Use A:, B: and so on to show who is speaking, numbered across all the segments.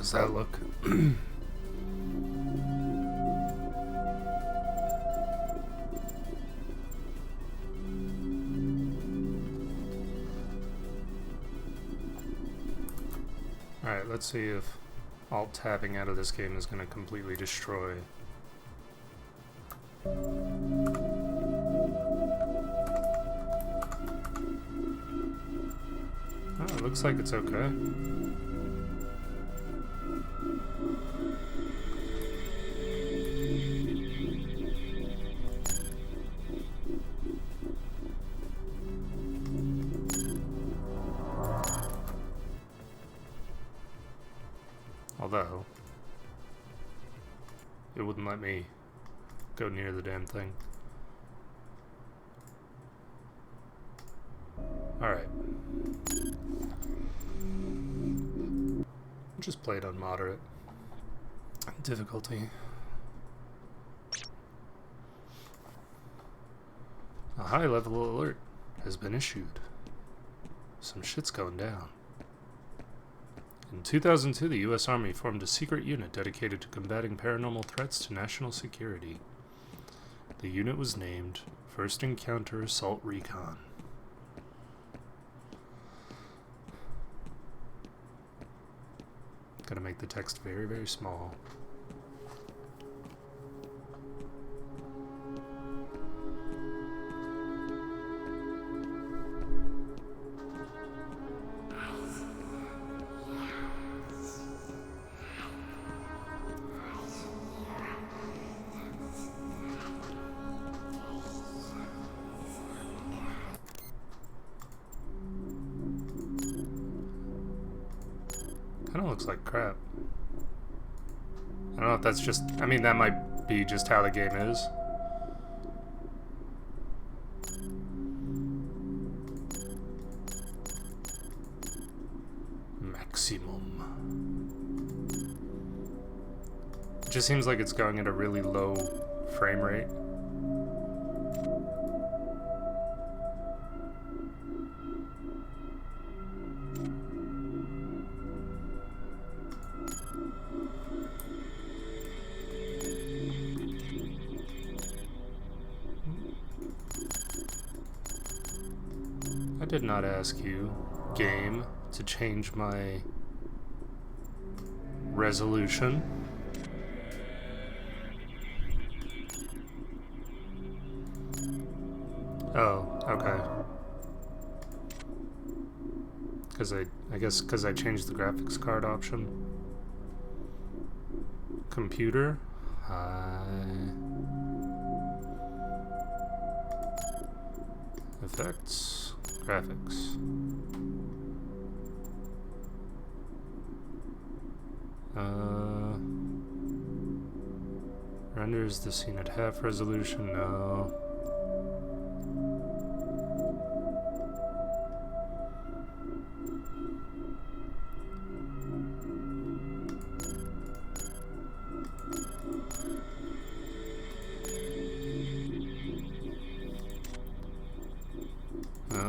A: How's that look? Alright, let's see if alt-tabbing out of this game is going to completely destroy. Oh, it looks like it's okay. Although, it wouldn't let me go near the damn thing. Alright. Just played on moderate difficulty. A high-level alert has been issued. Some shit's going down. In 2002, the U.S. Army formed a secret unit dedicated to combating paranormal threats to national security. The unit was named First Encounter Assault Recon. Gotta make the text very, very small. Kinda looks like crap. I don't know if that's just... I mean, that might be just how the game is. Maximum. It just seems like it's going at a really low frame rate. I did not ask you, game, to change my resolution. Oh, okay. I guess because I changed the graphics card option. Computer. Effects. Graphics. Renders the scene at half resolution. No.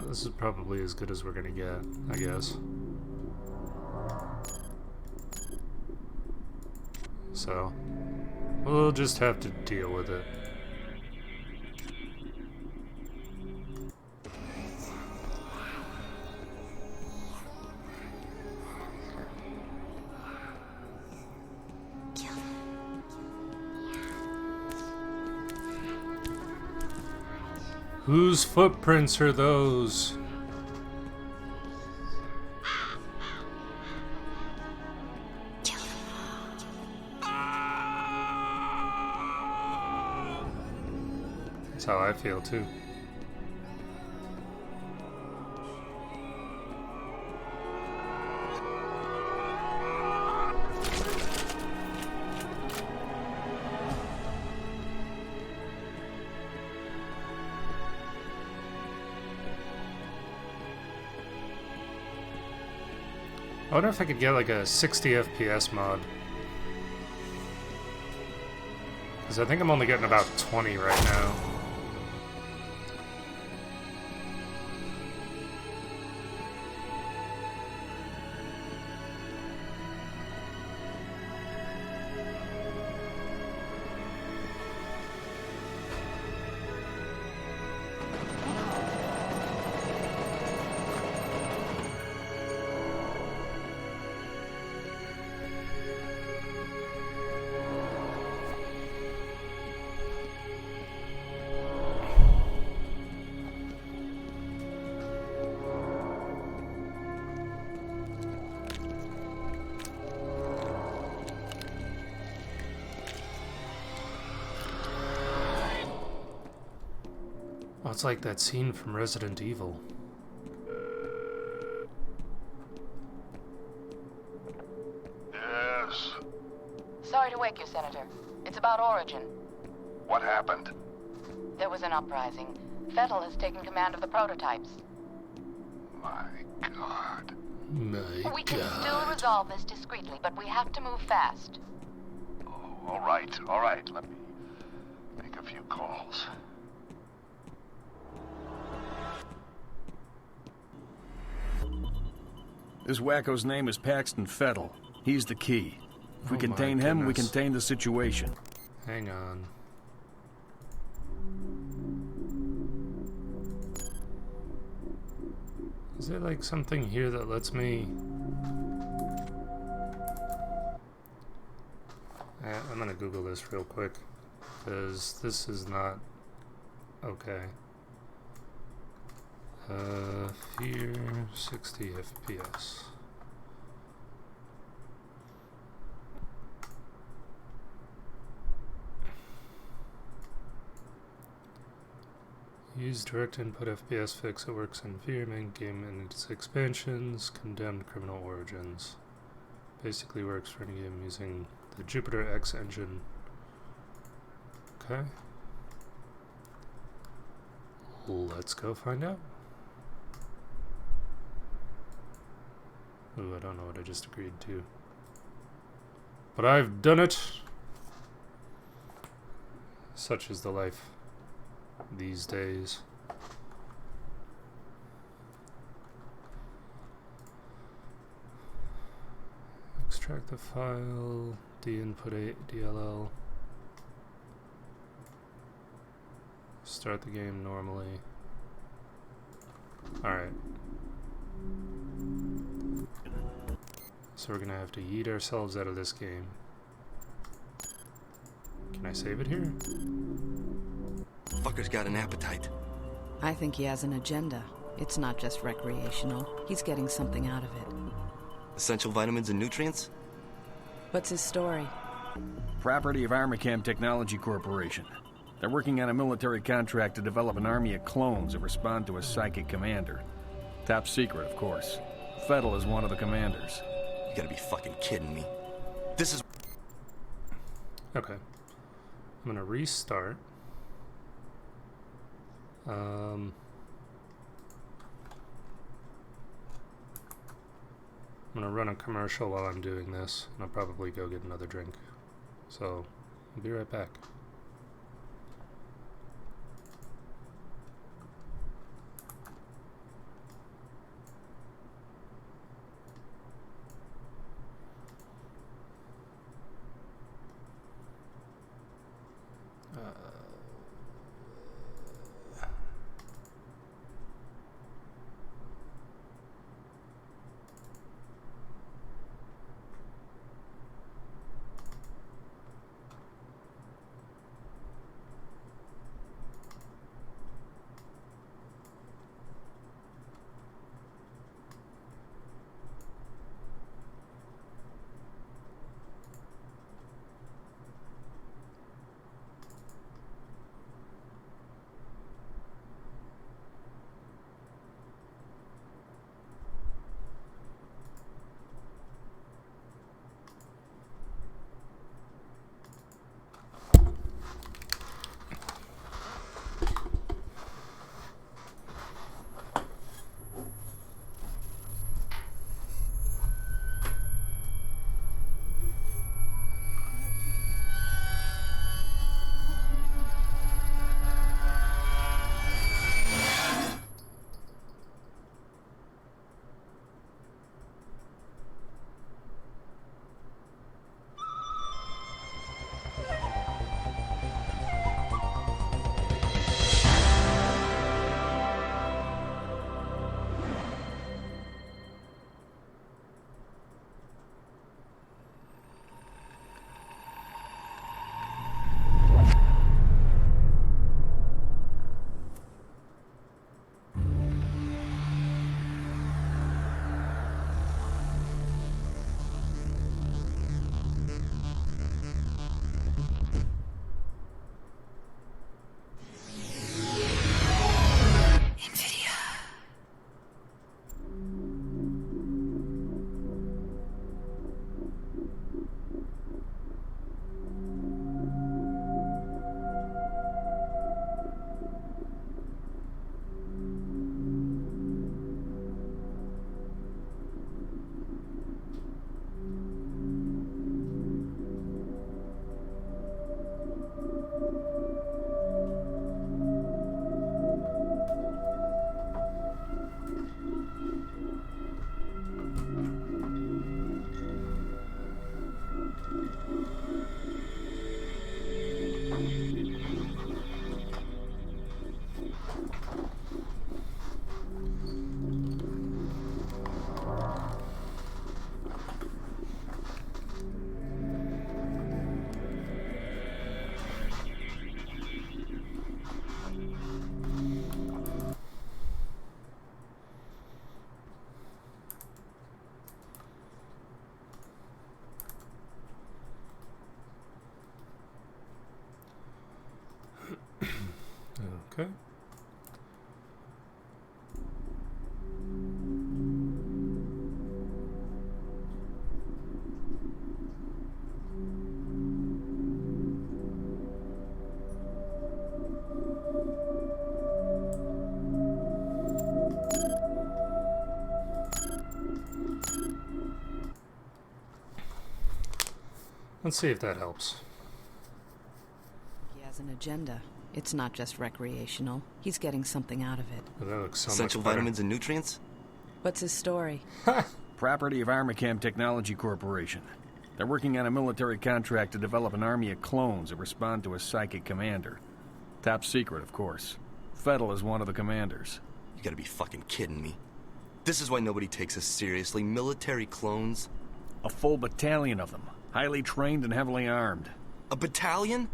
A: This is probably as good as we're gonna get, I guess. So, we'll just have to deal with it. Whose footprints are those? That's how I feel too. I wonder if I could get like a 60 FPS mod. Because I think I'm only getting about 20 right now. Oh, it's like that scene from Resident Evil.
B: Yes.
C: Sorry to wake you, Senator. It's about Origin.
B: What happened?
C: There was an uprising. Fettel has taken command of the prototypes.
B: My God.
C: We can still resolve this discreetly, but we have to move fast.
B: Oh, all right. Let me make a few calls.
D: This wacko's name is Paxton Fettel. He's the key. If we contain him, we contain the situation.
A: Hang on. Is there like something here that lets me... I'm gonna Google this real quick, because this is not okay. Fear 60 FPS. Use direct input FPS fix. It works in Fear, main game and its expansions. Condemned Criminal Origins. Basically works for any game using the Jupiter X engine. Okay. Let's go find out. Ooh, I don't know what I just agreed to. But I've done it! Such is the life these days. Extract the file, de-input DLL. Start the game normally. Alright. So we're gonna have to yeet ourselves out of this game. Can I save it here?
E: Fucker's got an appetite.
F: I think he has an agenda. It's not just recreational. He's getting something out of it.
E: Essential vitamins and nutrients?
F: What's his story?
D: Property of Armacam Technology Corporation. They're working on a military contract to develop an army of clones that respond to a psychic commander. Top secret, of course. Fettel is one of the commanders.
E: You gotta be fucking kidding me. This is...
A: Okay. I'm gonna restart. I'm gonna run a commercial while I'm doing this, and I'll probably go get another drink. So, I'll be right back. Okay. Let's see if that helps.
F: He has an agenda. It's not just recreational. He's getting something out of it.
A: Oh, that looks so
E: Essential
A: much better.
E: vitamins and nutrients?
F: What's his story?
D: Property of Armicam Technology Corporation. They're working on a military contract to develop an army of clones that respond to a psychic commander. Top secret, of course. Fettel is one of the commanders.
E: You gotta be fucking kidding me. This is why nobody takes us seriously. Military clones?
D: A full battalion of them. Highly trained and heavily armed.
E: A battalion?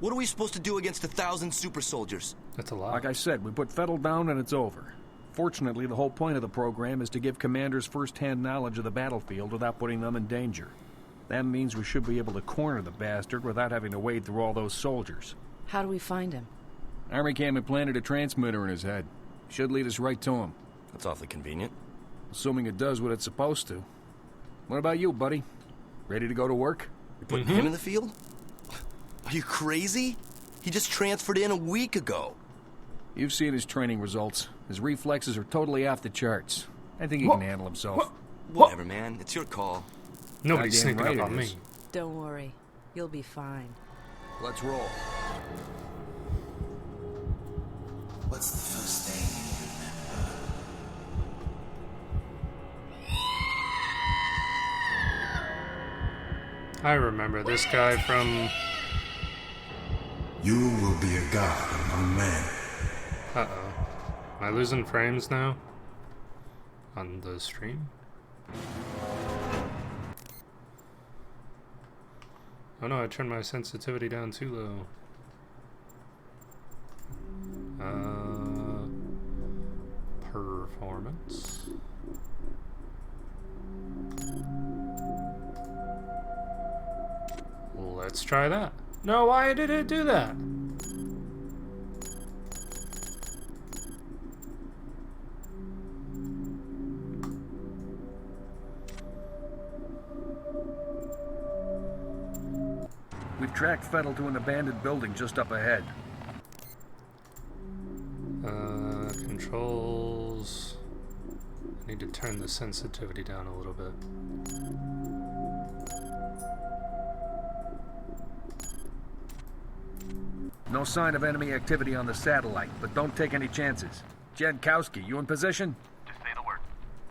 E: What are we supposed to do against 1,000 super soldiers?
A: That's a lot.
D: Like I said, we put Fettel down and it's over. Fortunately, the whole point of the program is to give commanders first-hand knowledge of the battlefield without putting them in danger. That means we should be able to corner the bastard without having to wade through all those soldiers.
F: How do we find him?
D: Armicam implanted a transmitter in his head. Should lead us right to him.
E: That's awfully convenient.
D: Assuming it does what it's supposed to. What about you, buddy? Ready to go to work?
E: You're putting him in the field? Are you crazy? He just transferred in a week ago.
D: You've seen his training results. His reflexes are totally off the charts. I think he can handle himself.
E: Whatever, man. It's your call.
A: Nobody's
D: Goddamn
A: sneaking
D: right
A: up on
D: it
A: me.
D: is.
F: Don't worry. You'll be fine.
D: Let's roll.
G: What's the first thing you remember?
A: I remember this guy from...
G: You will be a god among men.
A: Uh-oh. Am I losing frames now? On the stream? Oh no, I turned my sensitivity down too low. Performance. Let's try that. No, why did it do that?
D: We've tracked Fettel to an abandoned building just up ahead.
A: Controls. I need to turn the sensitivity down a little bit.
D: No sign of enemy activity on the satellite, but don't take any chances. Jankowski, you in position?
B: Just say the word.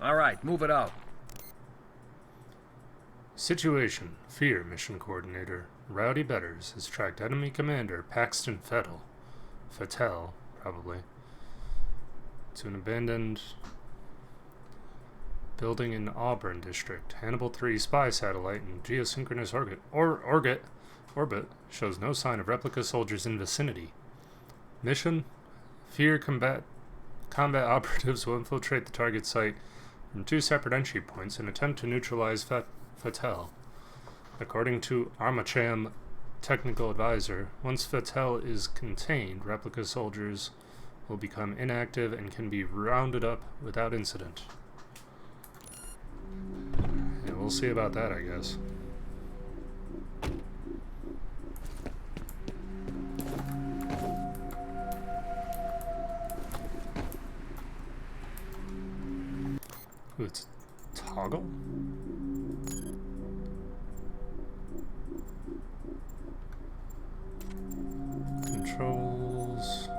D: All right, move it out.
A: Situation. Fear Mission Coordinator. Rowdy Betters has tracked enemy commander Paxton Fettel, probably, to an abandoned building in Auburn District. Hannibal 3 spy satellite in geosynchronous orbit shows no sign of replica soldiers in vicinity. Mission: Fear combat operatives will infiltrate the target site from 2 separate entry points and attempt to neutralize Fettel. According to Armicam technical advisor, once Fettel is contained, replica soldiers will become inactive and can be rounded up without incident. Yeah, we'll see about that, I guess. Ooh, it's toggle? Controls.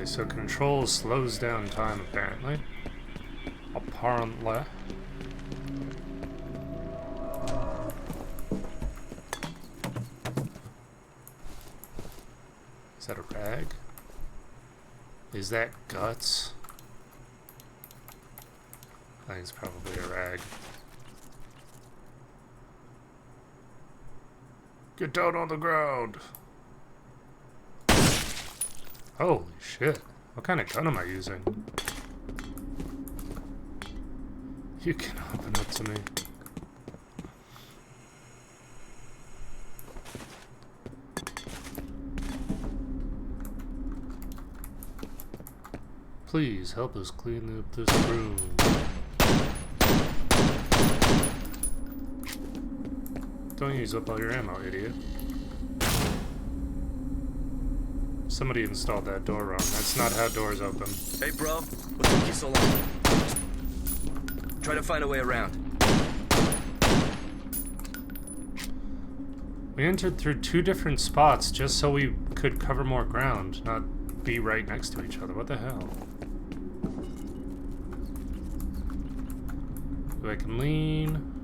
A: so control slows down time, apparently. Apparently. Is that a rag? Is that guts? I think it's probably a rag. Get down on the ground! Holy shit. What kind of gun am I using? You can open it to me. Please help us clean up this room. Don't use up all your ammo, idiot. Somebody installed that door wrong. That's not how doors open.
E: Hey, bro. What took you so long? Try to find a way around.
A: We entered through 2 different spots just so we could cover more ground, not be right next to each other. What the hell? I can lean.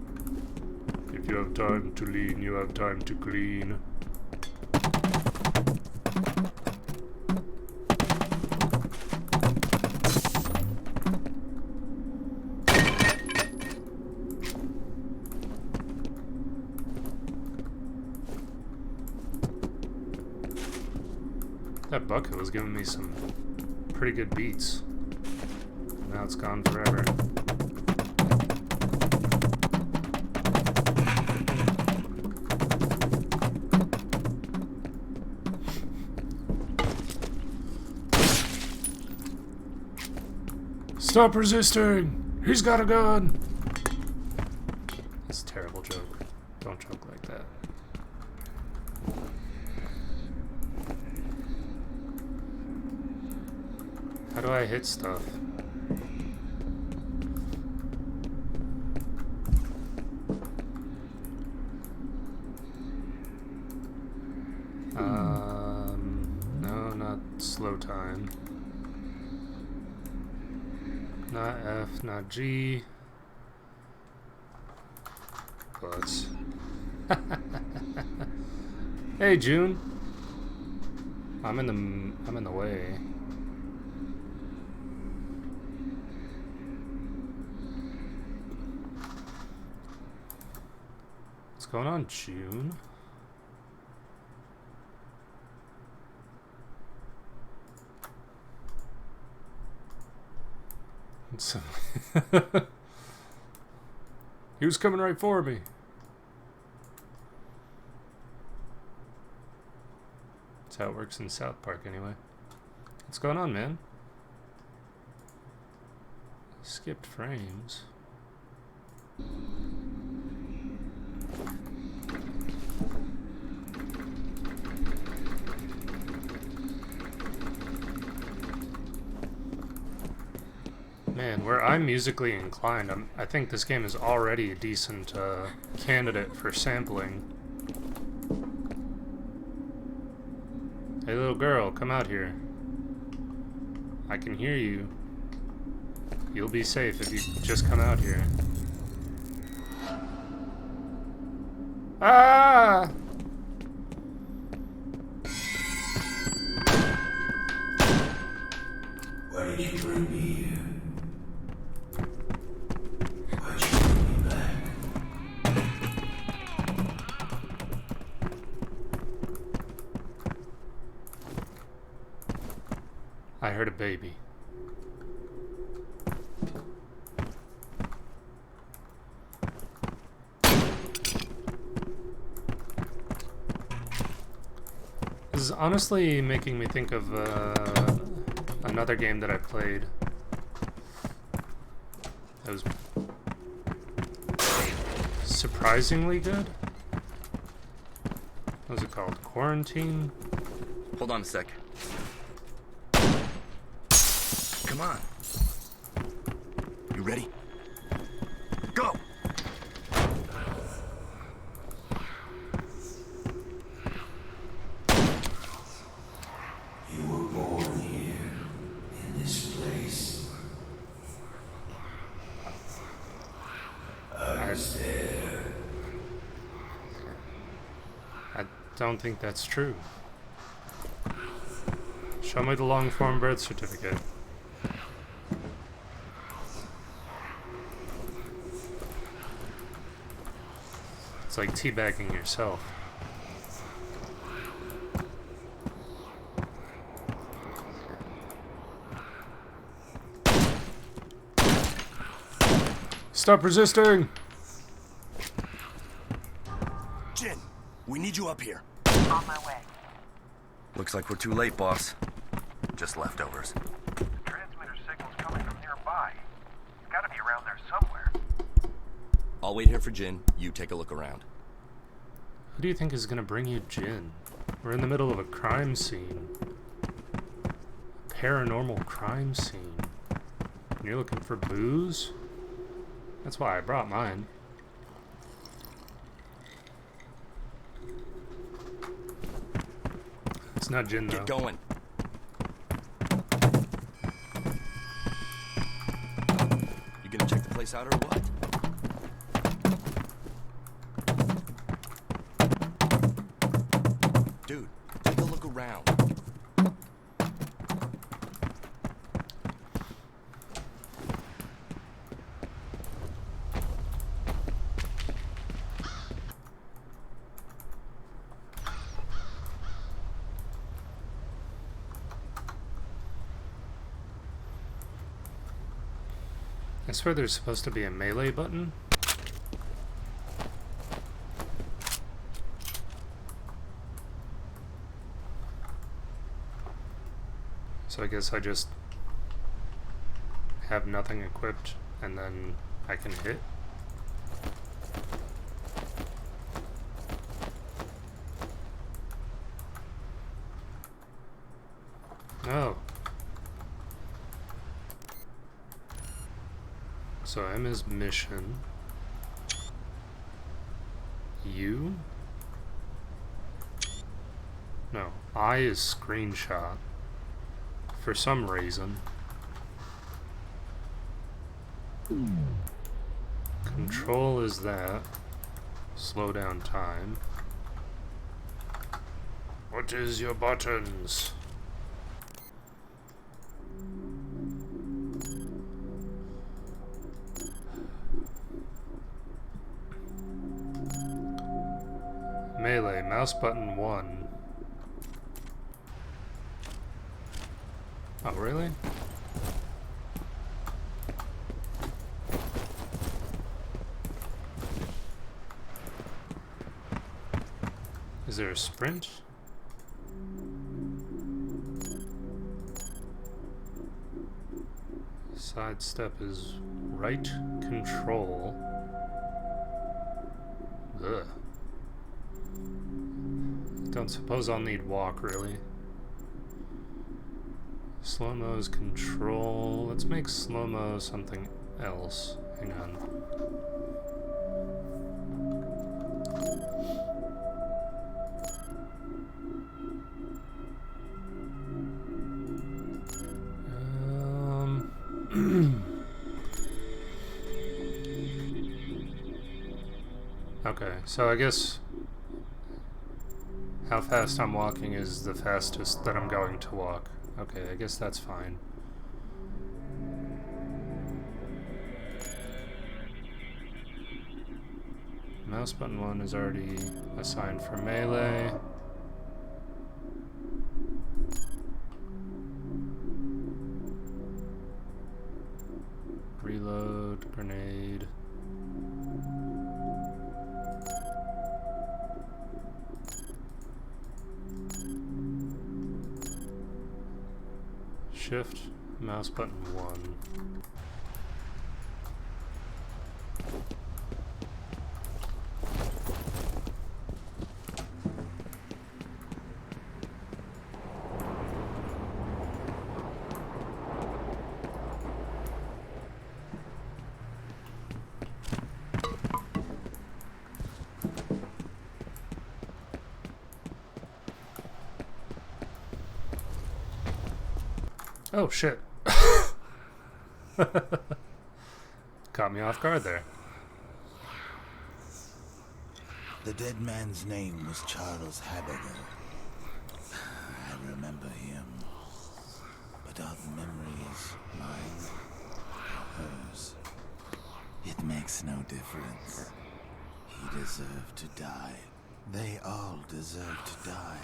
A: If you have time to lean, you have time to clean. That bucket was giving me some pretty good beats. Now it's gone forever. Stop resisting! He's got a gun! That's a terrible joke. Don't joke like that. How do I hit stuff? No, not slow time. Not F, not G. Plus. Hey, June. I'm in the way. What's going on, June? So he was coming right for me. That's how it works in South Park, anyway. What's going on, man? Skipped frames. Man, where I'm musically inclined, I think this game is already a decent candidate for sampling. Hey, little girl, come out here. I can hear you. You'll be safe if you just come out here. Ah!
G: Why did you bring me here? Why'd you bring me back?
A: I heard a baby. This is honestly making me think of another game that I played. That was surprisingly good. What was it called? Quarantine?
E: Hold on a sec. Come on. You ready? Go!
G: You were born here.
A: don't think that's true. Show me the long-form birth certificate. It's like teabagging yourself. Stop resisting!
E: Jin, we need you up here.
H: On my way.
E: Looks like we're too late, boss. Just leftovers.
H: The transmitter signal's coming from nearby. It's gotta be around there somewhere.
E: I'll wait here for Jin. You take a look around.
A: Who do you think is gonna bring you gin? We're in the middle of a crime scene. Paranormal crime scene. And you're looking for booze? That's why I brought mine. It's not gin, though.
E: Get going. You gonna check the place out or what? Dude, take a look around.
A: I swear there's supposed to be a melee button. So I guess I just have nothing equipped and then I can hit. Oh. So M is mission. U? No, I is screenshot. For some reason. Control is that. Slow down time. What is your buttons? Melee, mouse button 1. Oh, really? Is there a sprint? Sidestep is right control. Ugh. Don't suppose I'll need walk, really. Slow-mo is control. Let's make slow-mo something else. Hang on. Okay, so I guess how fast I'm walking is the fastest that I'm going to walk. Okay, I guess that's fine. Mouse button 1 is already assigned for melee. Reload, grenade. Shift, mouse button 1. Oh shit. Caught me off guard there.
G: The dead man's name was Charles Haberger. I remember him. But are the memories mine or hers? It makes no difference. He deserved to die. They all deserve to die.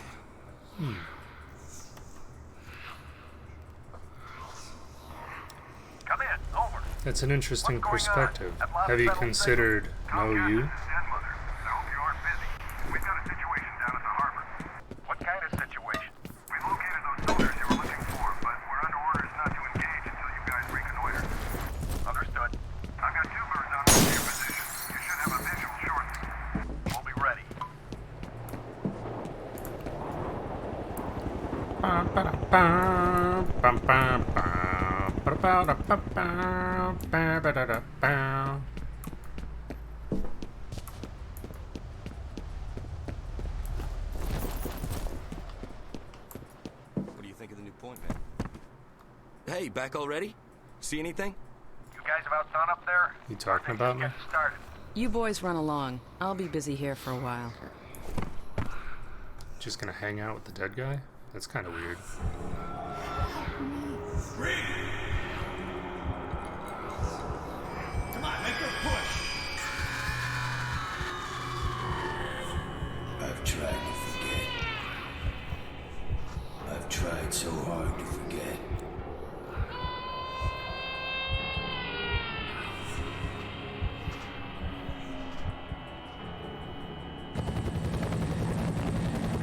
H: Come in. Over.
A: That's an interesting
H: What's going on?
A: perspective.
H: At Los
A: Have you
H: Angeles
A: considered
H: Call
A: no
H: Captain
A: you?
H: and Mother. I hope you aren't busy. We've got a situation down at the harbor. What kind of situation? We located those soldiers you were looking for, but we're under orders not to engage until you guys reconnoiter. Understood. I've got 2 birds out in your position. You should have a visual shortly. We'll be ready.
E: What do you think of the new point, man? Hey, back already? See anything?
H: You guys about done up there?
A: You talking about me?
H: Get started.
F: You boys run along. I'll be busy here for a while.
A: Just gonna hang out with the dead guy? That's kind of weird.
G: Come on, make her push! I've tried to forget. I've tried so hard to forget.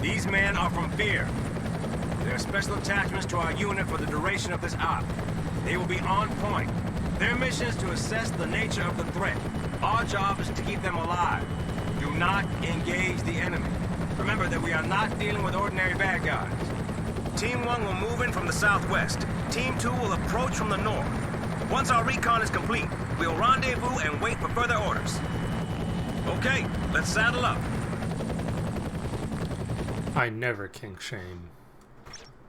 I: These men are from Fearf. They're special attachments to our unit for the duration of this op. They will be on point. Their mission is to assess the nature of the threat. Our job is to keep them alive. Do not engage the enemy. Remember that we are not dealing with ordinary bad guys. Team 1 will move in from the southwest. Team 2 will approach from the north. Once our recon is complete, we'll rendezvous and wait for further orders. Okay, let's saddle up.
A: I never kink shame.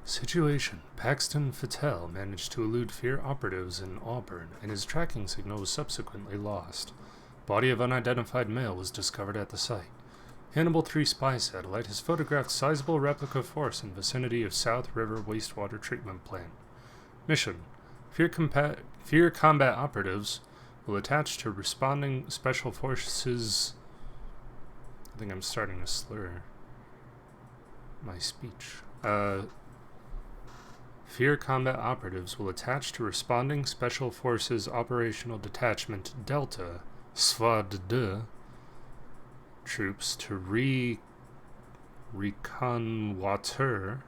A: Situation. Paxton Fattel managed to elude Fear operatives in Auburn, and his tracking signal was subsequently lost. Body of unidentified male was discovered at the site. Hannibal 3 spy satellite has photographed sizable replica force in vicinity of South River wastewater treatment plant. Mission. Fear combat operatives will attach to responding special forces... I think I'm starting to slur my speech. Fear combat operatives will attach to responding Special Forces Operational Detachment Delta, SWAD 2, troops to reconnoiter?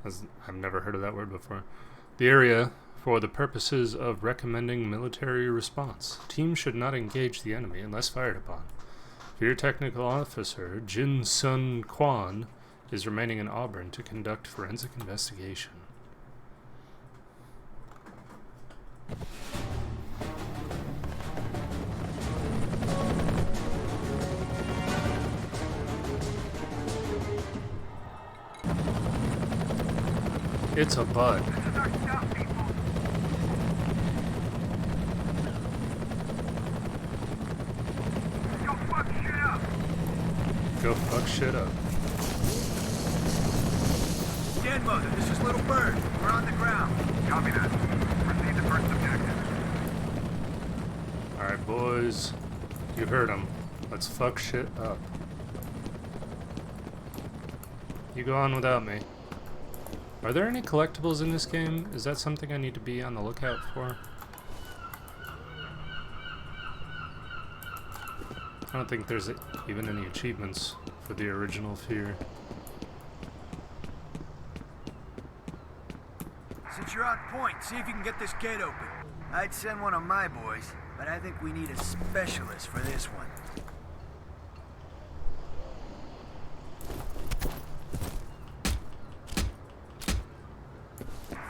A: I've never heard of that word before. The area for the purposes of recommending military response. Teams should not engage the enemy unless fired upon. Fear Technical Officer Jin Sun Kwan is remaining in Auburn to conduct forensic investigation. It's a bud.
H: This is our stuff, people. Go fuck shit up.
A: Go fuck shit up.
H: Dead Mother, this is Little Bird. We're on the ground. Copy that. Proceed to first objective.
A: Alright, boys. You heard him. Let's fuck shit up. You go on without me. Are there any collectibles in this game? Is that something I need to be on the lookout for? I don't think there's even any achievements for the original Fear.
J: Since you're on point, see if you can get this gate open. I'd send one of my boys, but I think we need a specialist for this one.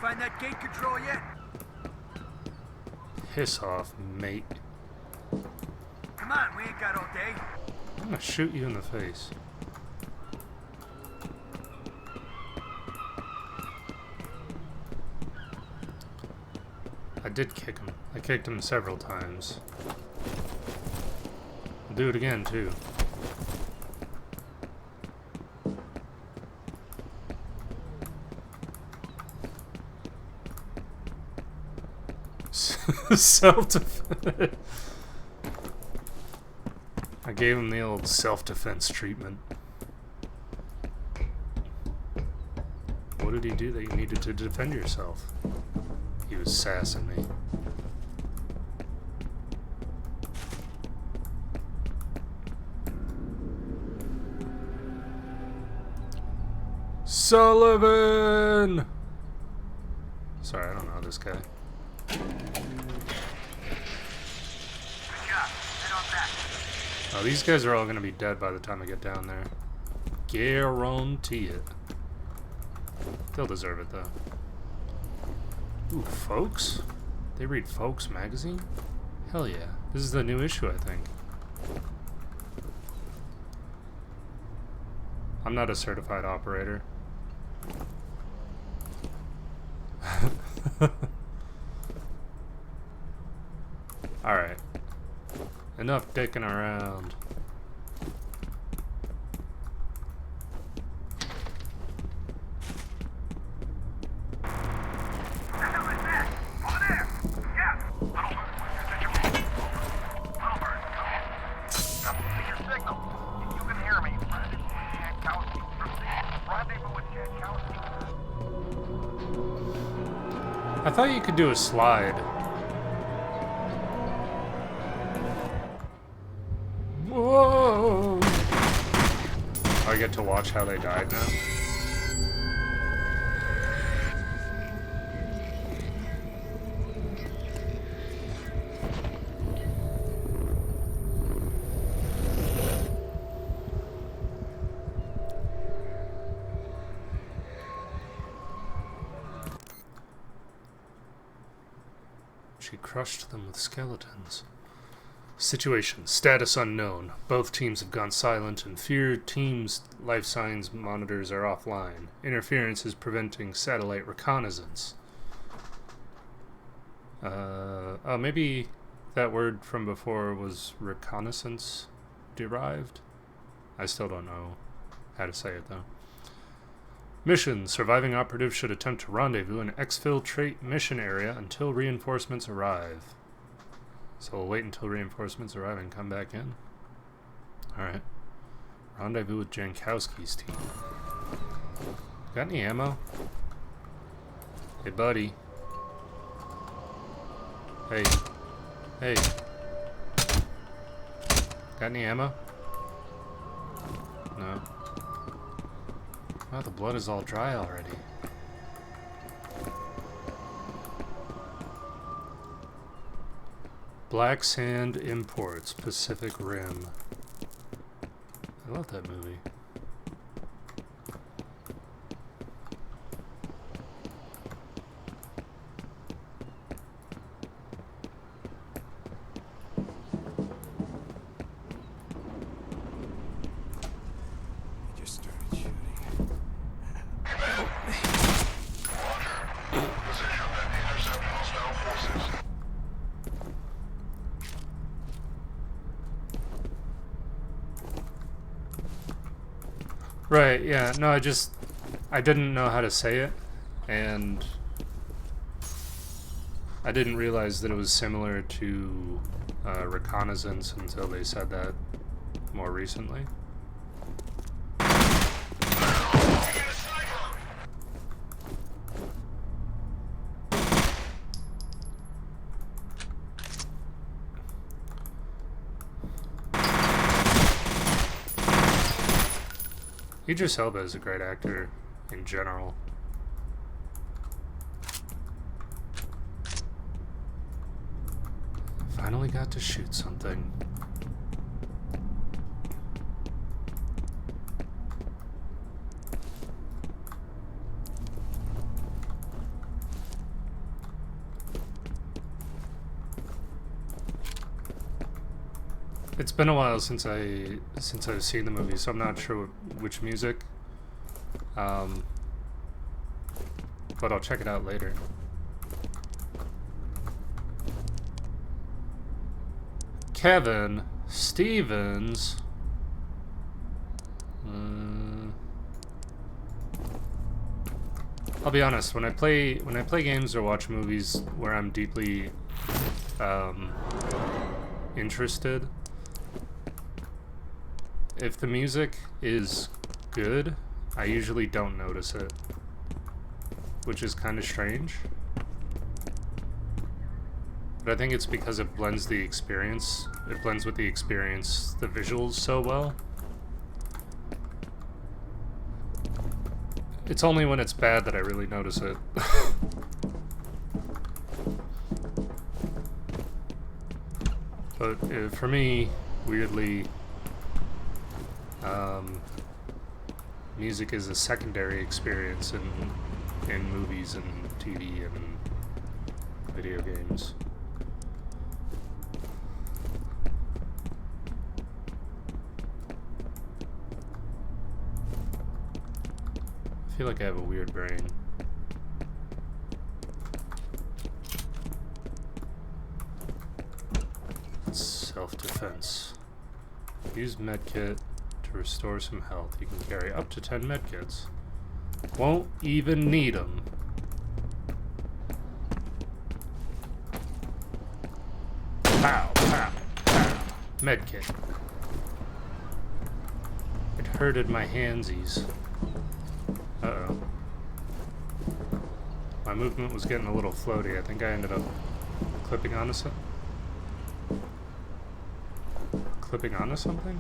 J: Find that gate control yet?
A: Piss off, mate.
J: Come on, we ain't got all day.
A: I'm gonna shoot you in the face. I did kick him. I I kicked him several times. I'll do it again, too. Self-defense. I gave him the old self-defense treatment. What did he do that you needed to defend yourself? He was sassing me. Sullivan! Sorry, I don't know this guy. Oh, these guys are all gonna be dead by the time I get down there. Guarantee it. They'll deserve it, though. Ooh, Folks? They read Folks magazine? Hell yeah. This is the new issue, I think. I'm not a certified operator. Alright. Enough dicking around. I thought you could do a slide. Whoa! I get to watch how they died now. She crushed them with skeletons. Situation. Status unknown. Both teams have gone silent, and Fear team's life signs monitors are offline. Interference is preventing satellite reconnaissance. Oh, maybe that word from before was reconnaissance derived? I still don't know how to say it, though. Mission. Surviving operative should attempt to rendezvous in exfiltrate mission area until reinforcements arrive. So we'll wait until reinforcements arrive and come back in. Alright. Rendezvous with Jankowski's team. Got any ammo? Hey, buddy. Hey. Hey. Got any ammo? No. Wow, the blood is all dry already. Black Sand Imports, Pacific Rim. I love that movie. Right, yeah, no, I didn't know how to say it, and I didn't realize that it was similar to reconnaissance until they said that more recently. Idris Elba is a great actor in general. Finally got to shoot something. It's been a while since I've seen the movie, so I'm not sure which music. But I'll check it out later. Kevin Stevens. I'll be honest, when I play games or watch movies where I'm deeply interested, if the music is good, I usually don't notice it, which is kind of strange. But I think it's because it blends the experience. It blends with the experience, the visuals so well. It's only when it's bad that I really notice it. But for me, weirdly, music is a secondary experience in movies and TV and video games. I feel like I have a weird brain. Self-defense. Use medkit to restore some health. You can carry up to 10 medkits. Won't even need them. Pow, pow, pow. Medkit. It hurted my handsies. Uh-oh. My movement was getting a little floaty. I think I ended up clipping onto something. Clipping onto something?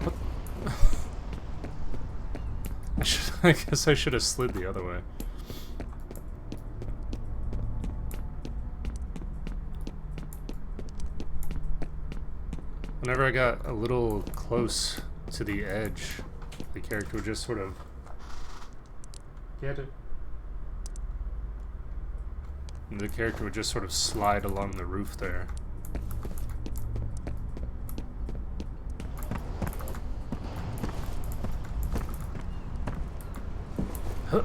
A: What? I guess I should have slid the other way. Whenever I got a little close to the edge, the character would just sort of get it. And the character would just sort of slide along the roof there. Huh.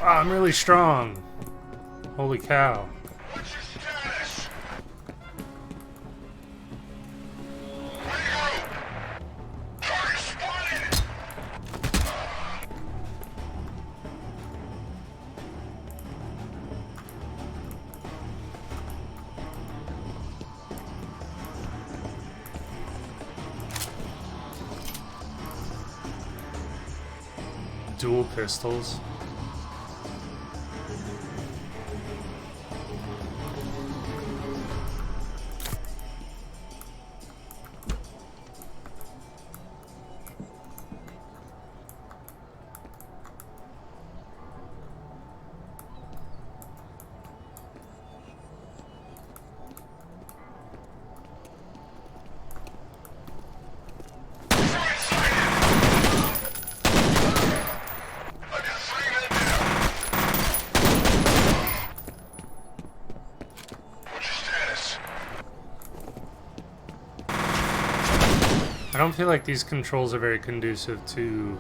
A: I'm really strong. Holy cow.
H: What's your status? Regroup! Target spotted!
A: Dual pistols. I don't feel like these controls are very conducive to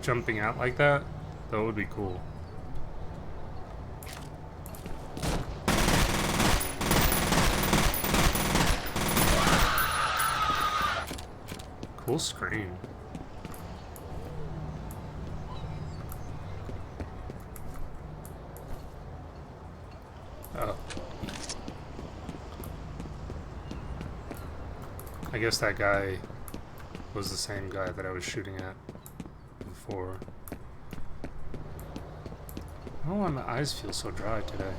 A: jumping out like that, though it would be cool. Cool screen. Oh. I guess that guy was the same guy that I was shooting at before. I don't know why my eyes feel so dry today.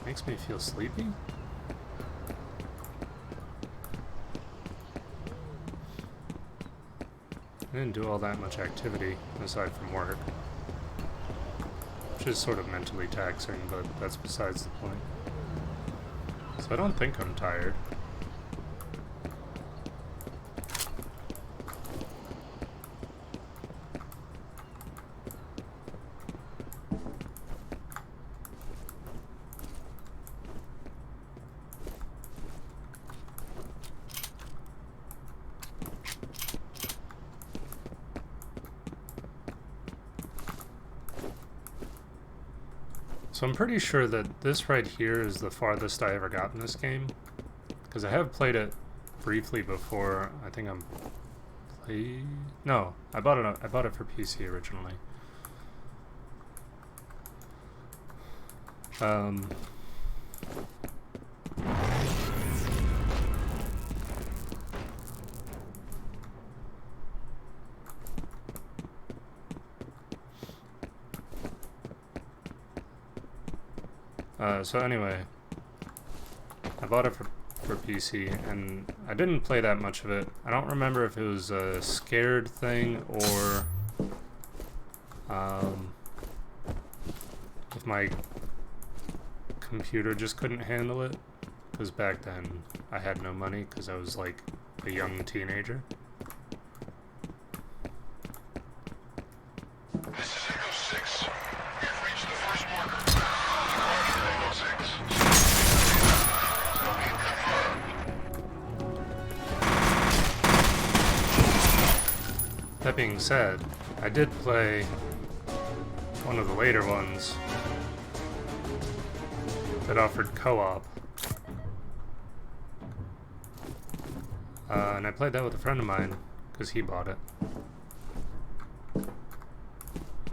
A: Makes me feel sleepy? I didn't do all that much activity aside from work. is sort of mentally taxing, but that's besides the point. So I don't think I'm tired. So I'm pretty sure that this right here is the farthest I ever got in this game, because I have played it briefly before. I think I'm no, I bought it for PC originally. So anyway, I bought it for PC, and I didn't play that much of it. I don't remember if it was a scared thing or if my computer just couldn't handle it, because back then I had no money because I was like a young teenager.
B: This is Echo 6. We've reached the first marker. Echo 6. Zoning confirmed.
A: That being said, I did play one of the later ones that offered co-op. And I played that with a friend of mine because he bought it.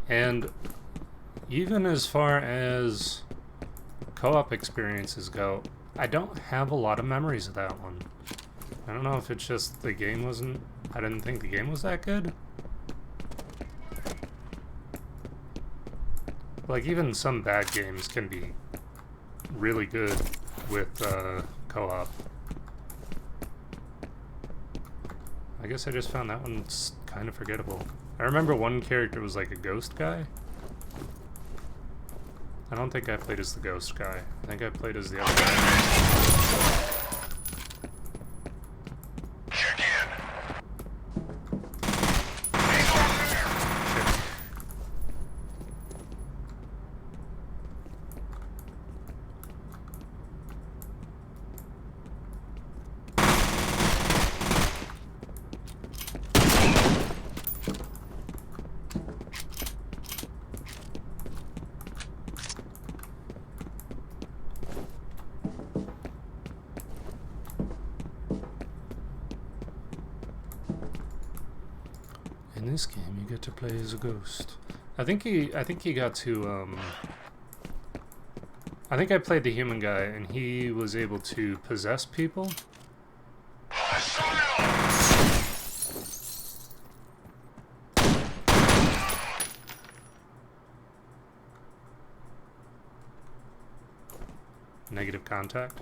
A: And even as far as co-op experiences go, I don't have a lot of memories of that one. I don't know if it's just the game wasn't... I didn't think the game was that good. Like, even some bad games can be really good with co-op. I guess I just found that one's kind of forgettable. I remember one character was like a ghost guy. I don't think I played as the ghost guy. I think I played as the other guy.
B: Check in.
A: In this game, you get to play as a ghost. I think he got to, I think I played the human guy, and he was able to possess people. Negative contact.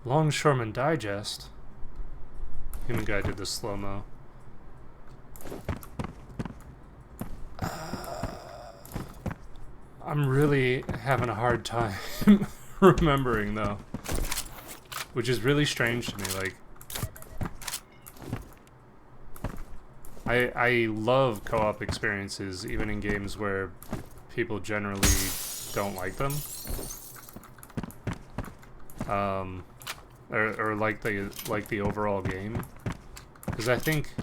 A: Longshoreman Digest. Human guy did the slow-mo. I'm really having a hard time remembering, though. Which is really strange to me, like... I love co-op experiences, even in games where people generally don't like them. Or like the overall game, because I think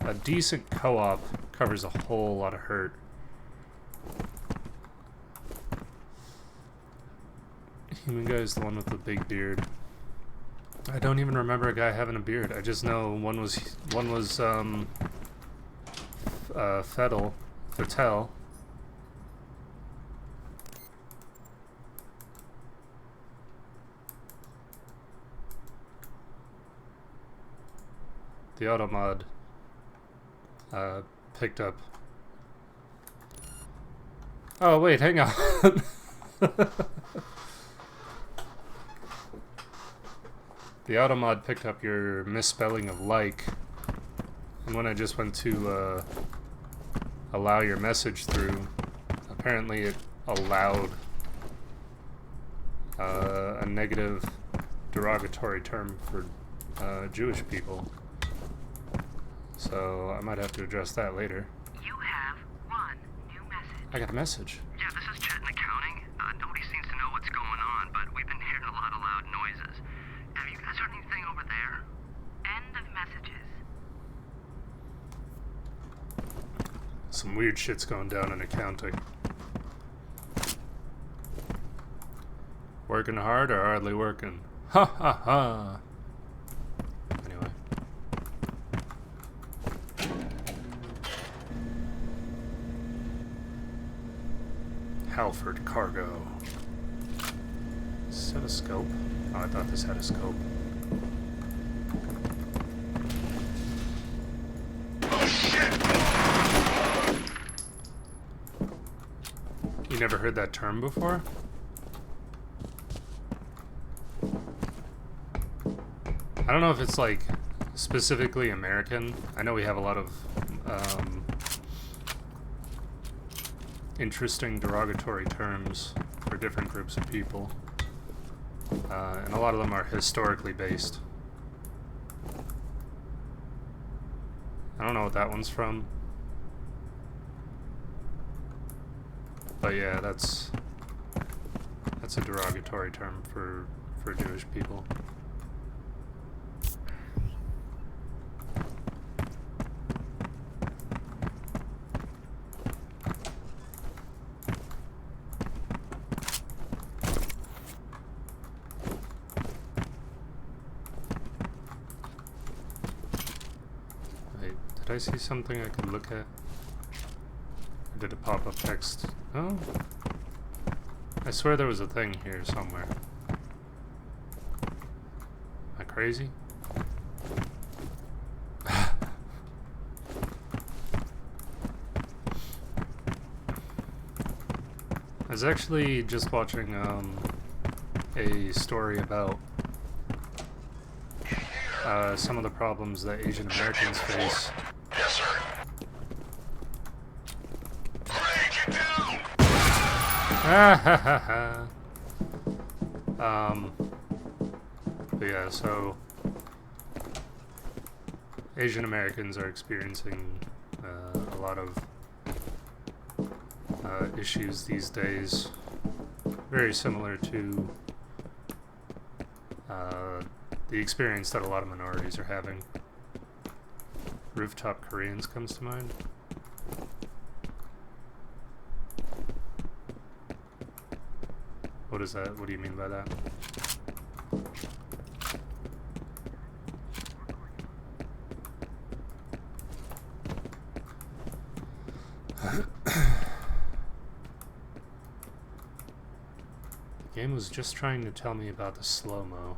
A: a decent co-op covers a whole lot of hurt. Human guy is the one with the big beard. I don't even remember a guy having a beard. I just know one was Fettel. The automod picked up. Oh wait, hang on. the automod picked up your misspelling of like, and when I just went to allow your message through, apparently it allowed a negative derogatory term for Jewish people. So I might have to address that later.
K: You have one new message.
A: I got a message.
K: Yeah, this is Chet in accounting. Nobody seems to know what's going on, but we've been hearing a lot of loud noises. Have you guys heard anything over there? End of messages.
A: Some weird shit's going down in accounting. Working hard or hardly working? Ha ha ha. Anyway. Halford Cargo. Is that a scope? Oh, I thought this had a scope. You never heard that term before? I don't know if it's like specifically American. I know we have a lot of interesting derogatory terms for different groups of people, and a lot of them are historically based. I don't know what that one's from, but yeah, that's a derogatory term for Jewish people. Did I see something I could look at? Or did it pop up text? Oh. I swear there was a thing here somewhere. Am I crazy? I was actually just watching a story about some of the problems that Asian Americans face.
B: Yes, sir. Grenade, get down!
A: But yeah, so Asian Americans are experiencing a lot of issues these days, very similar to the experience that a lot of minorities are having. Rooftop Koreans comes to mind. What is that? What do you mean by that? The game was just trying to tell me about the slow-mo.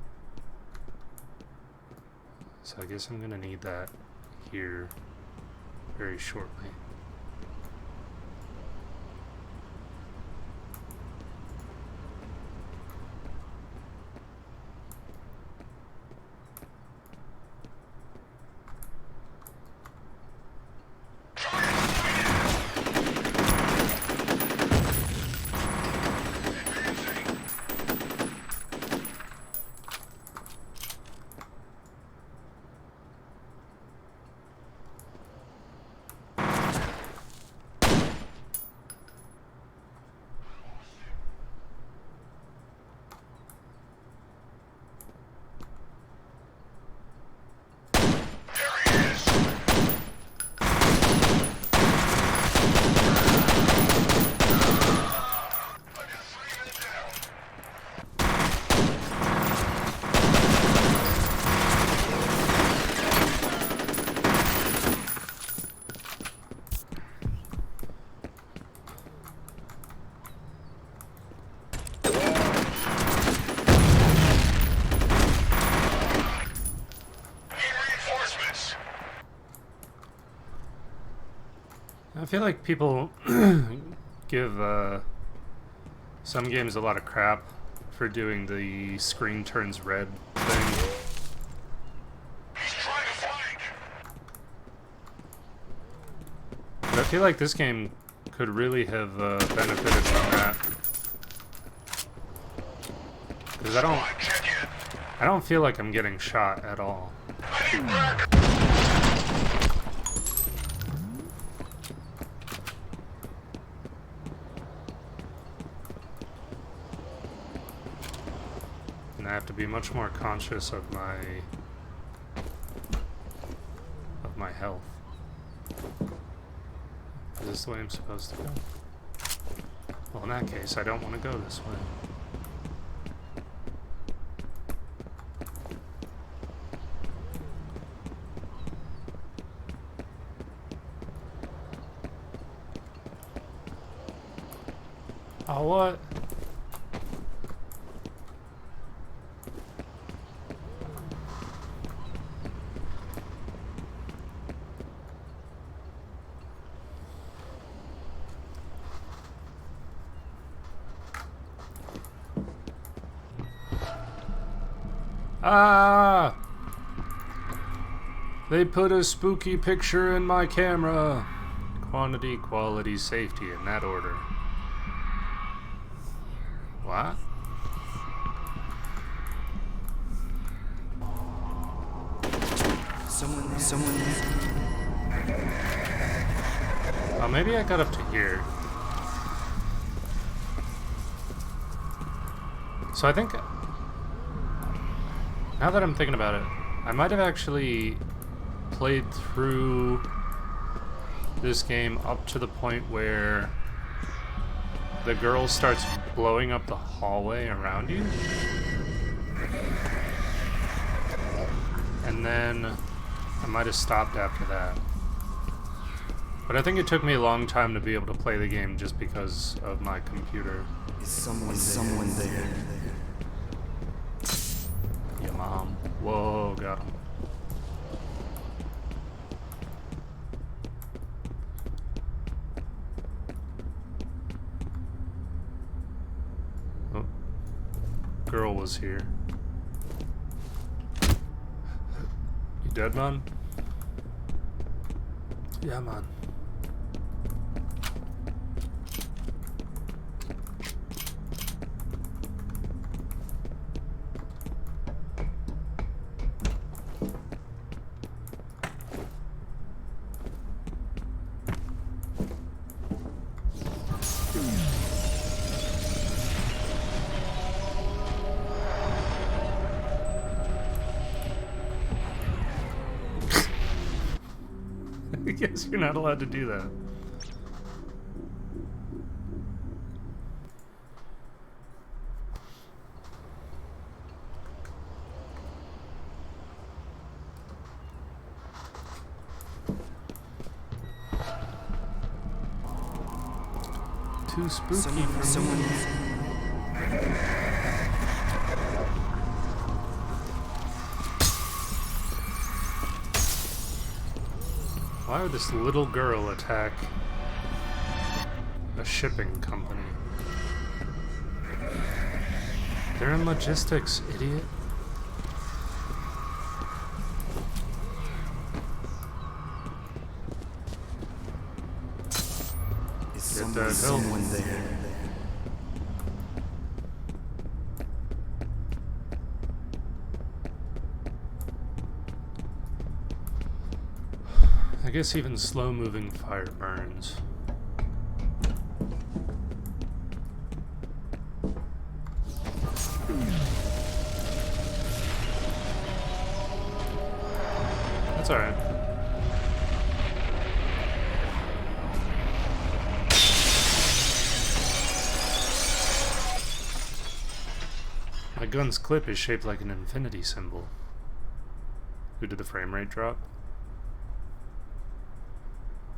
A: So I guess I'm gonna need that here very shortly. I feel like people give some games a lot of crap for doing the screen turns red thing. feel like this game could really have benefited from that. Because I don't feel like I'm getting shot at all. And I have to be much more conscious of my health. Is this the way I'm supposed to go? Well, in that case, I don't want to go this way. Oh, what? Ah! They put a spooky picture in my camera. Quantity, quality, safety, in that order. What?
J: Someone.
A: Oh, maybe I got up to here. So I think, now that I'm thinking about it, I might have actually played through this game up to the point where the girl starts blowing up the hallway around you. And then I might have stopped after that. But I think it took me a long time to be able to play the game just because of my computer.
J: Is someone there?
A: Your mom. Whoa, got him. Oh. Girl was here. You dead, man? Yeah, man. I guess you're not allowed to do that. Too spooky for me. Why would this little girl attack a shipping company? They're in logistics, idiot. Get that help.
J: Someone there.
A: I guess even slow-moving fire burns. That's alright. My gun's clip is shaped like an infinity symbol. Who did the frame rate drop?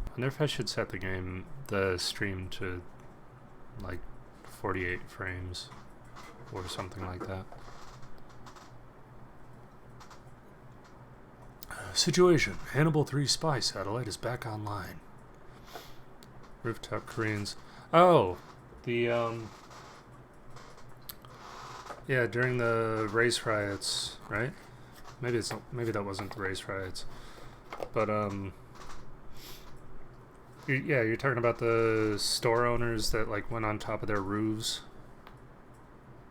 A: I wonder if I should set the stream to like 48 frames or something like that. Situation. Hannibal 3 spy satellite is back online. Rooftop Koreans. Oh, the yeah, during the race riots, right? Maybe that wasn't the race riots. But Yeah, you're talking about the store owners that like went on top of their roofs,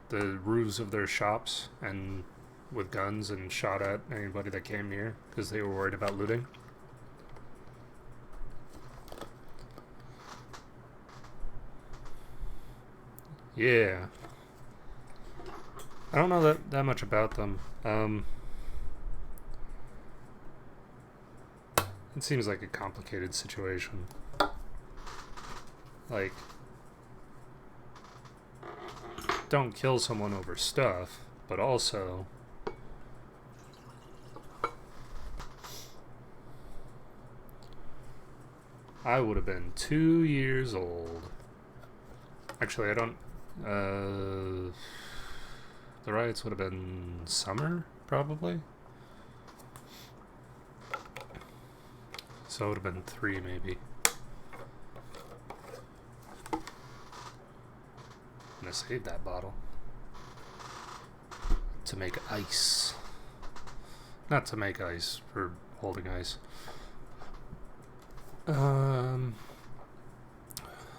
A: the roofs of their shops, and with guns and shot at anybody that came near because they were worried about looting. Yeah. I don't know that much about them. It seems like a complicated situation. Like, don't kill someone over stuff, but also I would have been 2 years old. Actually, I don't. The riots would have been summer, probably. So it would have been 3, maybe. I'm gonna save that bottle to make ice. Not to make ice, for holding ice.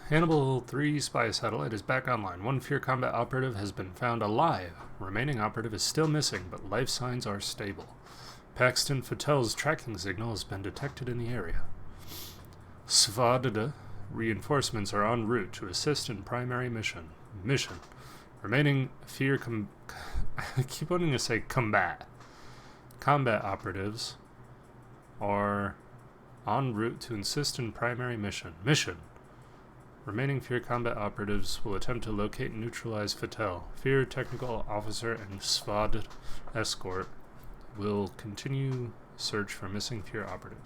A: Hannibal 3 spy satellite is back online. One Fear combat operative has been found alive. Remaining operative is still missing, but life signs are stable. Paxton Fatel's tracking signal has been detected in the area. Svadada reinforcements are en route to assist in primary mission. Remaining Fear I keep wanting to say combat operatives are en route to assist in primary mission. Remaining Fear combat operatives will attempt to locate and neutralize Fatel. Fear technical officer and SVAD escort will continue search for missing Fear operative.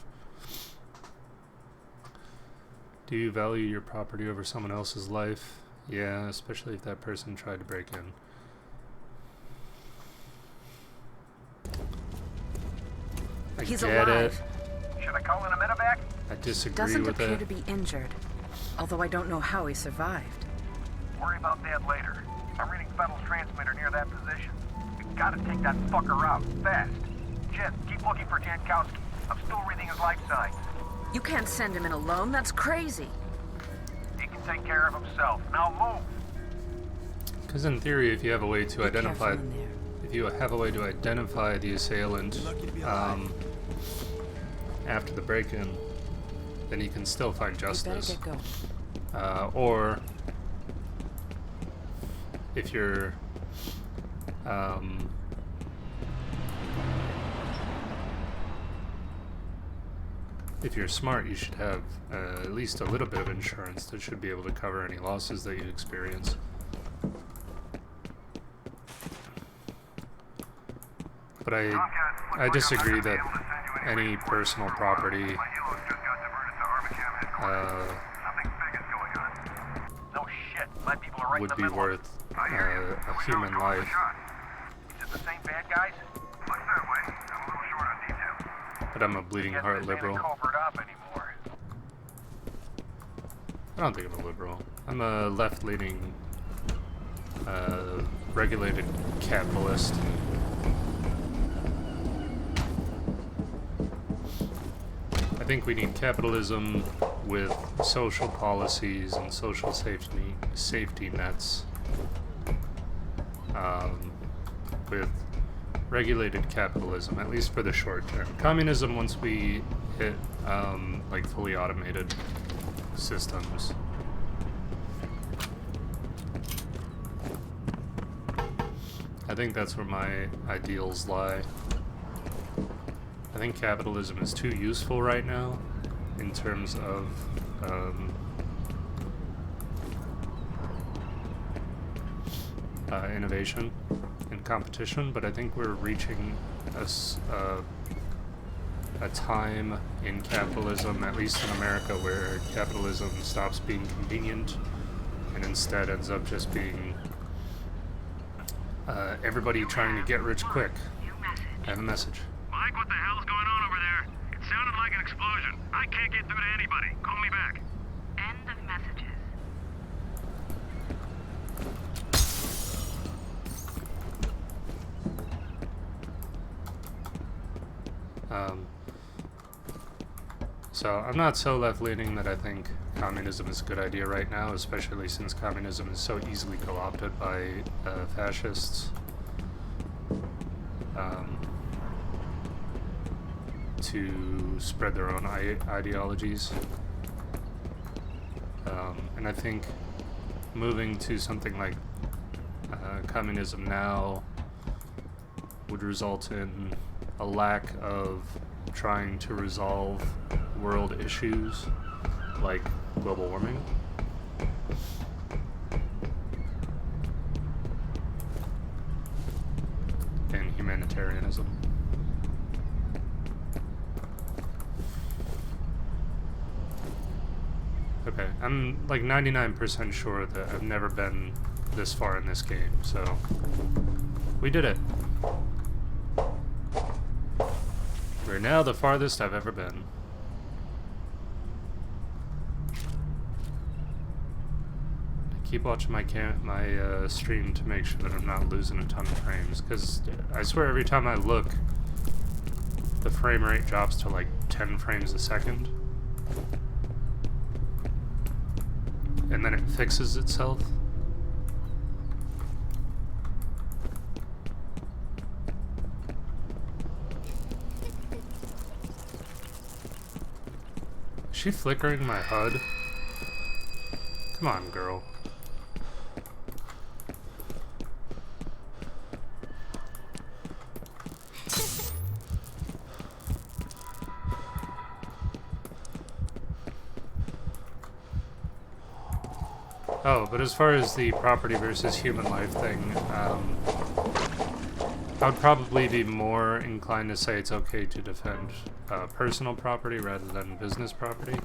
A: Do you value your property over someone else's life? Yeah, especially if that person tried to break in.
F: He's
A: get
F: alive.
A: it.
H: Should I call in a medevac?
A: I disagree
F: Doesn't
A: with
F: appear
A: it.
F: to be injured, although I don't know how he survived.
H: Worry about that later. I'm reading Federal's transmitter near that position. We gotta take that fucker out, fast. Jen, keep looking for Jankowski. I'm still reading his life signs.
F: You can't send him in alone, that's crazy.
H: He can take care of himself. Now move!
A: Because in theory, if you have a way to identify,
F: Careful in there.
A: if you have a way to identify the assailant after the break-in, then you can still find justice.
F: You better get going.
A: Or if you're smart, you should have at least a little bit of insurance that should be able to cover any losses that you experience. But I disagree that any personal property
H: No shit. My people are right
A: would
H: in the
A: be
H: middle.
A: worth a human life.
H: Is it the same bad guys? Looks that way. I'm a little short on details.
A: But I'm a bleeding heart liberal.
H: Covered up anymore.
A: I don't think I'm a liberal. I'm a left-leaning, regulated capitalist. I think we need capitalism with social policies and social safety nets. With regulated capitalism, at least for the short term. Communism, once we hit like fully automated systems. I think that's where my ideals lie. I think capitalism is too useful right now in terms of innovation and competition, but I think we're reaching a time in capitalism, at least in America, where capitalism stops being convenient and instead ends up just being everybody trying to get rich quick. I have a message.
I: Mike, what the hell's going on over there? It sounded like an explosion. I can't get through to anybody. Call me back.
C: End of messages.
A: So I'm not so left-leaning that I think communism is a good idea right now, especially since communism is so easily co-opted by fascists to spread their own ideologies. And I think moving to something like communism now would result in a lack of trying to resolve world issues like global warming. And humanitarianism. Okay, I'm like 99% sure that I've never been this far in this game, so we did it. We're now the farthest I've ever been. I keep watching my stream to make sure that I'm not losing a ton of frames, because I swear every time I look, the frame rate drops to like 10 frames a second. And then it fixes itself. Is she flickering my HUD? Come on, girl. Oh, but as far as the property versus human life thing, I would probably be more inclined to say it's okay to defend personal property rather than business property.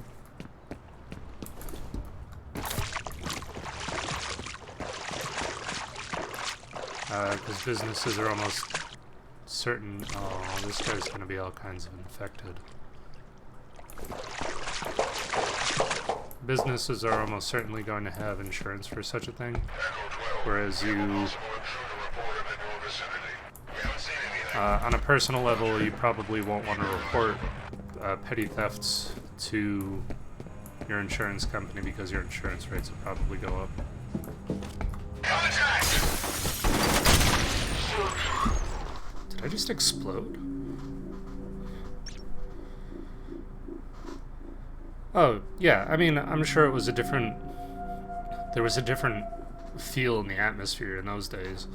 A: Because businesses are almost certain... Oh, this guy's going to be all kinds of infected. Businesses are almost certainly going to have insurance for such a thing, whereas you, on a personal level, you probably won't want to report petty thefts to your insurance company because your insurance rates will probably go up. Did I just explode? Oh, yeah, I mean, I'm sure it was a different... There was a different feel in the atmosphere in those days.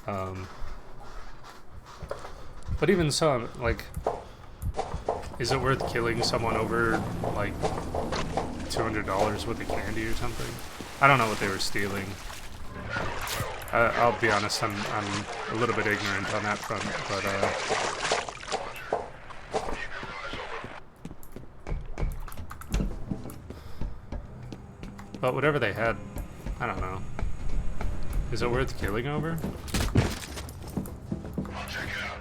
A: But even so, like, is it worth killing someone over, like, $200 worth of candy or something? I don't know what they were stealing. I'll be honest, I'm a little bit ignorant on that front, but, but whatever they had, I don't know. Is it worth killing over?
B: I'll check it out.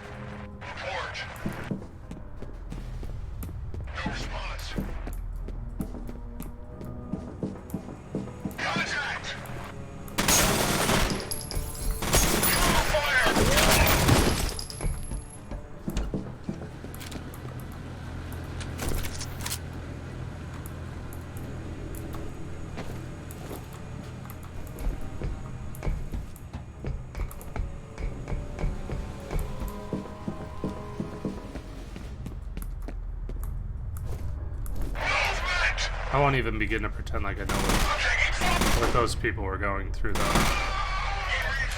B: Report. No response. Contact!
A: I won't even begin to pretend like I know what those people were going through, though.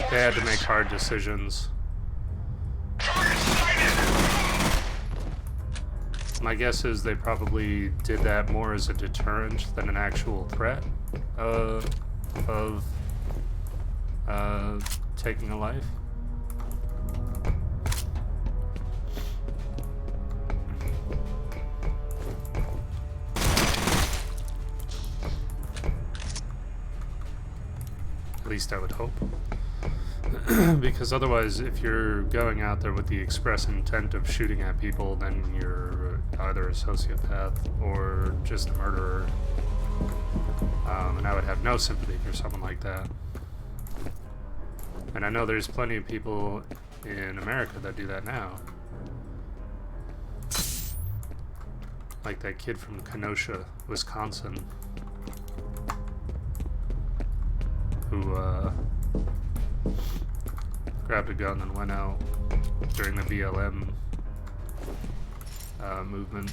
A: They had to make hard decisions. My guess is they probably did that more as a deterrent than an actual threat of taking a life. At least I would hope. Because otherwise, if you're going out there with the express intent of shooting at people, then you're either a sociopath or just a murderer. And I would have no sympathy for someone like that. And I know there's plenty of people in America that do that now. Like that kid from Kenosha, Wisconsin, who grabbed a gun and went out during the BLM movement.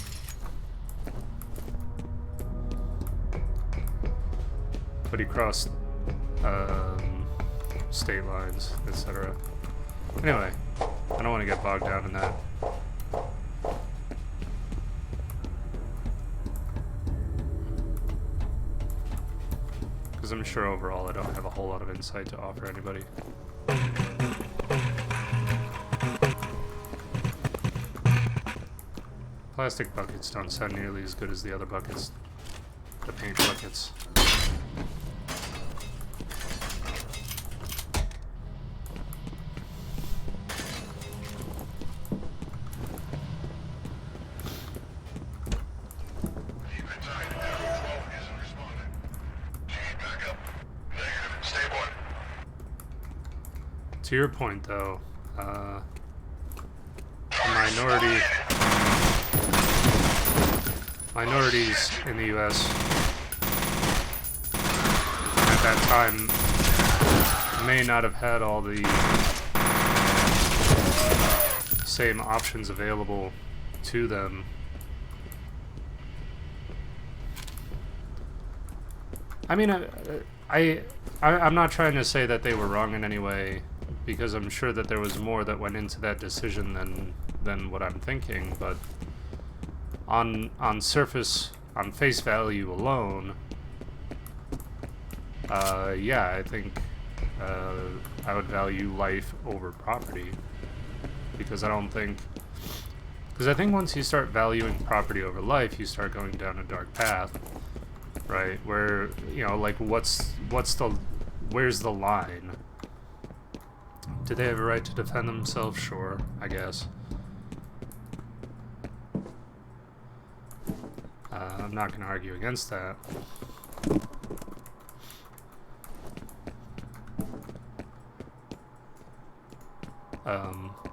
A: But he crossed state lines, etc. Anyway, I don't want to get bogged down in that. Because I'm sure overall I don't have a whole lot of insight to offer anybody. Plastic buckets don't sound nearly as good as the other buckets, the paint buckets. To your point, though, minorities in the U.S. at that time may not have had all the same options available to them. I mean, I'm not trying to say that they were wrong in any way, because I'm sure that there was more that went into that decision than what I'm thinking, but on surface, on face value alone, yeah, I think I would value life over property, because I think once you start valuing property over life, you start going down a dark path, right? Where, you know, like where's the line? Do they have a right to defend themselves? Sure, I guess. I'm not going to argue against that.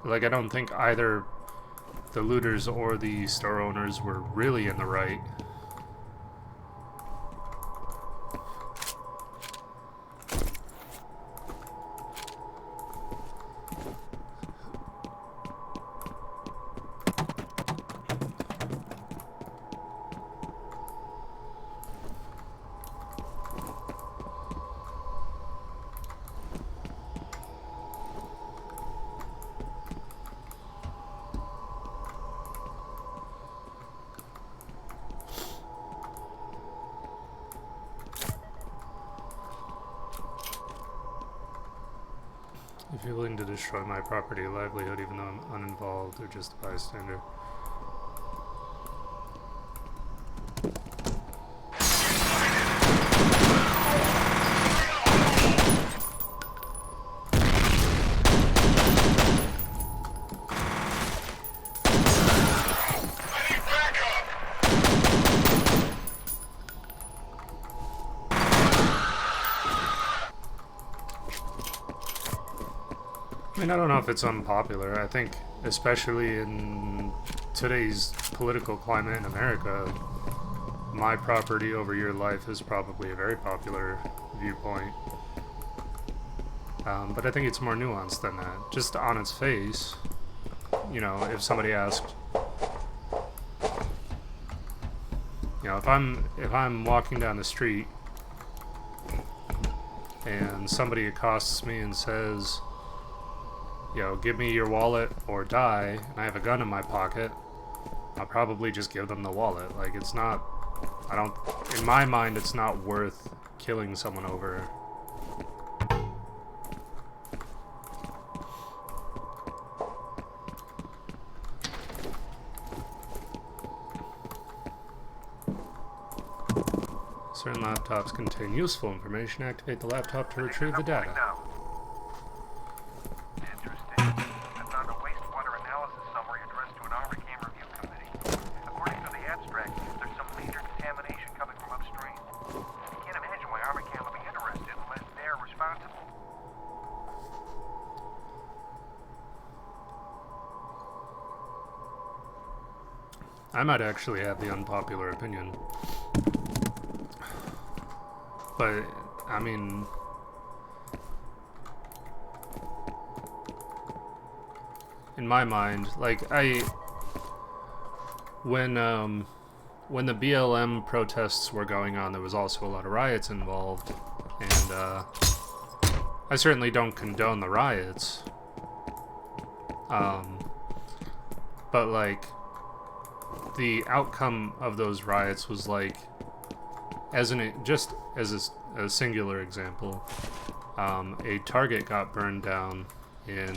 A: Like, I don't think either the looters or the store owners were really in the right. If you're willing to destroy my property or livelihood even though I'm uninvolved or just a bystander. I mean, I don't know if it's unpopular. I think, especially in today's political climate in America, my property over your life is probably a very popular viewpoint. But I think it's more nuanced than that. Just on its face, you know, if somebody asked, you know, if I'm walking down the street and somebody accosts me and says, you know, give me your wallet or die, and I have a gun in my pocket, I'll probably just give them the wallet. Like, it's not, in my mind, it's not worth killing someone over. Certain laptops contain useful information. Activate the laptop to retrieve the data. I might actually have the unpopular opinion. But, I mean... in my mind, like, when the BLM protests were going on, there was also a lot of riots involved, and I certainly don't condone the riots, but like the outcome of those riots was like, just as a singular example, a Target got burned down in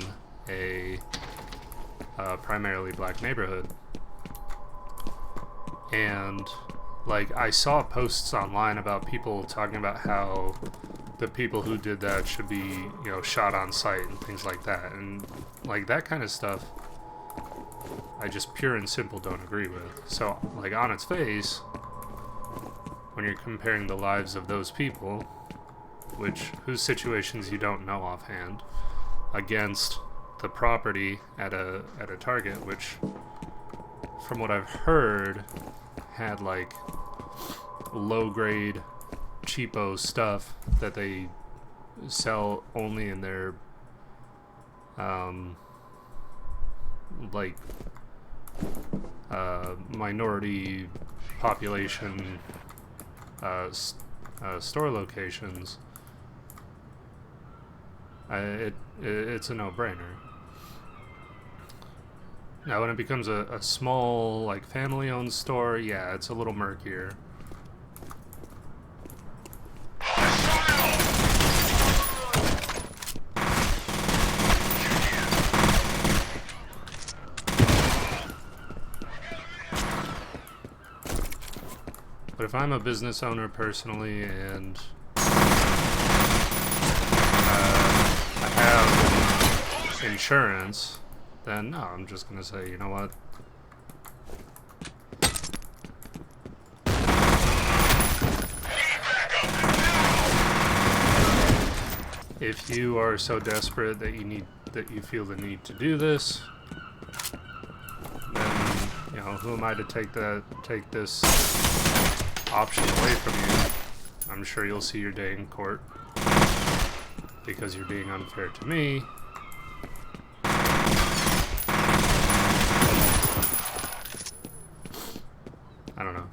A: a primarily black neighborhood. And like I saw posts online about people talking about how the people who did that should be, you know, shot on sight and things like that. And like that kind of stuff I just pure and simple don't agree with. So like on its face, when you're comparing the lives of those people, whose situations you don't know offhand, against the property at a Target, which from what I've heard had like low grade cheapo stuff that they sell only in their like minority population store locations. It's a no-brainer. Now, when it becomes a small, like, family-owned store, yeah, it's a little murkier. But if I'm a business owner personally and I have insurance, then no, I'm just gonna say, you know what? If you are so desperate that you feel the need to do this, then, you know, who am I to take this option away from you? I'm sure you'll see your day in court because you're being unfair to me. I don't know.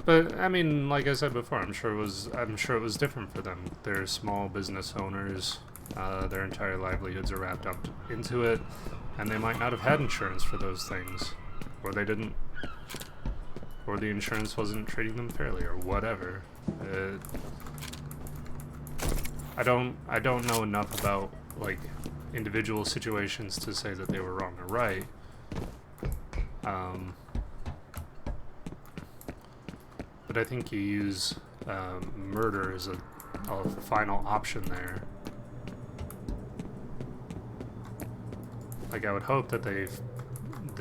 A: But I mean, like I said before, I'm sure it was different for them. They're small business owners. Their entire livelihoods are wrapped up into it, and they might not have had insurance for those things, or they didn't, or the insurance wasn't treating them fairly, or whatever. I don't know enough about like individual situations to say that they were wrong or right. But I think you use murder as a final option there. Like, I would hope that they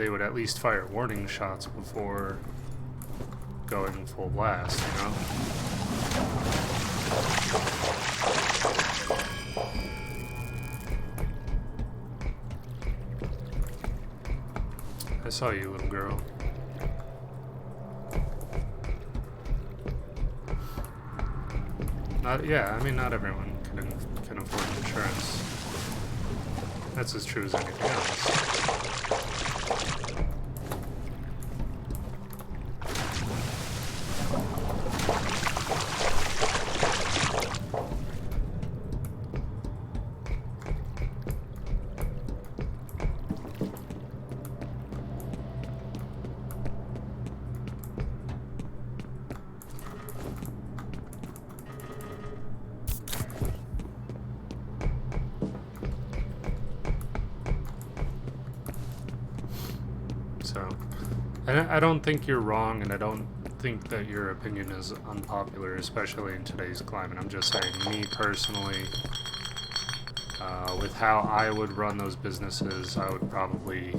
A: would at least fire warning shots before going full blast, you know? I saw you, little girl. Yeah, I mean, not everyone can afford insurance. That's as true as anything else. So, I don't think you're wrong, and I don't think that your opinion is unpopular, especially in today's climate. I'm just saying, me personally, with how I would run those businesses, I would probably...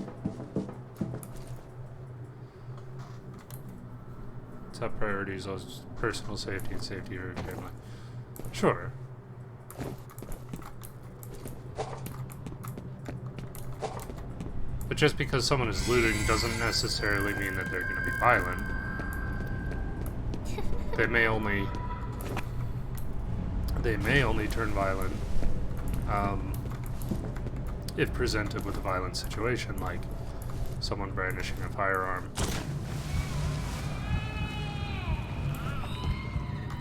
A: Top priorities are personal safety and safety of your family. Sure. But just because someone is looting doesn't necessarily mean that they're going to be violent. They may only turn violent if presented with a violent situation, like someone brandishing a firearm.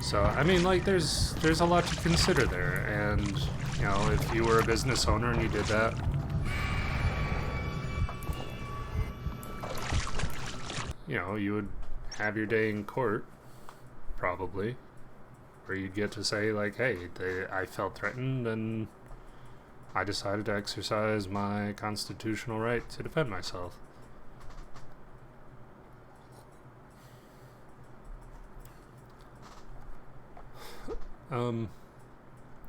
A: So, I mean, like, there's a lot to consider there, and, you know, if you were a business owner and you did that, you know, you would have your day in court, probably, where you'd get to say, like, hey, I felt threatened, and I decided to exercise my constitutional right to defend myself.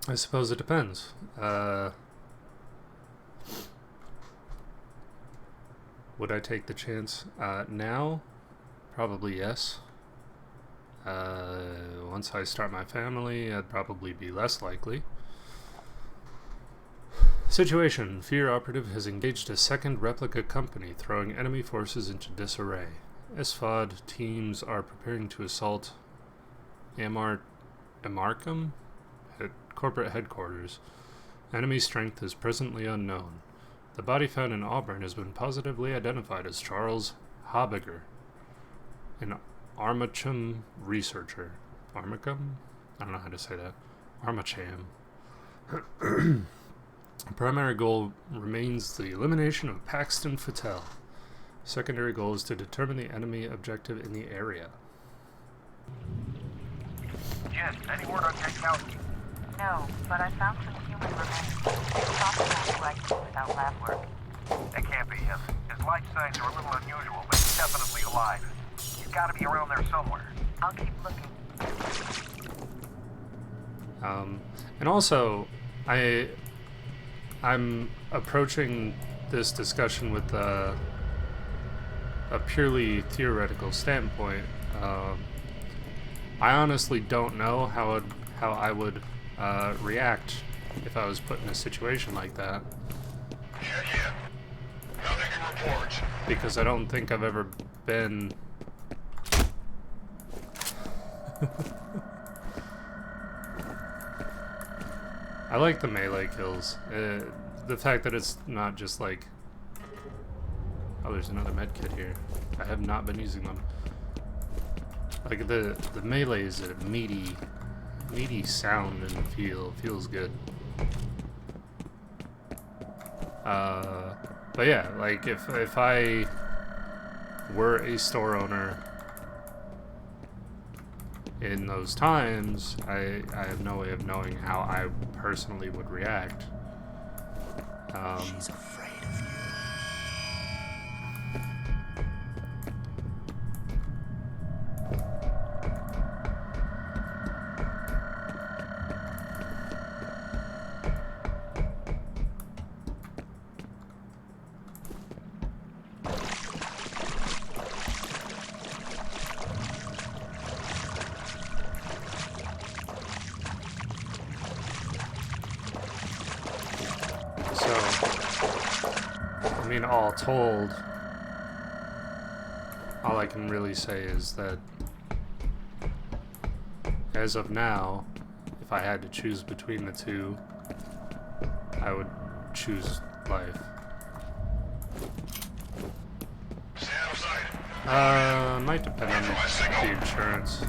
A: I suppose it depends. Would I take the chance? Now? Probably yes. Once I start my family, I'd probably be less likely. Situation. Fear operative has engaged a second replica company, throwing enemy forces into disarray. SFOD teams are preparing to assault Amarcum? Corporate headquarters. Enemy strength is presently unknown. The body found in Auburn has been positively identified as Charles Habiger, an Armacham researcher. Armacham? I don't know how to say that. Armacham. Primary goal remains the elimination of Paxton Fattel. Secondary goal is to determine the enemy objective in the area.
H: Jen, any word on Jankowski?
C: No, but I found some human remains. It's possible to isolate without lab work.
H: It can't be him. His life signs are a little unusual, but he's definitely alive. He's got to be around there somewhere.
C: I'll keep looking.
A: And also, I'm approaching this discussion with a purely theoretical standpoint. I honestly don't know how I would react if I was put in a situation like that.
B: Yeah. Nothing to report.
A: Because I don't think I've ever been... I like the melee kills. The fact that it's not just like... Oh, there's another medkit here. I have not been using them. Like, the melee is a meaty sound and feel. Feels good. But yeah, like, if I were a store owner in those times, I have no way of knowing how I personally would react.
E: She's afraid of you.
A: All told, all I can really say is that as of now, if I had to choose between the two, I would choose life.
B: Stay out of sight.
A: Might depend on the insurance.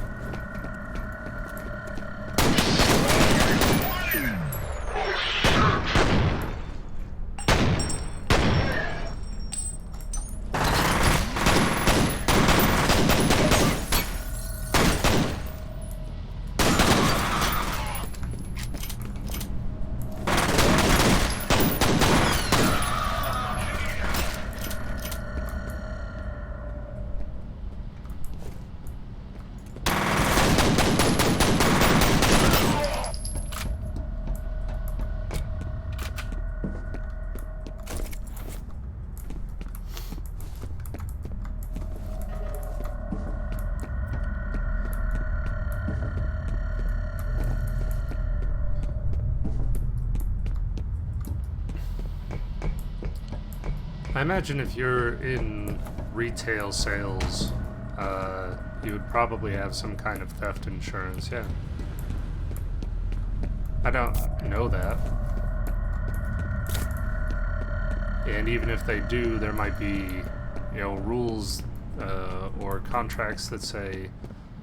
A: imagine if you're in retail sales, you would probably have some kind of theft insurance, yeah. I don't know that. And even if they do, there might be, rules or contracts that say,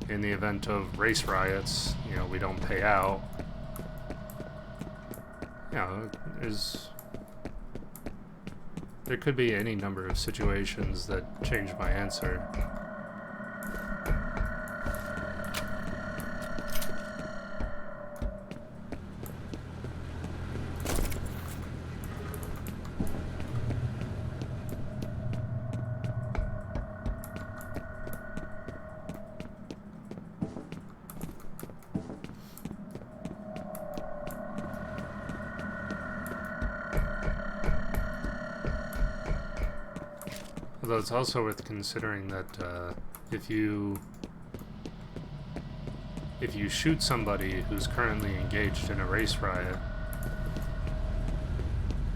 A: in the event of race riots, we don't pay out. There could be any number of situations that change my answer. Although it's also worth considering that if you shoot somebody who's currently engaged in a race riot,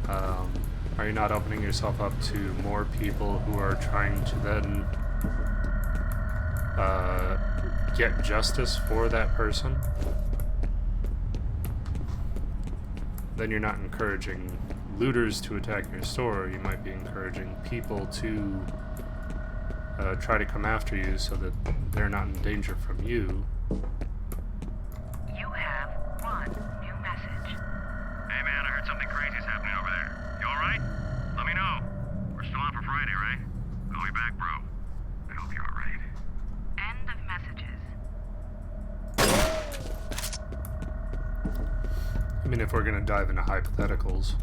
A: are you not opening yourself up to more people who are trying to then get justice for that person? Then you're not encouraging looters to attack your store. You might be encouraging people to try to come after you so that they're not in danger from you.
C: You have one new message.
K: Hey man, I heard something crazy's happening over there. You alright? Let me know. We're still on for Friday, right? Call me back, bro. I hope you're alright.
C: End of messages.
A: I mean, if we're gonna dive into hypotheticals.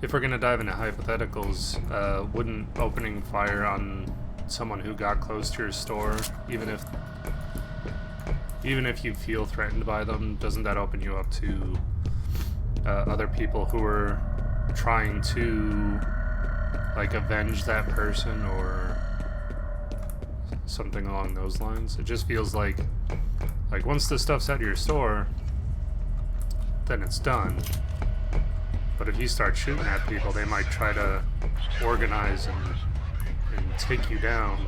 A: If we're gonna dive into hypotheticals, wouldn't opening fire on someone who got close to your store, even if you feel threatened by them, doesn't that open you up to other people who are trying to avenge that person or something along those lines? It just feels like once the stuff's at your store, then it's done. But if you start shooting at people, they might try to organize and take you down.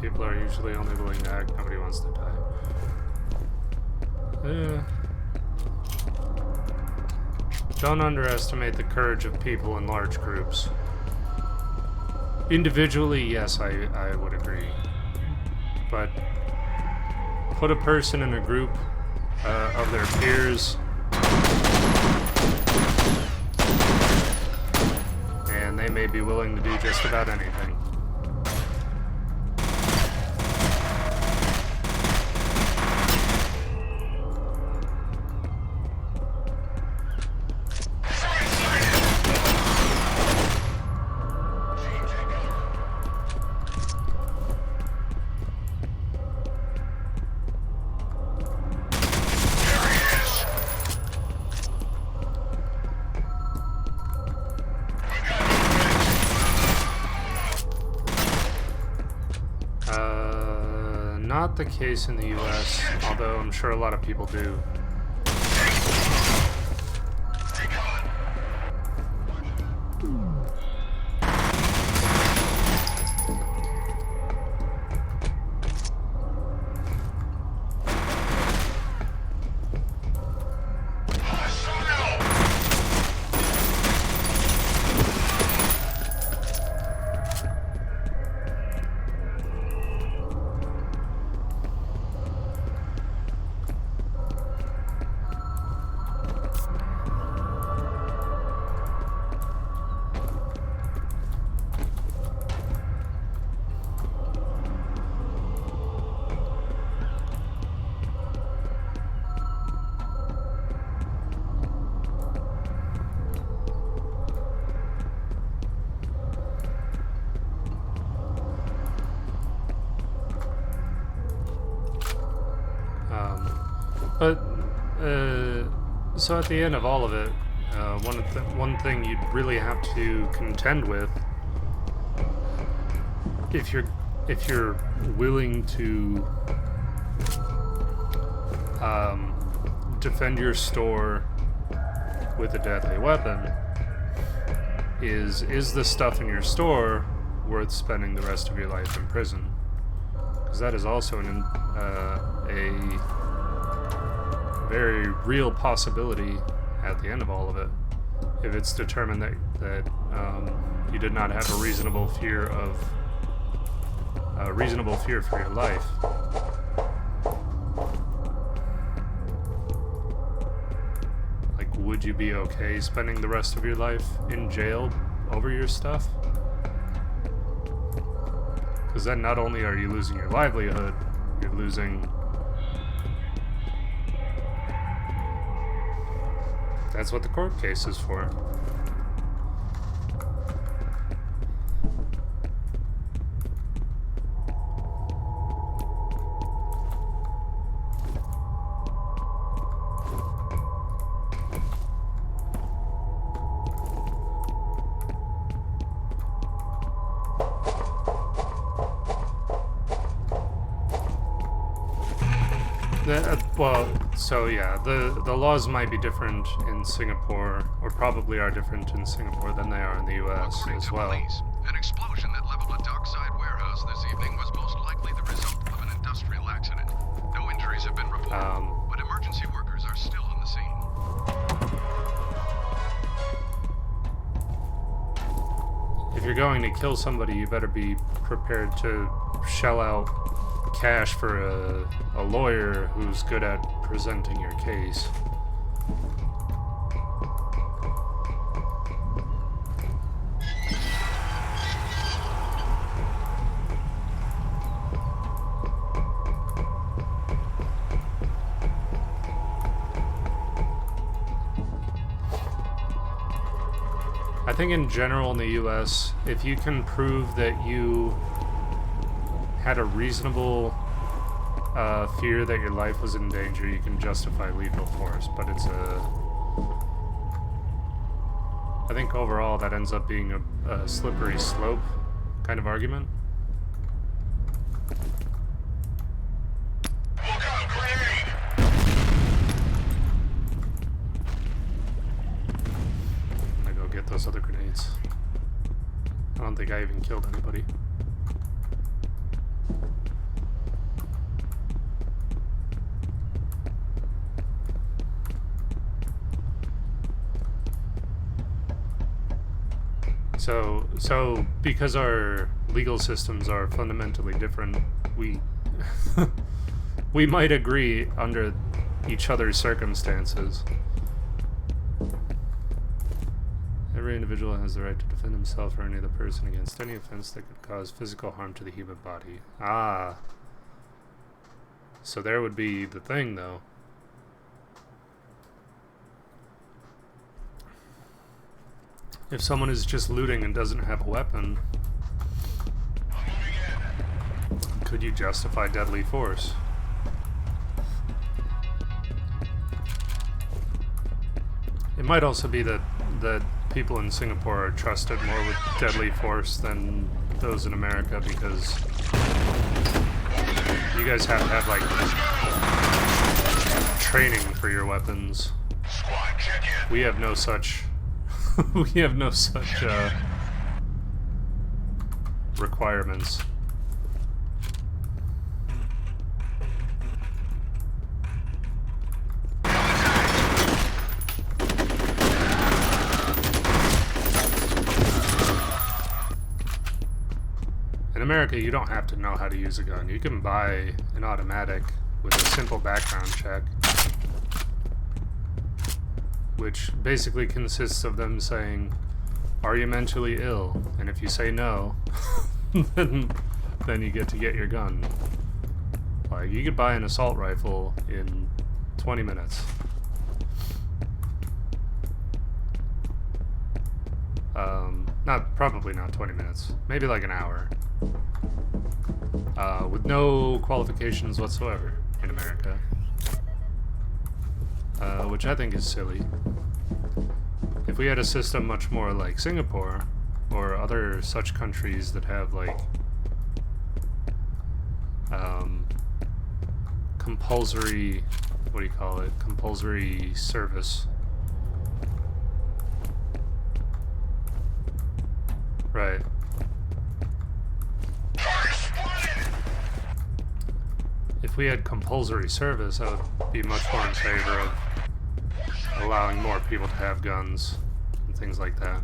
A: People are usually only willing to act, nobody wants to die. Don't underestimate the courage of people in large groups. Individually, yes, I would agree. But put a person in a group of their peers, and they may be willing to do just about anything. Not the case in the US, although I'm sure a lot of people do. But, so at the end of all of it, one thing you'd really have to contend with, if you're willing to defend your store with a deadly weapon, is the stuff in your store worth spending the rest of your life in prison? Because that is also a very real possibility at the end of all of it, if it's determined that you did not have a reasonable fear for your life. Like, would you be okay spending the rest of your life in jail over your stuff? Because then not only are you losing your livelihood, you're losing... That's what the court case is for. Well, so yeah, the laws might be different in Singapore, or probably are different in Singapore than they are in the U.S. as well.
B: Police, an explosion that leveled a dockside warehouse this evening was most likely the result of an industrial accident. No injuries have been reported, but emergency workers are still on the scene.
A: If you're going to kill somebody, you better be prepared to shell out cash for a lawyer who's good at presenting your case. I think in general in the US, if you can prove that you had a reasonable fear that your life was in danger, you can justify lethal force, but I think overall that ends up being a slippery slope kind of argument. I'm gonna go get those other grenades. I don't think I even killed anybody. So because our legal systems are fundamentally different, we we might agree under each other's circumstances. Every individual has the right to defend himself or any other person against any offense that could cause physical harm to the human body. Ah. So there would be the thing, though. If someone is just looting and doesn't have a weapon, could you justify deadly force? It might also be that people in Singapore are trusted more with deadly force than those in America, because you guys have to have, like, training for your weapons. We have no such... we have no such requirements. In America, you don't have to know how to use a gun. You can buy an automatic with a simple background check, which basically consists of them saying, "Are you mentally ill?" And if you say no, then you get to get your gun. Like, you could buy an assault rifle in 20 minutes. Probably not 20 minutes. Maybe like an hour. With no qualifications whatsoever in America. which I think is silly. If we had a system much more like Singapore or other such countries that have like compulsory, what do you call it? Compulsory service. Right. If we had compulsory service, I would be much more in favor of allowing more people to have guns and things like that.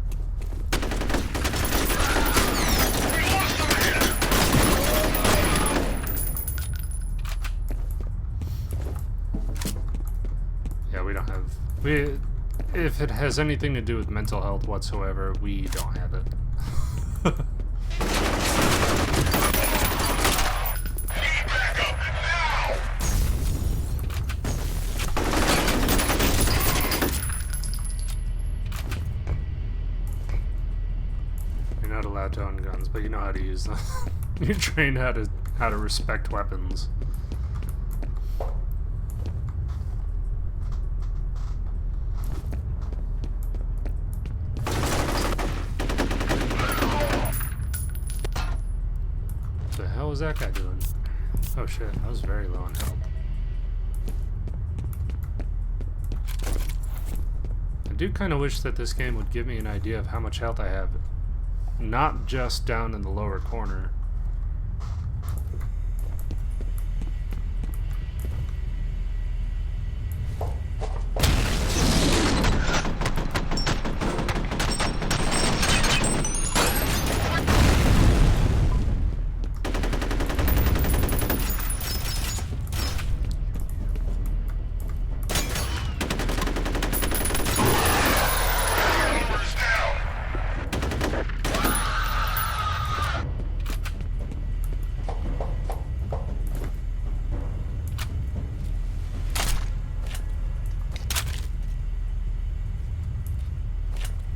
A: Yeah, we don't have... if it has anything to do with mental health whatsoever, we don't have it. You're not allowed to own guns, but you know how to use them. You're trained how to respect weapons. What was that guy doing? Oh shit, I was very low on health. I do kind of wish that this game would give me an idea of how much health I have. Not just down in the lower corner.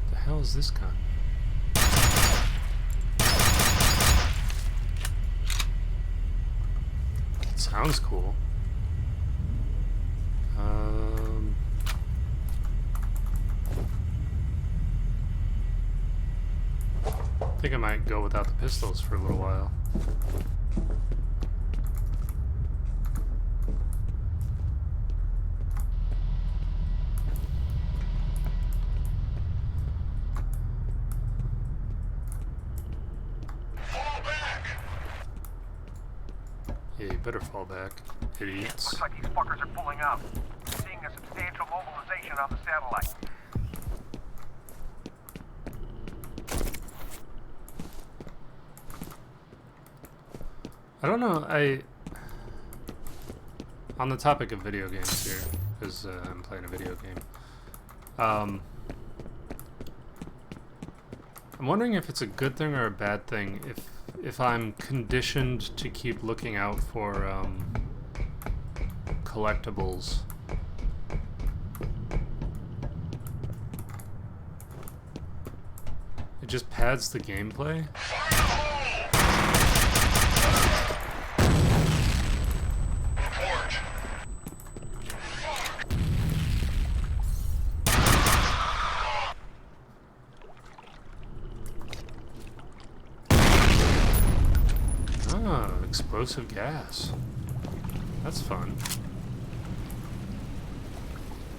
A: What the hell is this gun? It sounds cool. I think I might go without the pistols for a little while. Yeah, you better fall back, idiots.
H: Looks like these fuckers are pulling out. Seeing a substantial mobilization on the satellite.
A: I don't know, on the topic of video games here, because I'm playing a video game, I'm wondering if it's a good thing or a bad thing if I'm conditioned to keep looking out for collectibles. It just pads the gameplay. Explosive gas. That's fun.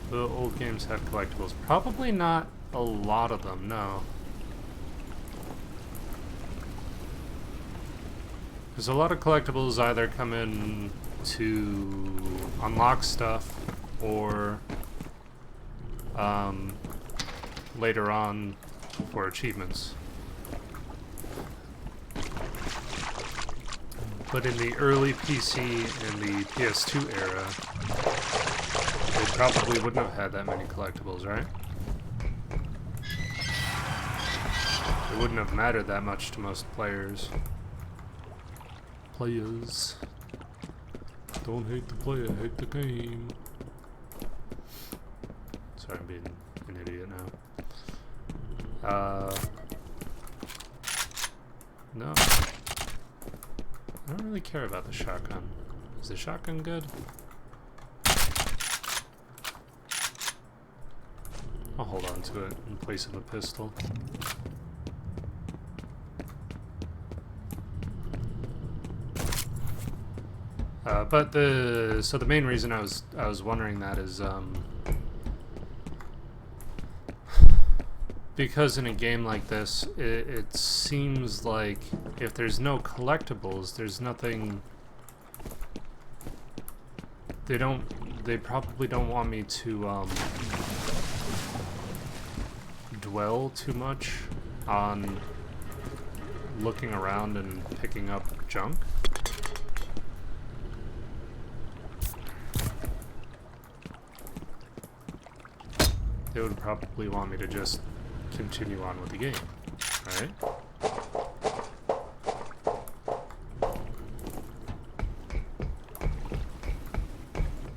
A: The old games have collectibles. Probably not a lot of them, no. Because a lot of collectibles either come in to unlock stuff or later on for achievements. But in the early PC and the PS2 era, they probably wouldn't have had that many collectibles, right? It wouldn't have mattered that much to most players. Don't hate the player, hate the game. Sorry, I'm being an idiot now. No. I don't really care about the shotgun. Is the shotgun good? I'll hold on to it in place of a pistol. But the main reason I was wondering that is because in a game like this, it seems like if there's no collectibles, there's nothing. They probably don't want me to dwell too much on looking around and picking up junk. They would probably want me to just continue on with the game, right?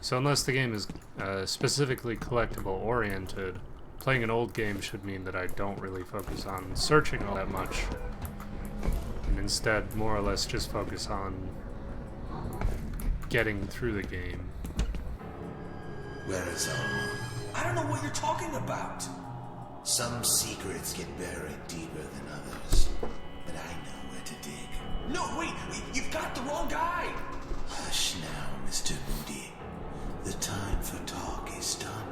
A: So unless the game is specifically collectible oriented, playing an old game should mean that I don't really focus on searching all that much, and instead more or less just focus on getting through the game.
G: Where is Elmo? I don't know what you're talking about. Some secrets get buried deeper than others, but I know where to dig. No, wait, you've got the wrong guy. Hush now, Mr. Moody. The time for talk is done.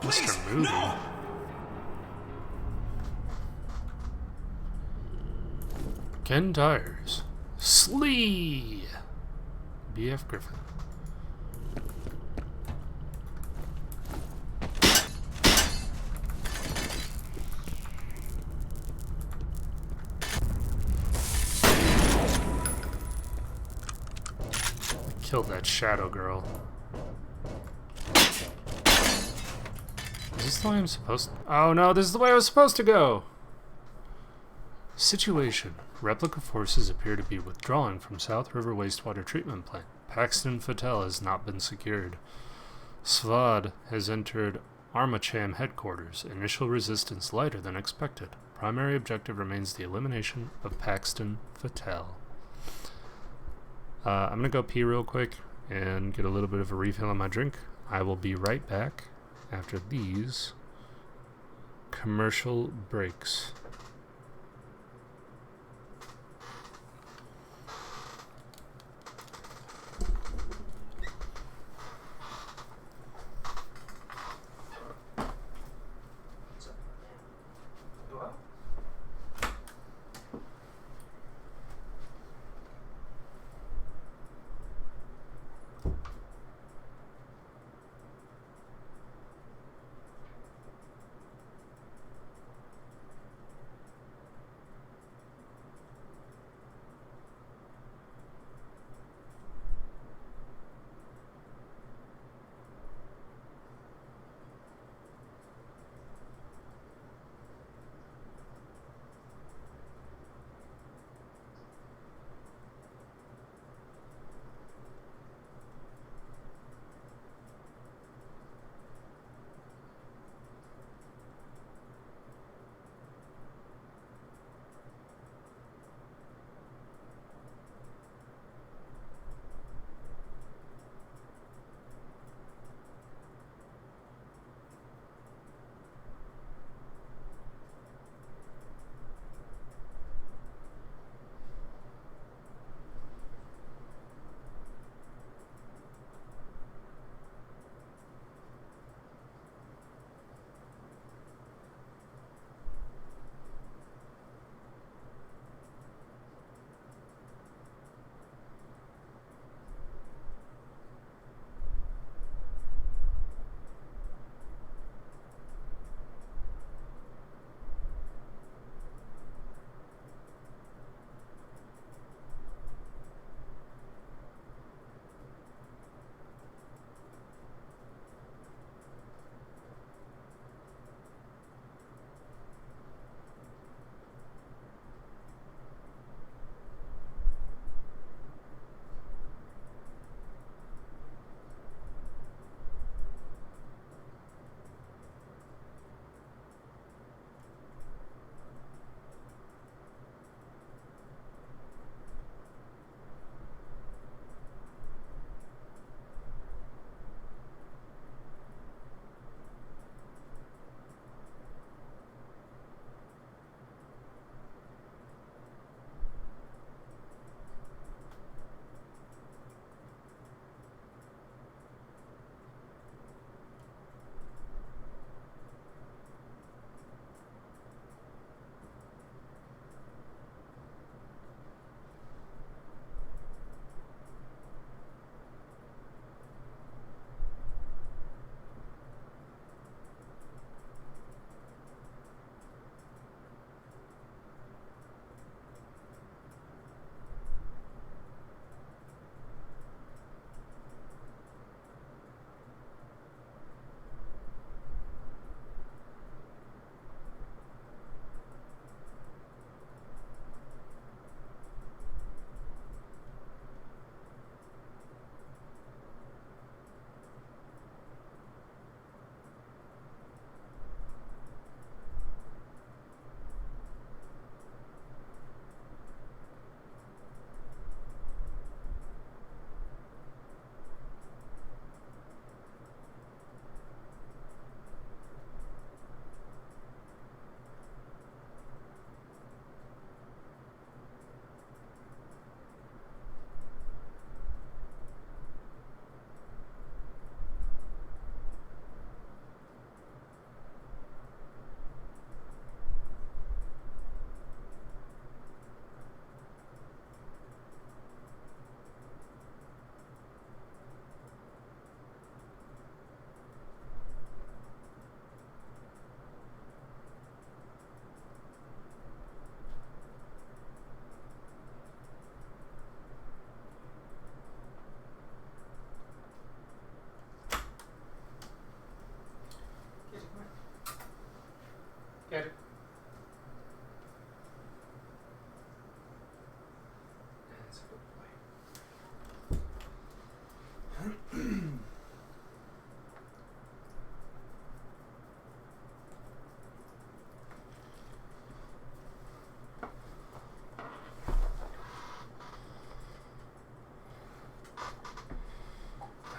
G: Please,
A: Mr. Moody?
G: No!
A: Ken Tires. Slee! B.F. Griffin. Killed that shadow girl. Is this the way I'm supposed to? Oh no, this is the way I was supposed to go! Situation. Replica forces appear to be withdrawing from South River Wastewater Treatment Plant. Paxton Fattel has not been secured. Svad has entered Armacham headquarters. Initial resistance lighter than expected. Primary objective remains the elimination of Paxton Fattel. I'm going to go pee real quick and get a little bit of a refill on my drink. I will be right back after these commercial breaks.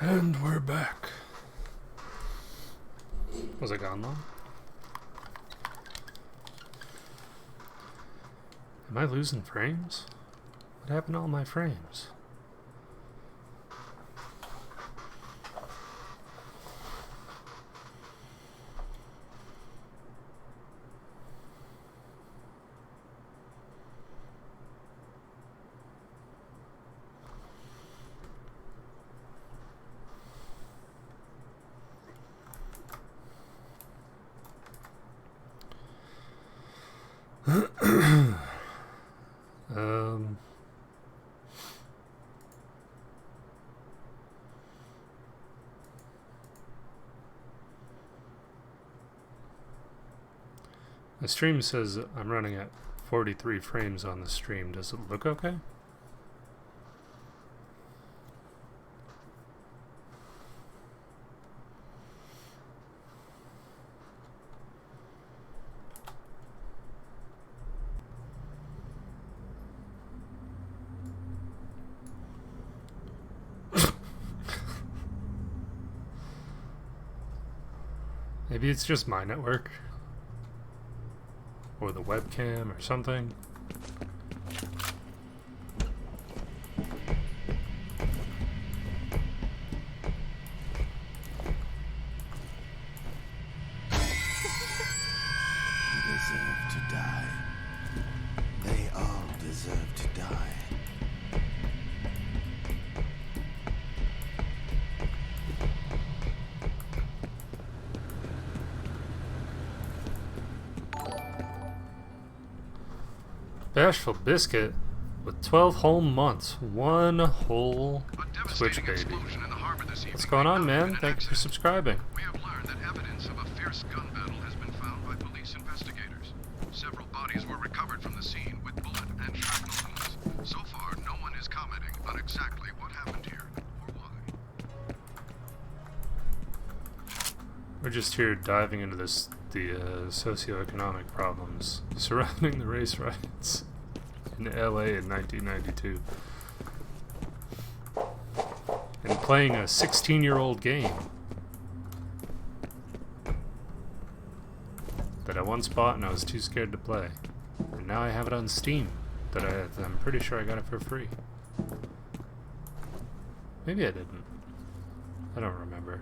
A: And we're back. Was I gone long? Am I losing frames? What happened to all my frames? The stream says I'm running at 43 frames on the stream. Does it look okay? Maybe it's just my network. Or the webcam or something.
G: You deserve to die. They all deserve to die.
A: Bashful Biscuit with 12 whole months. One whole Twitch baby. What's going on, man? Thank you for subscribing.
B: We have learned that evidence of a fierce gun battle has been found by police investigators. Several bodies were recovered from the scene with bullet and shrapnel wounds. So far, no one is commenting on exactly what happened here or why.
A: We're just here diving into the socioeconomic problems surrounding the race riots in LA in 1992. And playing a 16-year-old game that I once bought and I was too scared to play. And now I have it on Steam that I'm pretty sure I got it for free. Maybe I didn't. I don't remember.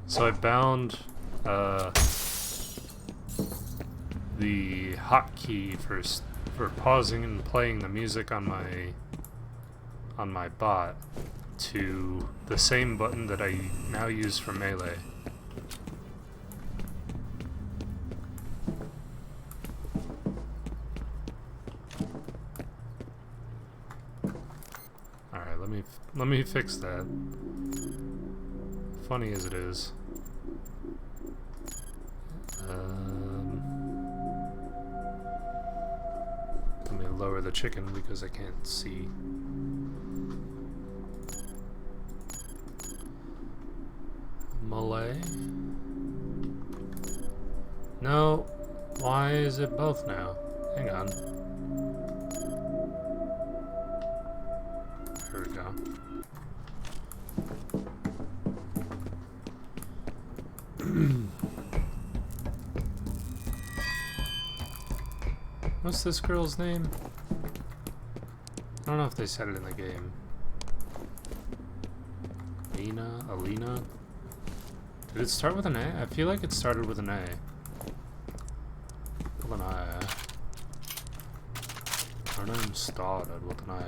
A: So I bound the hotkey for pausing and playing the music on my bot to the same button that I now use for Melee. Alright, let me fix that. Funny as it is. Let me lower the chicken because I can't see. Malay? No. Why is it both now? Hang on. There we go. What's this girl's name? I don't know if they said it in the game. Alina? Did it start with an A? I feel like it started with an A. With an I. Her name started with an I.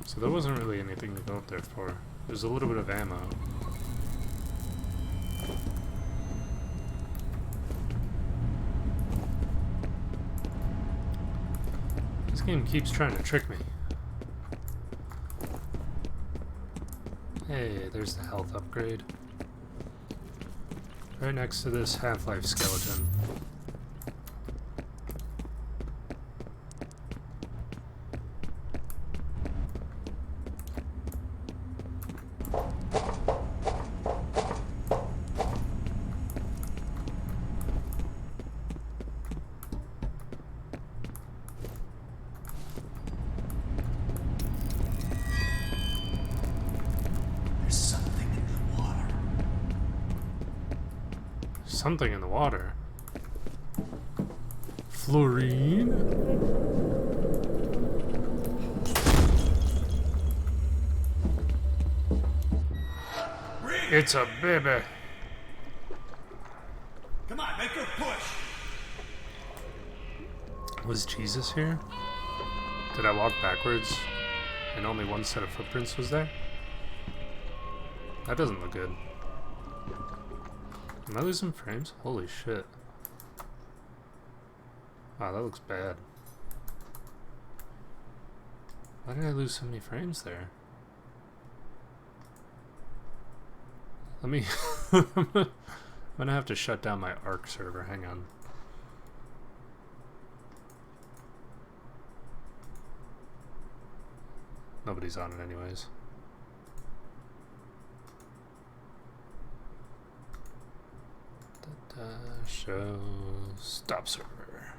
A: So there wasn't really anything to go up there for. There's a little bit of ammo. These game keeps trying to trick me. Hey, there's the health upgrade. Right next to this Half-Life skeleton. Something in the water. Fluorine? It's a baby.
H: Come on, make her push.
A: Was Jesus here? Did I walk backwards and only one set of footprints was there? That doesn't look good. Am I losing frames? Holy shit. Wow, that looks bad. Why did I lose so many frames there? Let me... I'm gonna have to shut down my ARC server. Hang on. Nobody's on it anyways. Show stop server.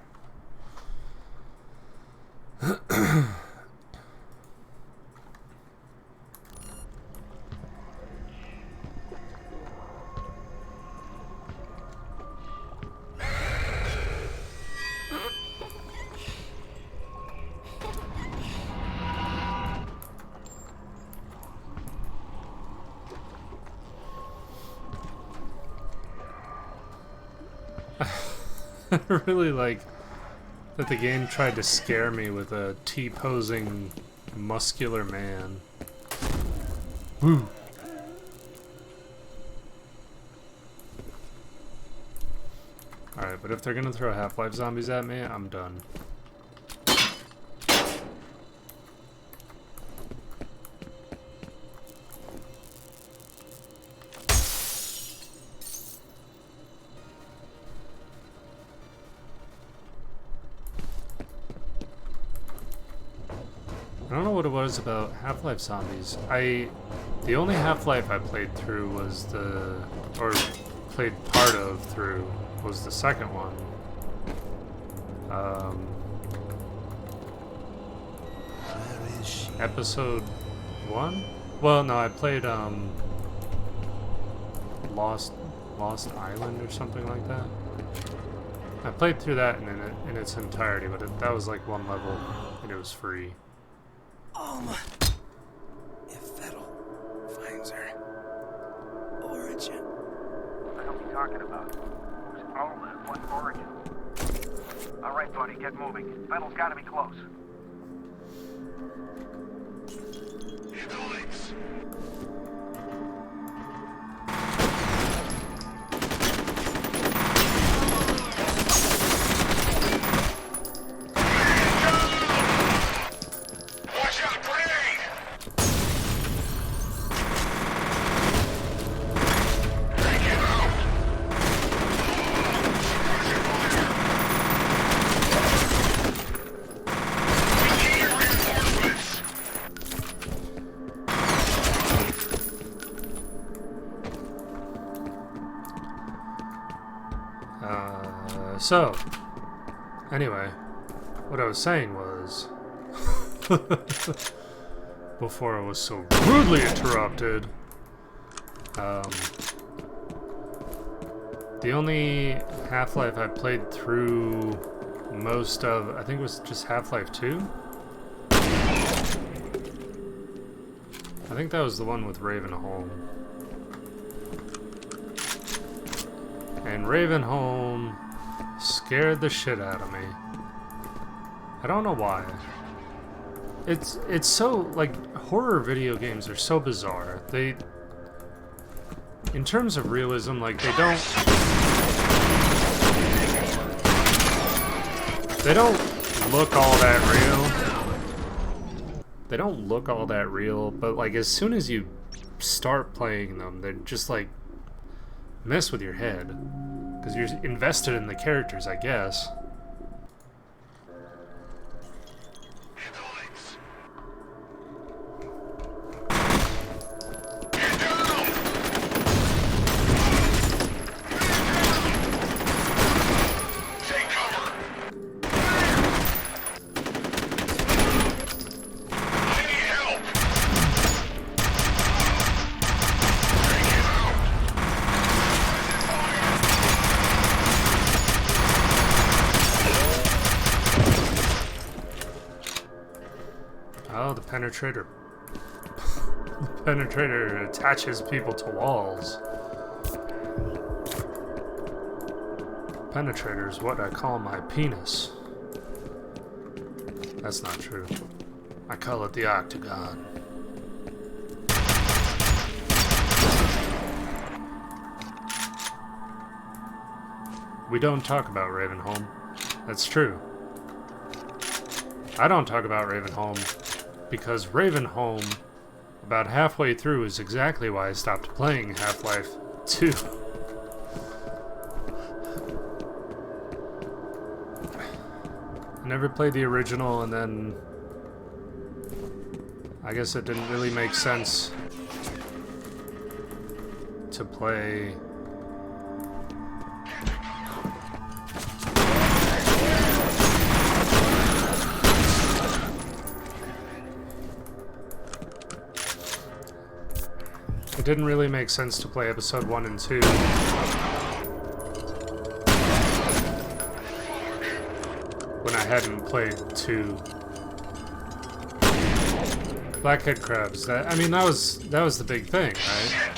A: I really like that the game tried to scare me with a T-posing muscular man. Woo! Alright, but if they're gonna throw Half-Life zombies at me, I'm done. I don't know what it was about Half-Life zombies. The only Half-Life I played through was played part of through was the second one.
G: Where is she?
A: Episode 1? Well, no, I played Lost Island or something like that. I played through that in its entirety, but that was like one level and it was free.
J: If Fettel finds her origin.
H: What the hell are you talking about? Who's Alma and what origin? All right, buddy, get moving. Fettel's got to be close.
A: So, anyway, what I was saying was, before I was so rudely interrupted, the only Half-Life I played through most of, I think it was just Half-Life 2? I think that was the one with Ravenholm. And Ravenholm scared the shit out of me. I don't know why. It's so, like, horror video games are so bizarre. They, in terms of realism, like, they don't look all that real. They don't look all that real, but like as soon as you start playing them, they just like mess with your head because you're invested in the characters, I guess. Oh, the penetrator. The penetrator attaches people to walls. Penetrator is what I call my penis. That's not true. I call it the octagon. We don't talk about Ravenholm. That's true. I don't talk about Ravenholm because Ravenholm, about halfway through, is exactly why I stopped playing Half-Life 2. I never played the original, and then I guess it didn't really make sense to play. It didn't really make sense to play episode 1 and 2. When I hadn't played 2. Blackhead crabs. That, I mean, that was the big thing, right?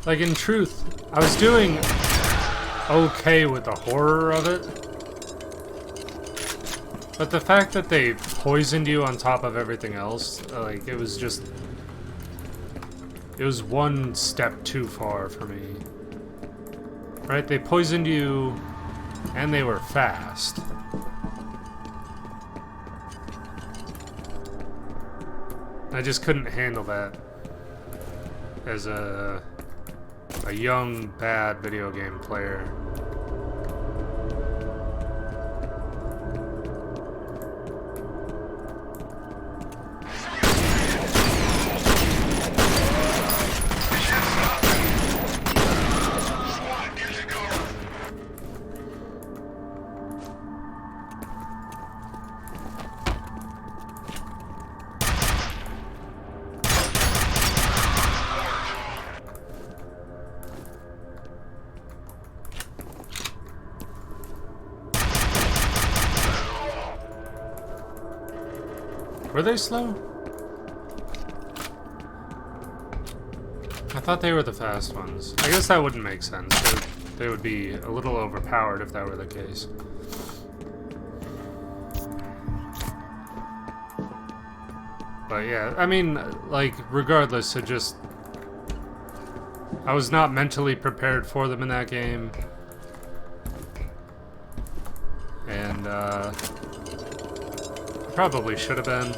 A: Like, in truth, I was doing okay with the horror of it. But the fact that they poisoned you on top of everything else, like, it was just... It was one step too far for me. Right? They poisoned you, and they were fast. I just couldn't handle that as a young, bad video game player. Were they slow? I thought they were the fast ones. I guess that wouldn't make sense. They would be a little overpowered if that were the case. But yeah, I mean, like, regardless, it just... I was not mentally prepared for them in that game. And, probably should have been.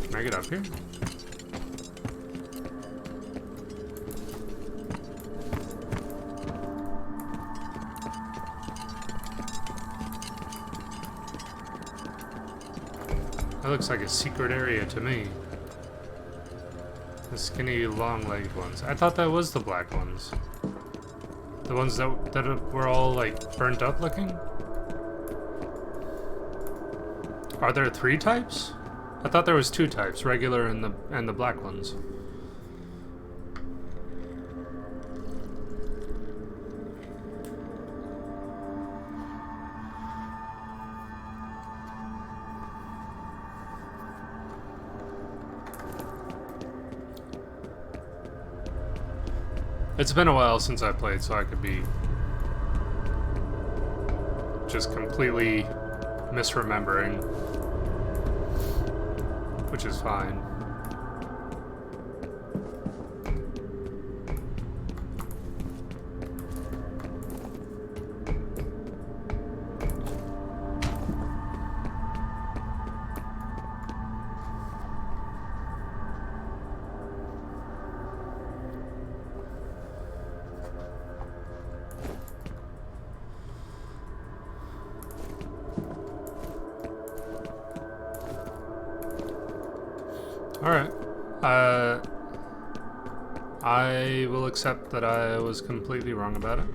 A: Can I get up here? That looks like a secret area to me. The skinny, long-legged ones. I thought that was the black ones. The ones that were all, like, burnt up looking? Are there 3 types? I thought there was 2 types, regular and the black ones. It's been a while since I played, so I could be just completely misremembering, which is fine. Alright. I will accept that I was completely wrong about it.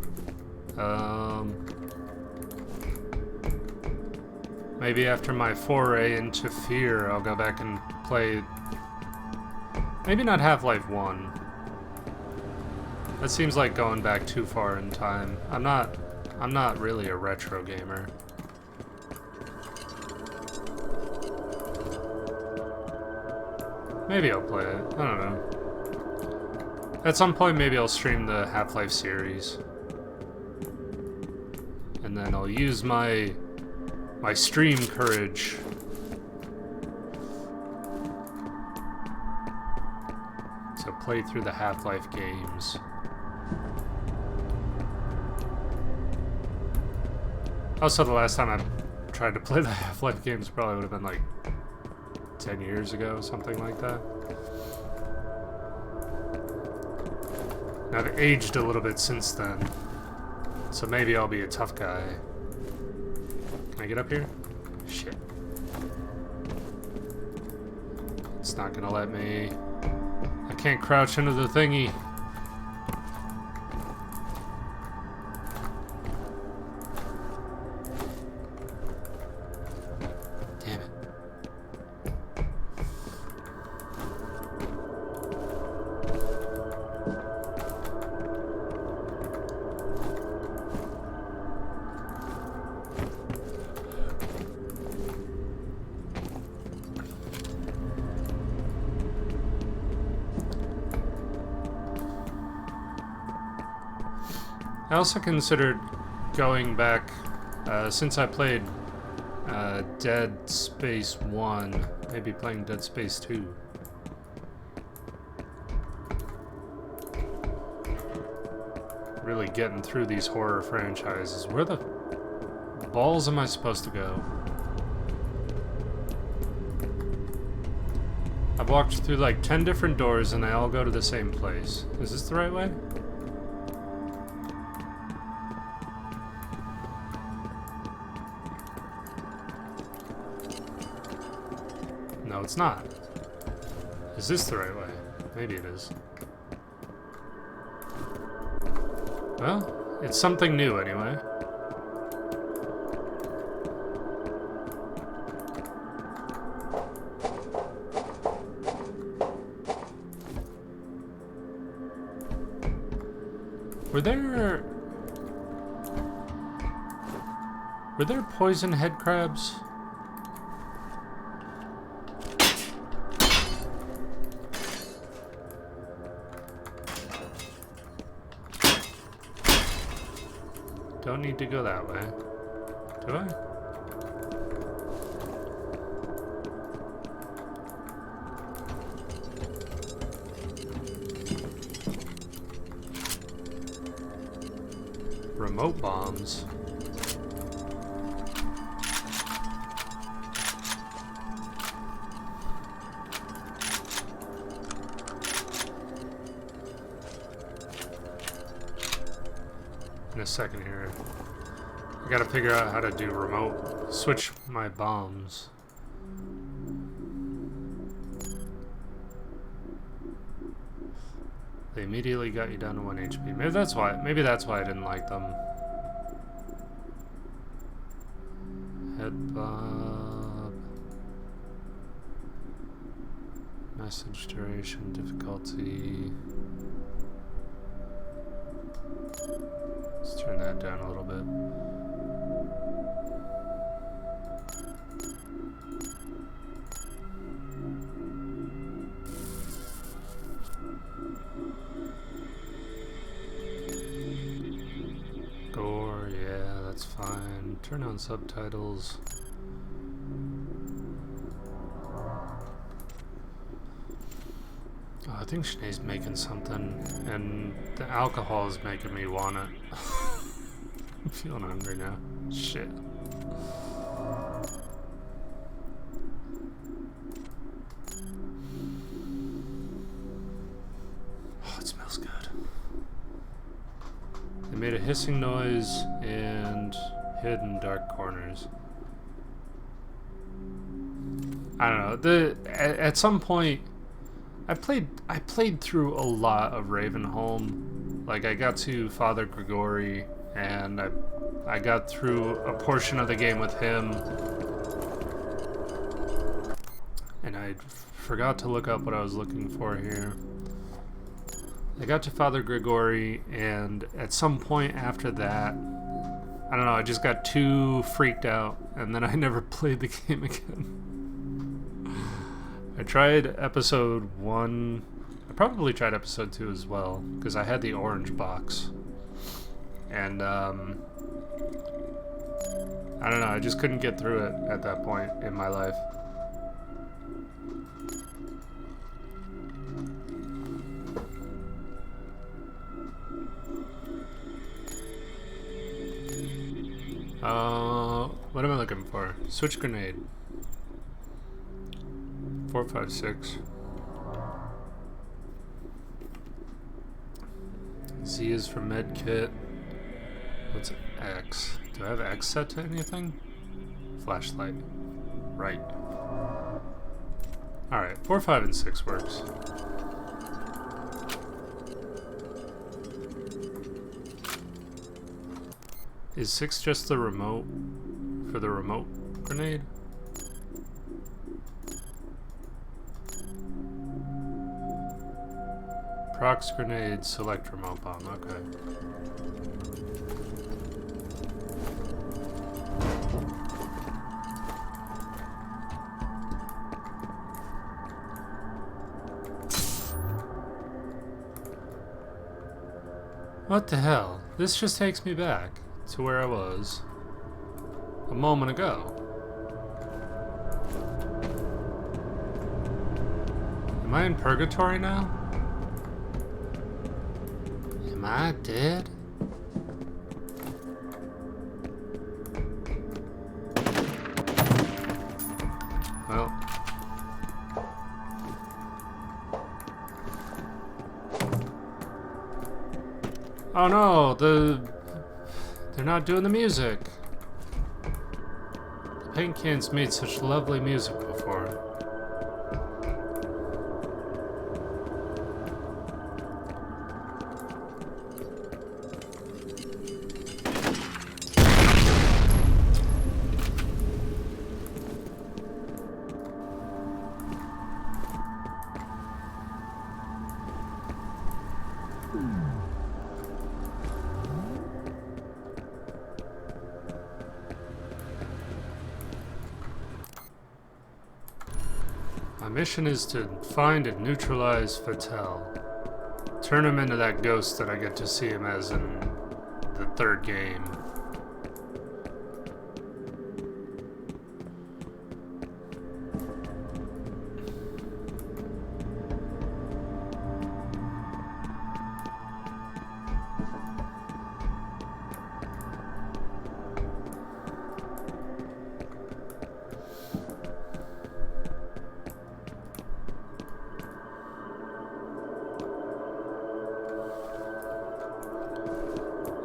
A: Maybe after my foray into Fear, I'll go back and play... Maybe not Half-Life 1. That seems like going back too far in time. I'm not really a retro gamer. Maybe I'll play it. I don't know. At some point, maybe I'll stream the Half-Life series. And then I'll use my stream courage to play through the Half-Life games. Also, the last time I tried to play the Half-Life games probably would have been like 10 years ago, something like that. I've aged a little bit since then, so maybe I'll be a tough guy. Can I get up here? Shit. It's not gonna let me. I can't crouch into the thingy. I also considered going back, since I played Dead Space 1, maybe playing Dead Space 2. Really getting through these horror franchises. Where the balls am I supposed to go? I've walked through like 10 different doors and they all go to the same place. Is this the right way? No, it's not. Is this the right way? Maybe it is. Well, it's something new anyway. Were there poison head crabs? Don't need to go that way, do I? Remote bombs. In a second here. I gotta figure out how to do remote. Switch my bombs. They immediately got you down to 1 HP. Maybe that's why I didn't like them. Head bob. Message duration, difficulty. Let's turn that down a little bit. Turn on subtitles. Oh, I think Sinead's making something, and the alcohol is making me want it. I'm feeling hungry now. Shit. Oh, it smells good. They made a hissing noise and hid in dark corners. I don't know. At some point, I played through a lot of Ravenholm. Like, I got to Father Grigori, and I got through a portion of the game with him. And I forgot to look up what I was looking for here. I got to Father Grigori, and at some point after that, I don't know, I just got too freaked out, and then I never played the game again. I tried episode 1. I probably tried episode 2 as well, because I had the orange box. And, I don't know, I just couldn't get through it at that point in my life. What am I looking for? Switch grenade. 4, 5, 6. Z is for med kit. What's X? Do I have X set to anything? Flashlight. Right. Alright, 4, 5, and 6 works. Is 6 just the remote for the remote grenade? Prox grenade, select remote bomb, okay. What the hell? This just takes me back to where I was a moment ago. Am I in purgatory now? Am I dead? Well. Oh no, they're not doing the music. The Paint Cans made such lovely music before. My mission is to find and neutralize Fattel. Turn him into that ghost that I get to see him as in the third game.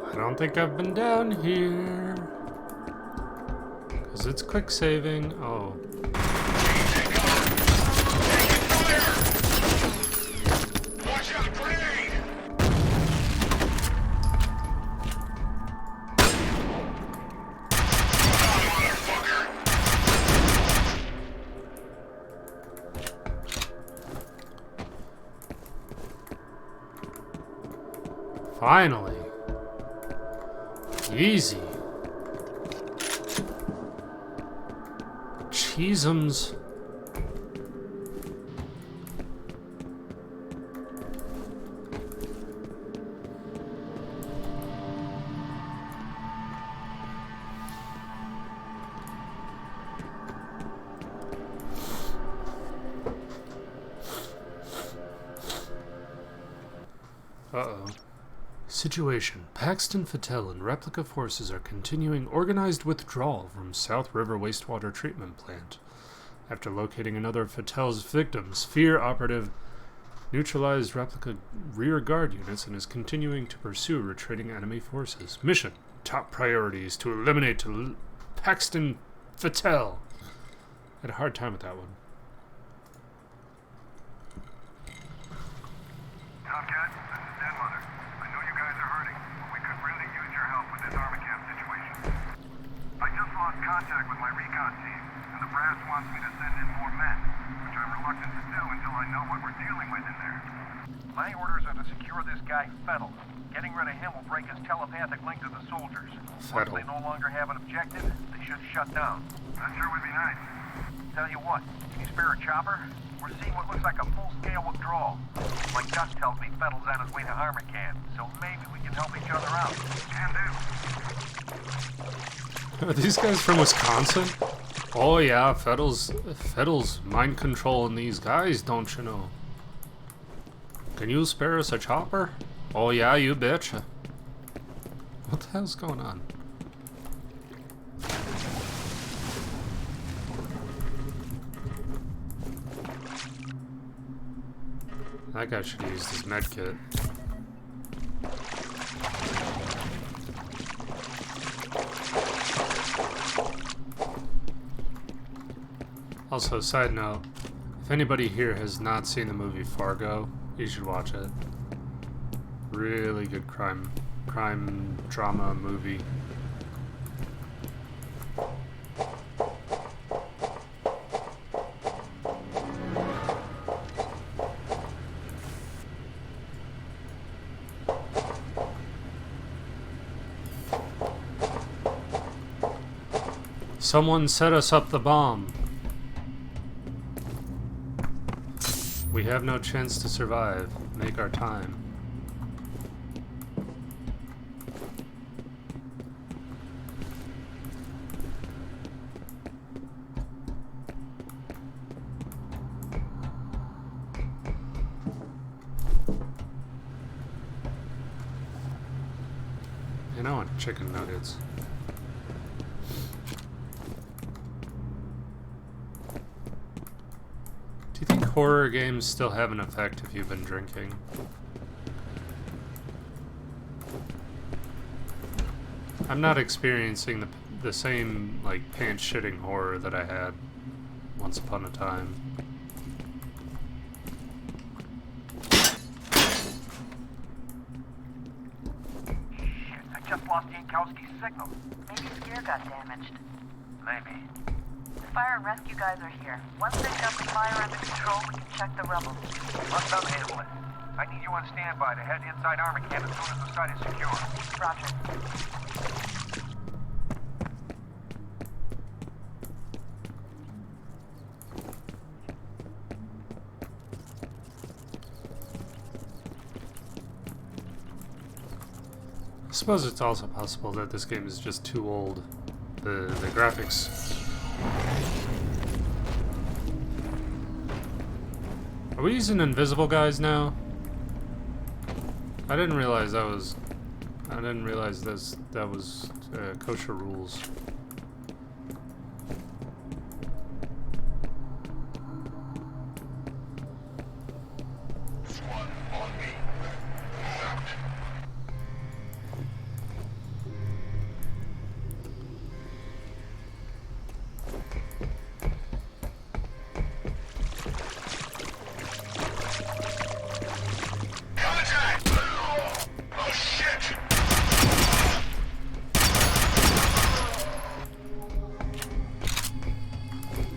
A: I don't think I've been down here. Because it's quick saving. Oh.
H: Watch out, grenade!
A: Finally. Easy. Cheesums. Uh-oh. Situation. Paxton Fattel and replica forces are continuing organized withdrawal from South River Wastewater Treatment Plant. After locating another of Fattel's victims, Fear operative neutralized replica rear guard units and is continuing to pursue retreating enemy forces. Mission. Top priority is to eliminate Paxton Fattel. Had a hard time with that one.
H: Tomcat, this is Den Mother. I know you guys are hurting, but we could really use your help with this army camp situation. I just lost contact with my recon team, and the brass wants me to send in more men, which I'm reluctant to do until I know what we're dealing with in there.
L: My orders are to secure this guy, Fettel. Getting rid of him will break his telepathic link to the soldiers. Once they no longer have an objective, they should shut down.
H: That sure would be nice.
L: Tell you what, can you spare a chopper? We're seeing what looks like a full-scale withdrawal. My gut tells me Fettel's on his way to Armor Camp, so maybe we can help each other out.
H: Can do.
A: Are these guys from Wisconsin? Oh yeah, Fettel's mind controlling these guys, don't you know? Can you spare us a chopper? Oh yeah, you betcha. What the hell's going on? That guy should have used his medkit. Also, side note, if anybody here has not seen the movie Fargo, you should watch it. Really good crime drama movie. Someone set us up the bomb. We have no chance to survive. Make our time. And I want chicken nuggets. Do you think horror games still have an effect if you've been drinking? I'm not experiencing the same, like, pants-shitting horror that I had once upon a time.
L: Shit, I just lost Yankowski's signal.
C: Maybe his gear got damaged.
L: Maybe.
C: The fire and rescue guys are here. Once they've got the fire under control, we can check the rubble.
L: Let them handle it. I need you on standby to head inside Armor Camp as soon as the site is secure.
C: Roger.
A: I suppose it's also possible that this game is just too old. The graphics... Are we using invisible guys now? I didn't realize that was... I didn't realize that was kosher rules.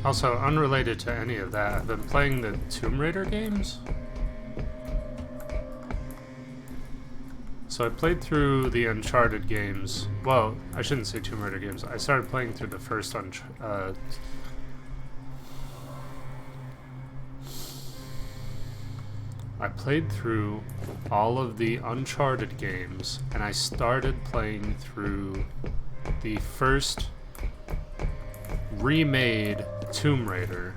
A: Also, unrelated to any of that, I've been playing the Tomb Raider games. So I played through the Uncharted games. Well, I shouldn't say Tomb Raider games. I started playing through the first I played through all of the Uncharted games, and I started playing through the first remade Tomb Raider,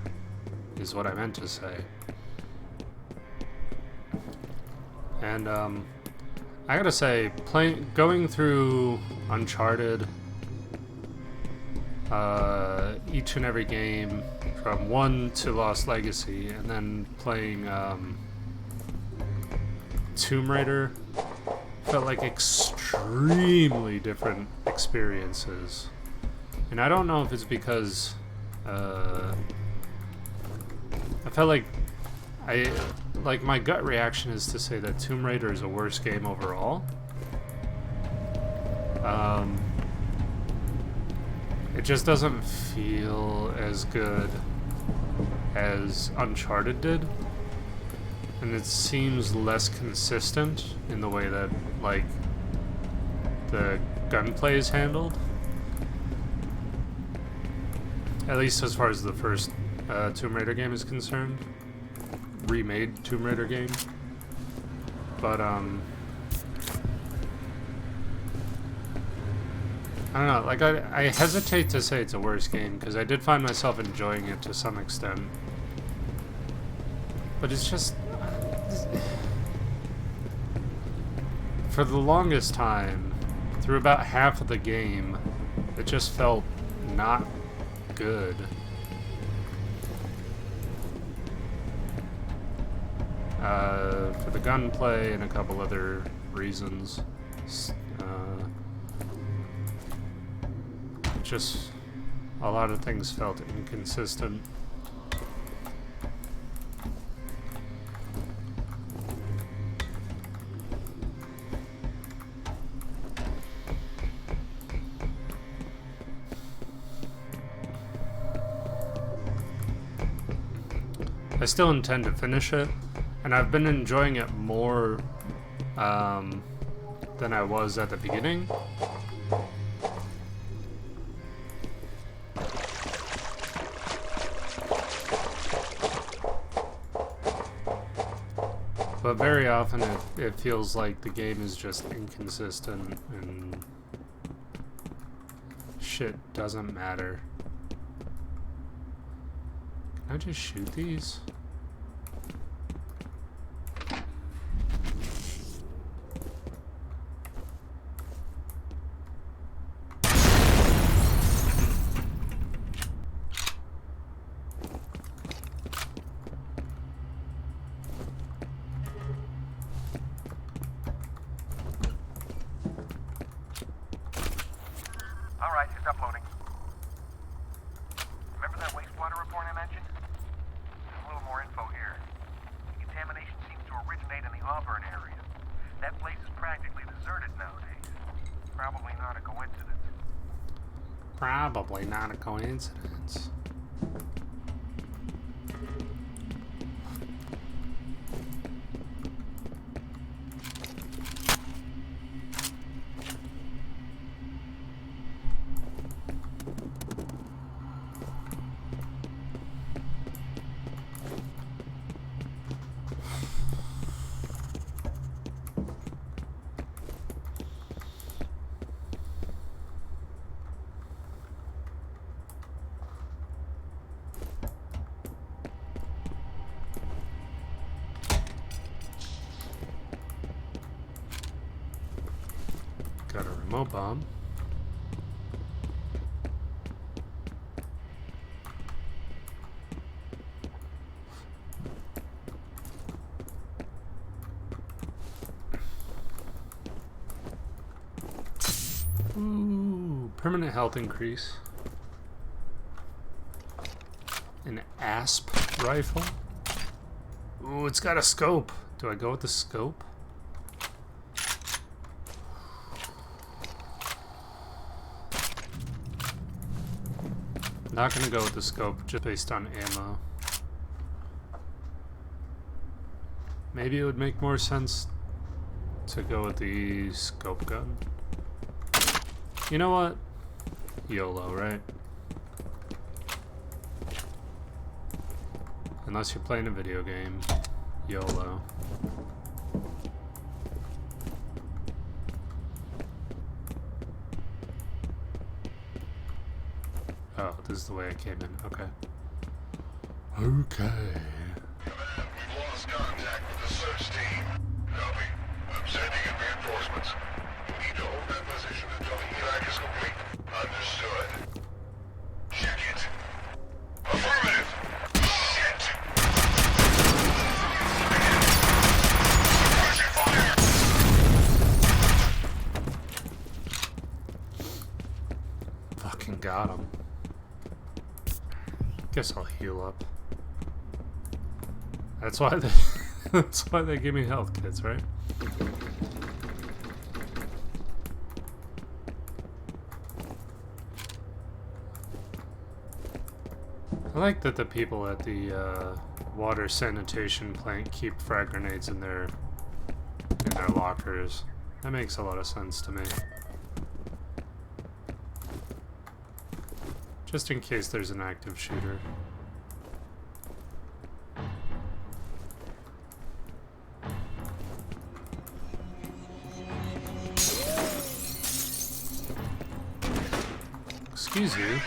A: is what I meant to say. And I gotta say, going through Uncharted, each and every game from 1 to Lost Legacy, and then playing Tomb Raider, felt like extremely different experiences. And I don't know if it's because I felt like my gut reaction is to say that Tomb Raider is a worse game overall. It just doesn't feel as good as Uncharted did. And it seems less consistent in the way that, like, the gunplay is handled. At least as far as the first Tomb Raider game is concerned. Remade Tomb Raider game. But, I don't know, like, I hesitate to say it's a worse game, because I did find myself enjoying it to some extent. But it's just... For the longest time, through about half of the game, it just felt not good. For the gunplay and a couple other reasons. Just a lot of things felt inconsistent. I still intend to finish it, and I've been enjoying it more than I was at the beginning. But very often it feels like the game is just inconsistent and shit doesn't matter. Can I just shoot these?
L: Alright, it's uploading. Remember that wastewater report I mentioned? There's a little more info here. The contamination seems to originate in the Auburn area. That place is practically deserted nowadays. Probably not a coincidence.
A: Probably not a coincidence. Got a remote bomb. Ooh, permanent health increase. An ASP rifle. Ooh, it's got a scope. Do I go with the scope? Not gonna go with the scope just based on ammo. Maybe it would make more sense to go with the scope gun. You know what? YOLO, right? Unless you're playing a video game, YOLO. Oh, this is the way I came in. Okay. Okay.
H: We've lost contact with the search team. Copy. I'm sending in reinforcements.
A: guess I'll heal up. That's why they that's why they give me health kits, right? I like that the people at the water sanitation plant keep frag grenades in their lockers. That makes a lot of sense to me. Just in case there's an active shooter. Excuse you.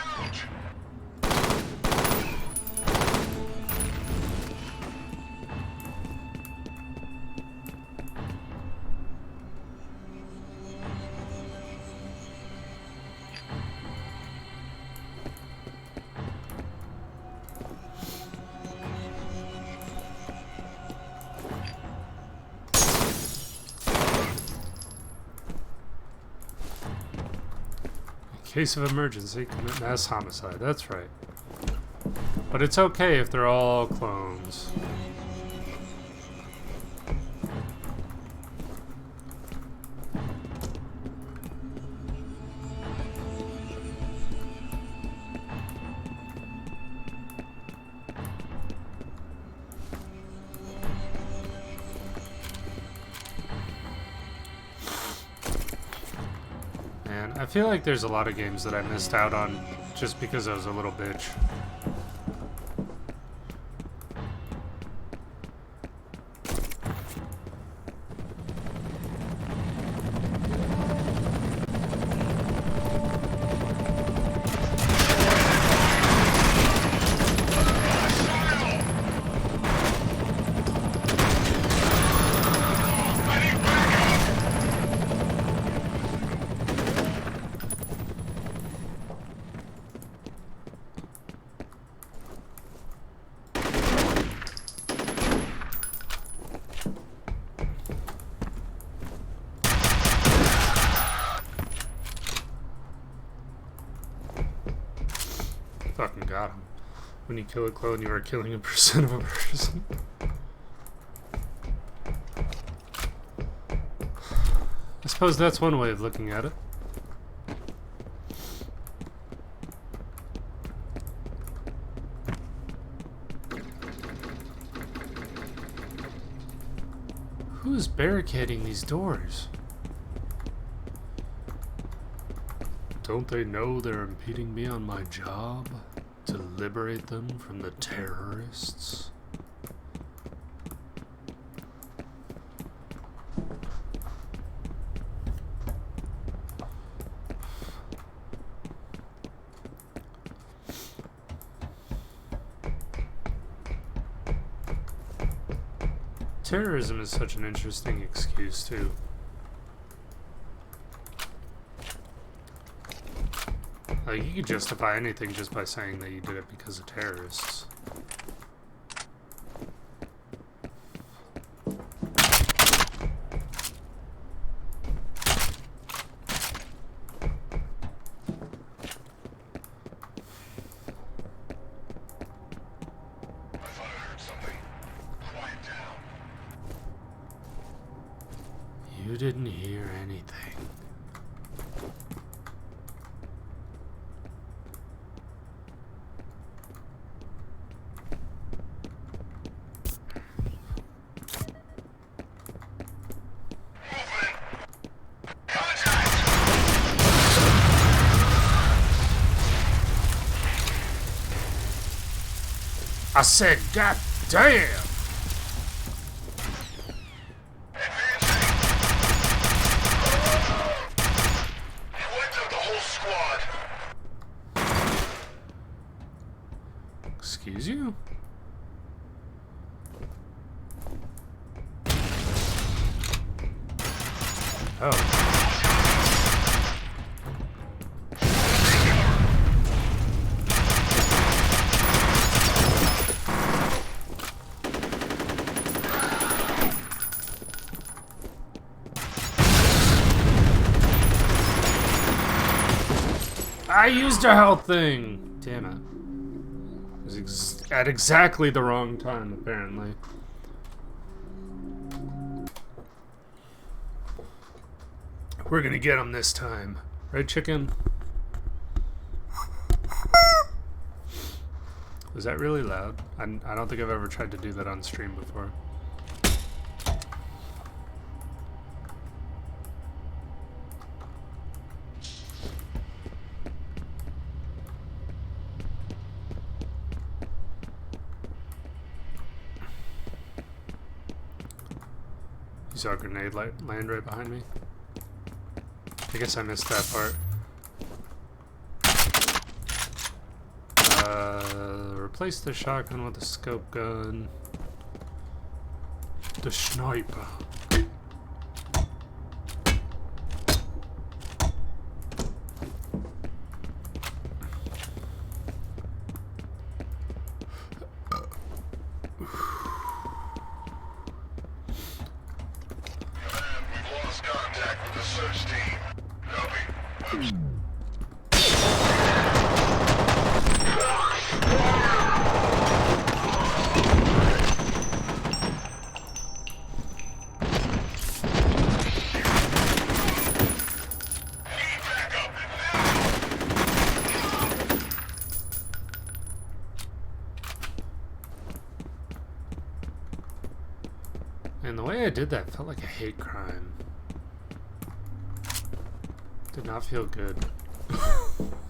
A: Case of emergency, commit mass homicide. That's right. But it's okay if they're all clones. I feel like there's a lot of games that I missed out on just because I was a little bitch. Fucking got him. When you kill a clone, you are killing a percent of a person. I suppose that's one way of looking at it. Who's barricading these doors? Don't they know they're impeding me on my job to liberate them from the terrorists? Terrorism is such an interesting excuse, too. Like, you could justify anything just by saying that you did it because of terrorists. You didn't hear anything. I said, God damn! Excuse you? Oh. I used a health thing! Damn it. was at exactly the wrong time, apparently. We're gonna get him this time. Right, chicken? Was that really loud? I don't think I've ever tried to do that on stream before. You saw a grenade land right behind me? I guess I missed that part. Replace the shotgun with a scope gun. The sniper.
H: We've lost contact with the search team. Copy.
A: And the way I did that felt like a hate crime. Did not feel good.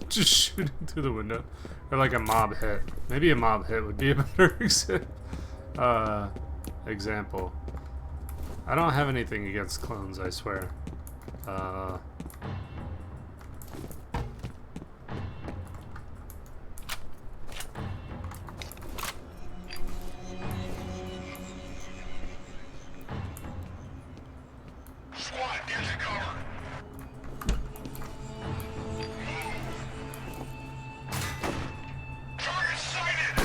A: Just shooting through the window. Or like a mob hit. Maybe a mob hit would be a better example. I don't have anything against clones, I swear.
H: Squad, get to cover. Target sighted.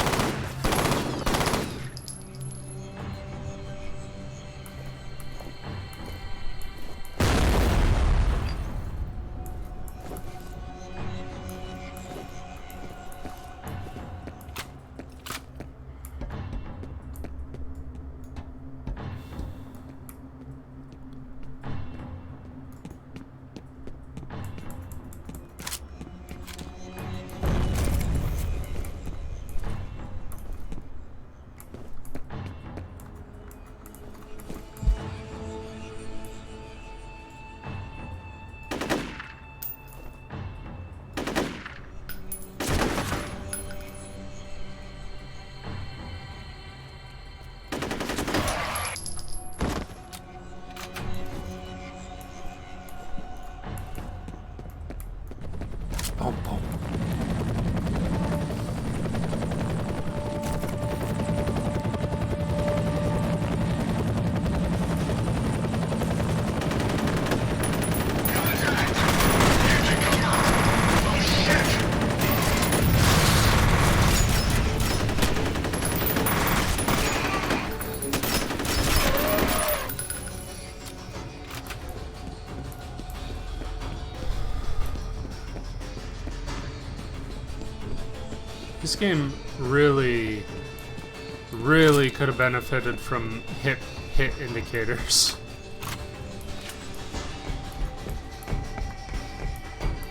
A: Boom, boom. This game really could have benefited from hit indicators.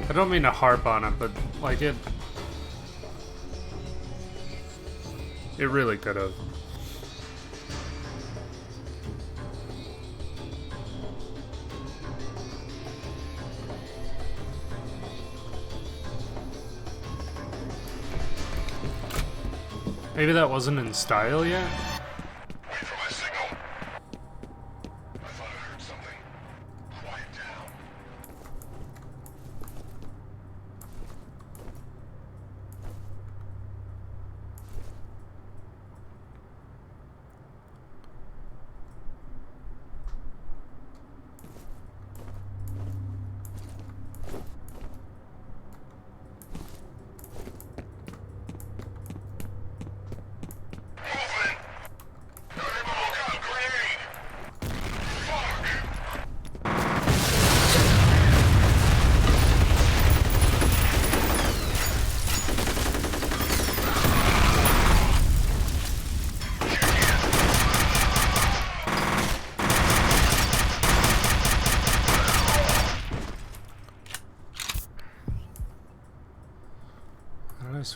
A: I don't mean to harp on it, but like it really could have. Maybe that wasn't in style yet?
H: Wait for my signal. I thought I heard something. Quiet down. Moving.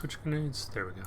A: switch grenades? There we go.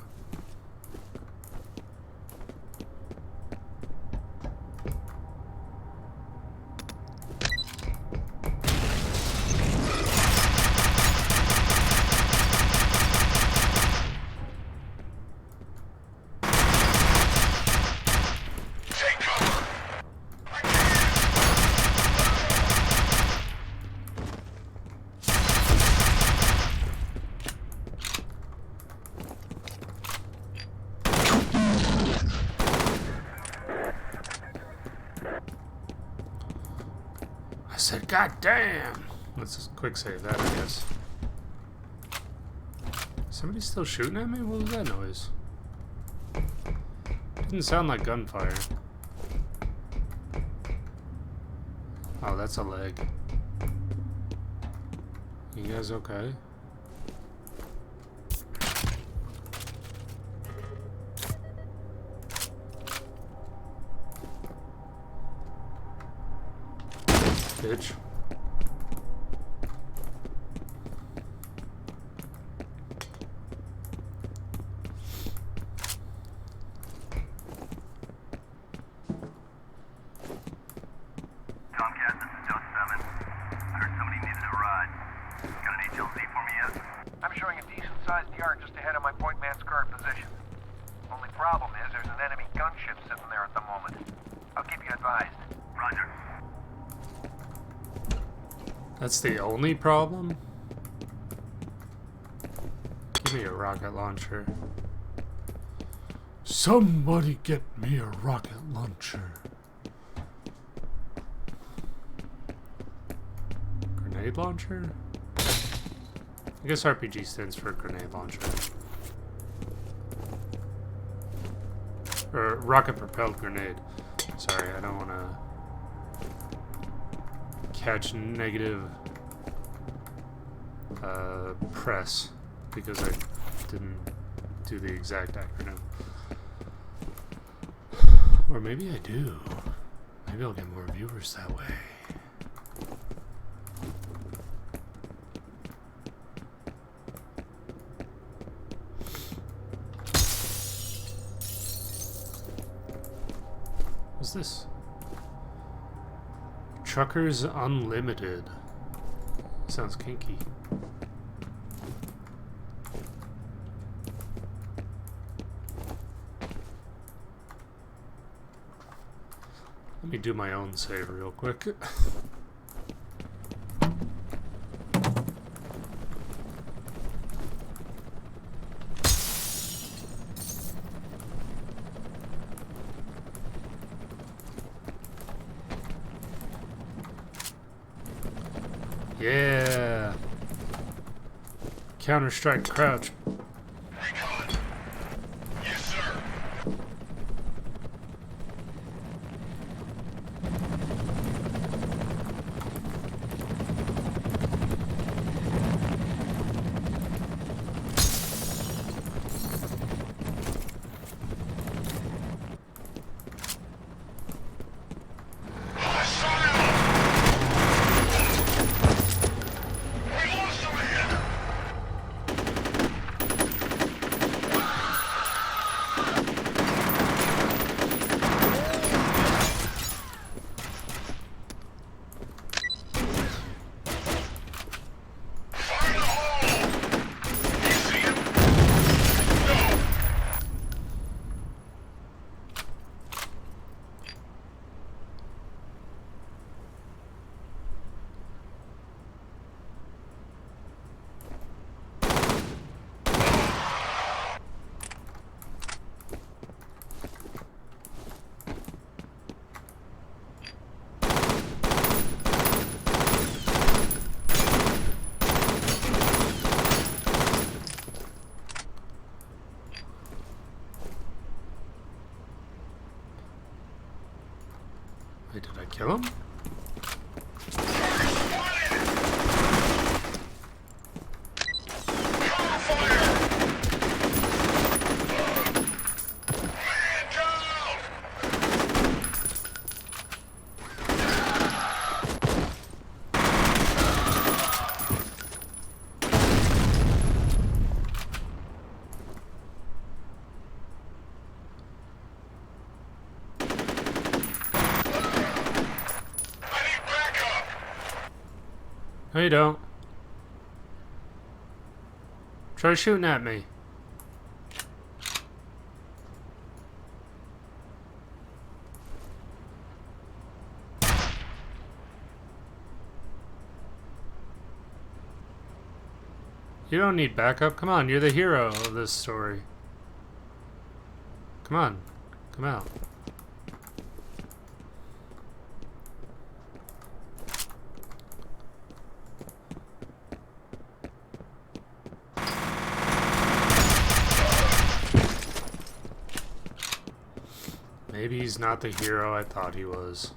A: I said, God damn! Let's just quick save that, I guess. Somebody still shooting at me? What was that noise? Didn't sound like gunfire. Oh, that's a leg. You guys okay? Bitch.
H: Tomcat, this is Dose 7. I heard somebody needed a ride. Got an HLZ for me yet?
L: I'm showing a decent-sized yard just ahead of my point man's current position. Only problem is there's an enemy gunship sitting there at the moment. I'll keep you advised.
H: Roger.
A: That's the only problem? Give me a rocket launcher. Somebody get me a rocket launcher. Grenade launcher? I guess RPG stands for grenade launcher. Or rocket propelled grenade. Sorry, I don't want to catch negative press because I didn't do the exact acronym. Or maybe I do. Maybe I'll get more viewers that way. What's this? Truckers Unlimited. Sounds kinky. Let me do my own save real quick. Yeah. Counter-Strike crouch.
H: Yes, sir.
A: Wait, did I kill him? No, you don't. Try shooting at me. You don't need backup. Come on, you're the hero of this story. Come on, come out. Maybe he's not the hero I thought he was.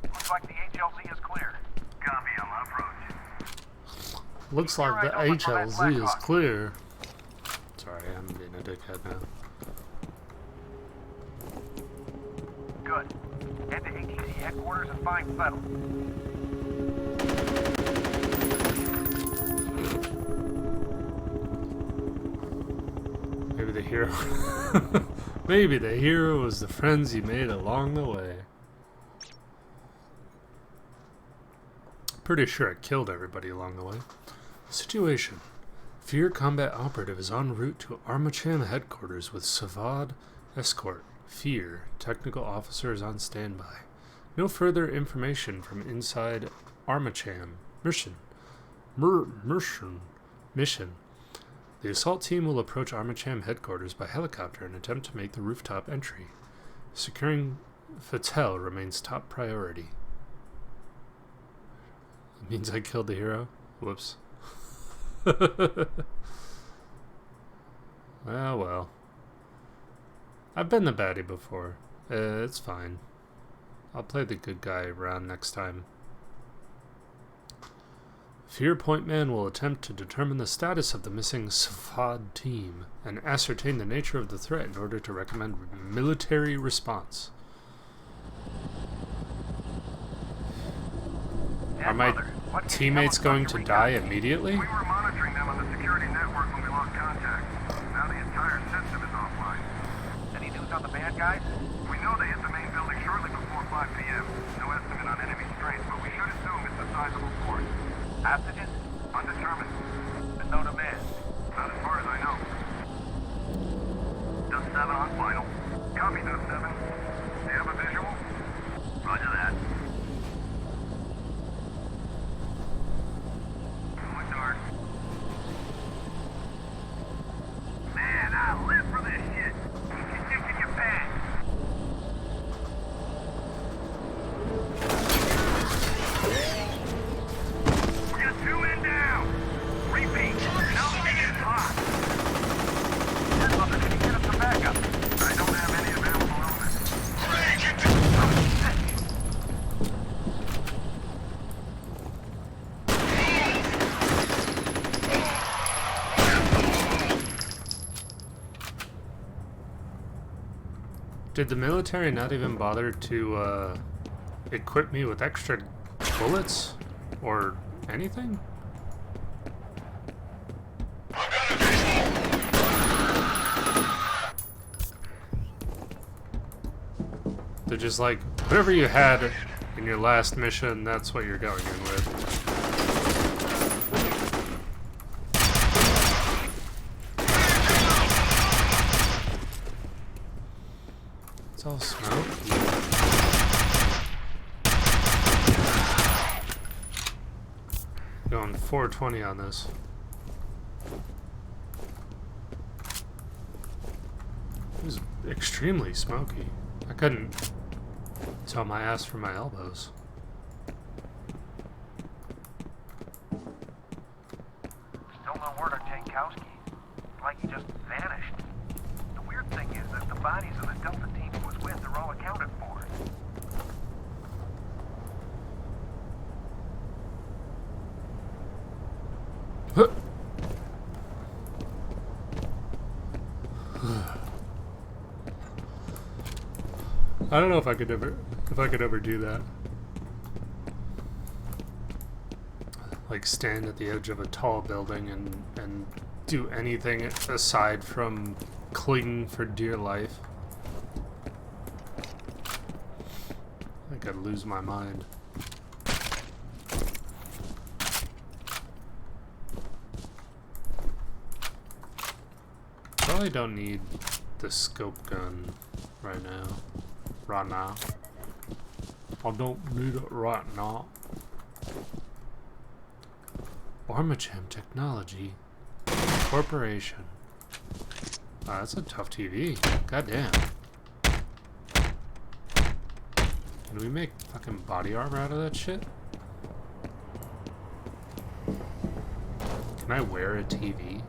L: Looks like the HLZ is clear. Copy, I'm approach.
A: Looks like the HLZ is clear. Sorry, I'm being a dickhead now.
L: Good. Head to ATC headquarters and find Fettel.
A: Maybe the hero. Maybe the hero was the friends he made along the way. Pretty sure I killed everybody along the way. Situation. Fear combat operative is en route to Armacham headquarters with Savad escort. Fear technical officer is on standby. No further information from inside Armacham. Mission. The assault team will approach Armacham headquarters by helicopter and attempt to make the rooftop entry. Securing Fetel remains top priority. It means I killed the hero? Whoops. Well. I've been the baddie before. It's fine. I'll play the good guy around next time. Fear Point Man will attempt to determine the status of the missing Safad team and ascertain the nature of the threat in order to recommend military response. Are my teammates going to die immediately?
H: We were monitoring them on the security network when we lost contact. Now the entire system is offline.
L: Any news on the bad guys?
H: We know they hit the main building shortly before 5 p.m. No estimate on enemy strength, but we should assume it's a sizable force.
L: Hostages?
H: Undetermined.
L: And no demand?
H: Not as far as I know. Dust 7 on final. Copy, Dust 7. Do you have a visual? Roger that. Going dark. Man, I live for this shit. Keep kicking your pants. We got 2 men down. Repeat. Now the thing is hot.
L: That's nothing. Can you get us some backup?
H: I don't have any available elements.
A: Did the military not even bother to equip me with extra bullets or anything? They're just like, whatever you had in your last mission, that's what you're going in with. It's all smoke. Going 420 on this. It was extremely smoky. I couldn't tell my ass from my elbows.
L: Still no word on Jankowski. Like he just vanished. The weird thing is that the bodies of the Delta team he was with are all accounted for.
A: I don't know if I could ever do that. Like stand at the edge of a tall building and do anything aside from cling for dear life. I think I'd lose my mind. probably don't need the scope gun right now. Right now. I don't need it right now. Armacham Technology Corporation. Wow, that's a tough TV. Goddamn. Can we make fucking body armor out of that shit? Can I wear a TV?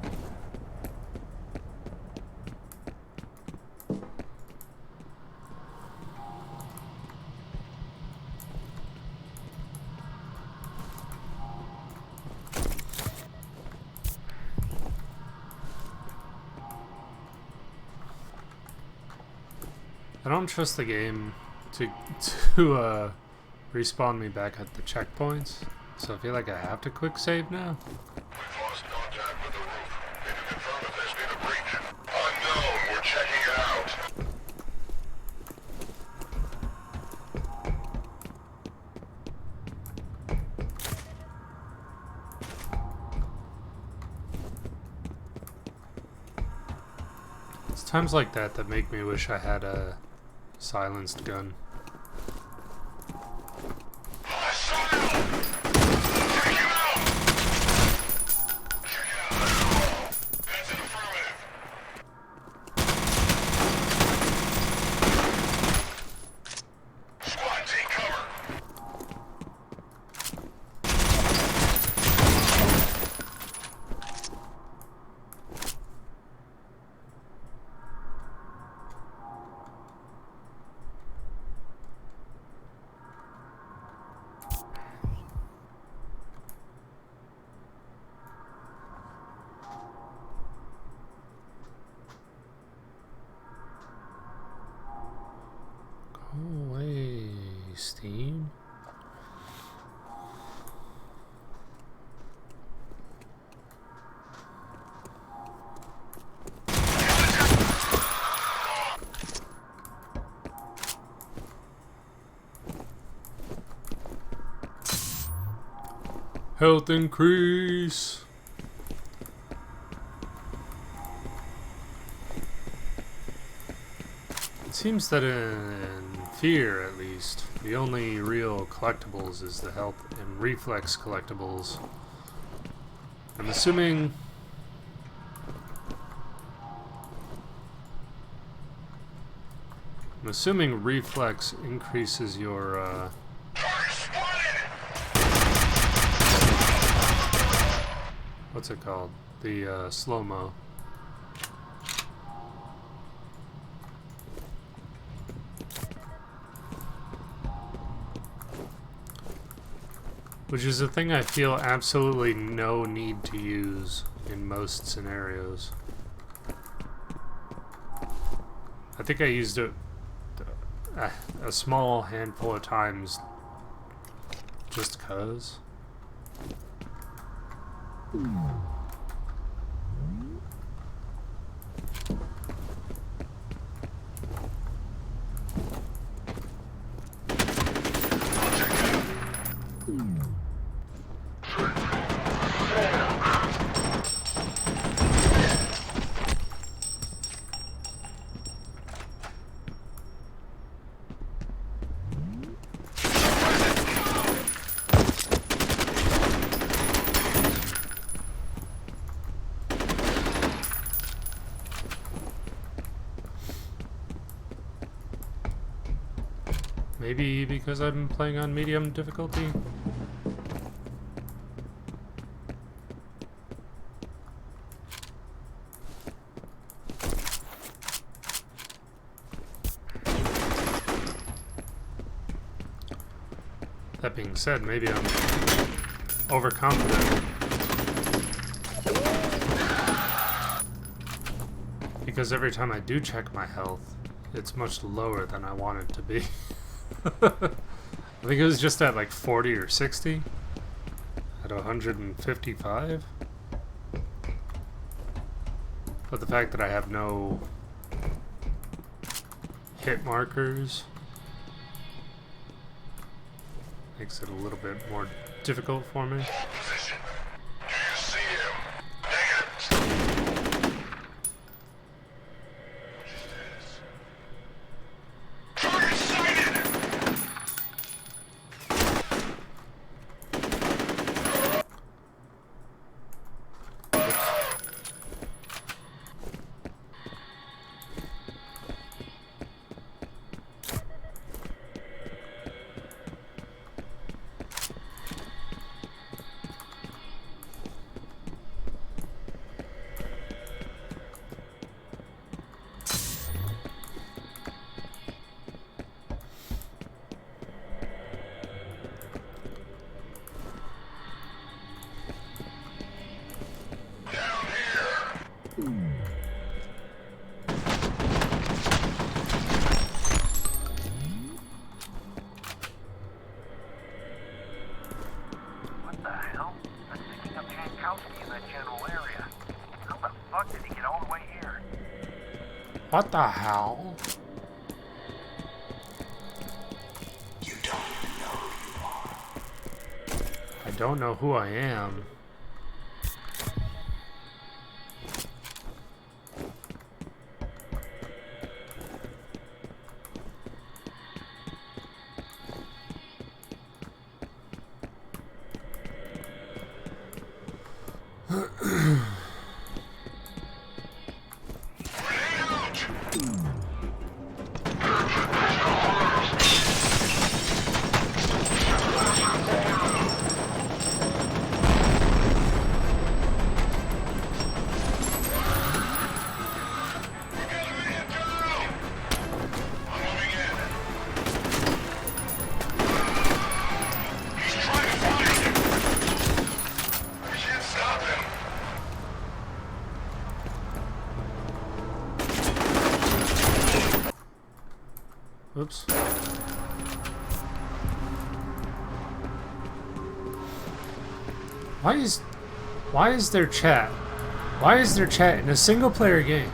A: I don't trust the game to respawn me back at the checkpoints, so I feel like I have to quick save now.
H: We've lost contact with the roof. Can you confirm if there's been a breach? Unknown. We're checking it out.
A: It's times like that that make me wish I had a silenced gun. Go away, Steam. Health increase. It seems that in Fear, at least, the only real collectibles is the health and reflex collectibles. I'm assuming reflex increases your what's it called? The slow-mo. Which is a thing I feel absolutely no need to use in most scenarios. I think I used it a small handful of times just 'cause. Maybe because I'm playing on medium difficulty? That being said, maybe I'm overconfident. Because every time I do check my health, it's much lower than I want it to be. I think it was just at like 40 or 60 at 155. But the fact that I have no hit markers makes it a little bit more difficult for me. What the hell?
G: You don't know who you are.
A: I don't know who I am. Oops. Why is there chat? Why is there chat in a single player game?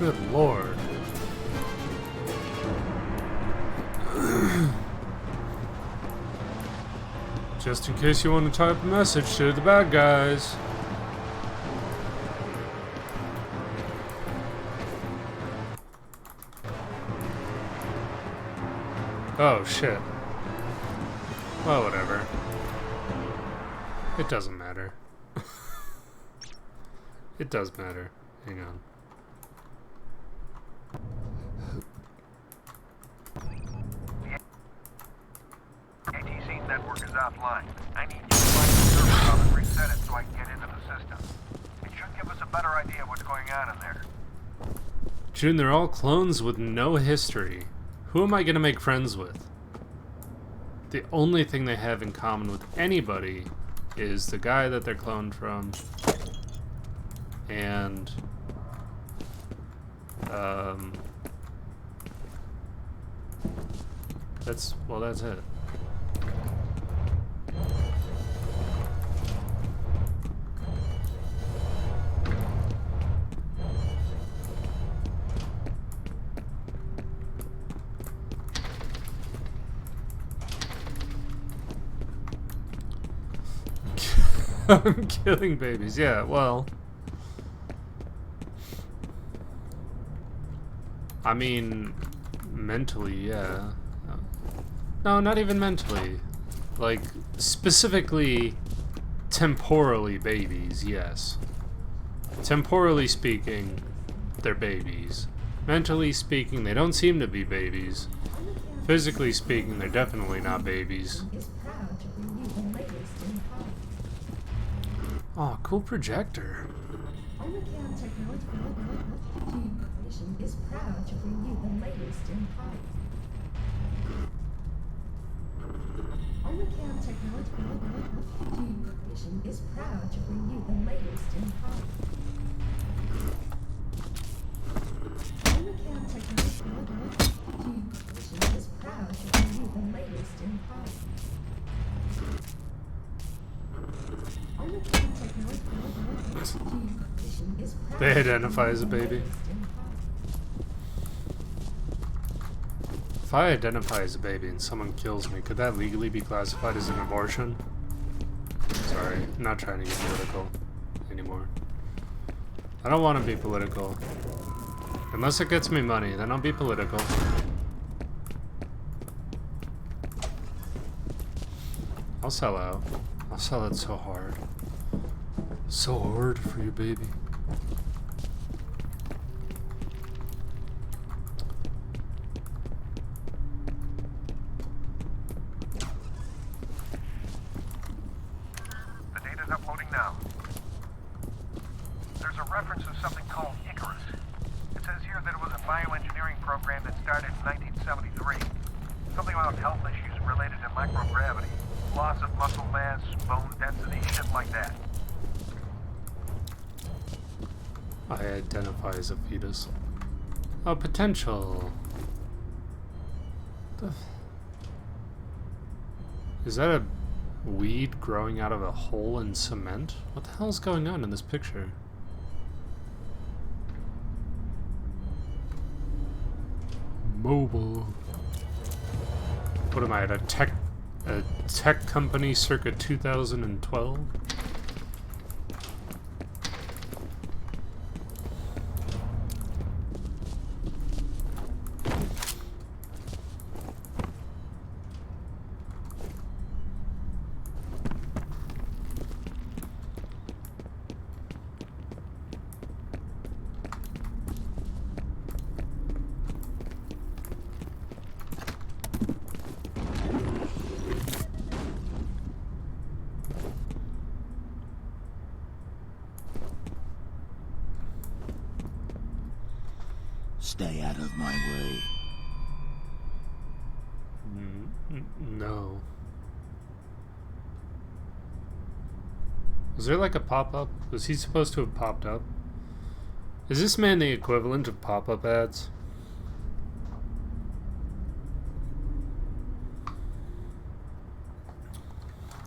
A: Good lord. Just in case you want to type a message to the bad guys. Oh shit. Well, whatever. It doesn't matter. It does matter. Hang on.
L: ATC's network is offline. I need you to find the server hub and reset it so I can get into the system. It should give us a better idea of what's going on in there.
A: June, they're all clones with no history. Who am I gonna make friends with? The only thing they have in common with anybody is the guy that they're cloned from. And that's it. I'm killing babies. Yeah, well, I mean, mentally, yeah. No, not even mentally. Like, specifically, temporally babies, yes. Temporally speaking, they're babies. Mentally speaking, they don't seem to be babies. Physically speaking, they're definitely not babies. Oh, cool projector.
M: Is proud to bring you the latest in pop. Omnicam Technology Corporation is proud to bring you the latest in pop. Omnicam Technology Corporation is proud to bring you the latest in pop. Omnicam Technology Corporation is proud.
A: They identify as a baby. If I identify as a baby and someone kills me, could that legally be classified as an abortion? Sorry, I'm not trying to get political anymore. I don't want to be political. Unless it gets me money, then I'll be political. I'll sell out. I'll sell it so hard. So hard for you, baby.
L: Uploading now. There's a reference to something called Icarus. It says here that it was a bioengineering program that started in 1973. Something about health issues related to microgravity, loss of muscle mass, bone density, shit like that.
A: I identify as a fetus. Oh, potential. Is that a weed growing out of a hole in cement? What the hell is going on in this picture? Mobile. What am I at a tech company circa 2012?
G: Stay out of my way.
A: No. Was there like a pop-up? Was he supposed to have popped up? Is this man the equivalent of pop-up ads?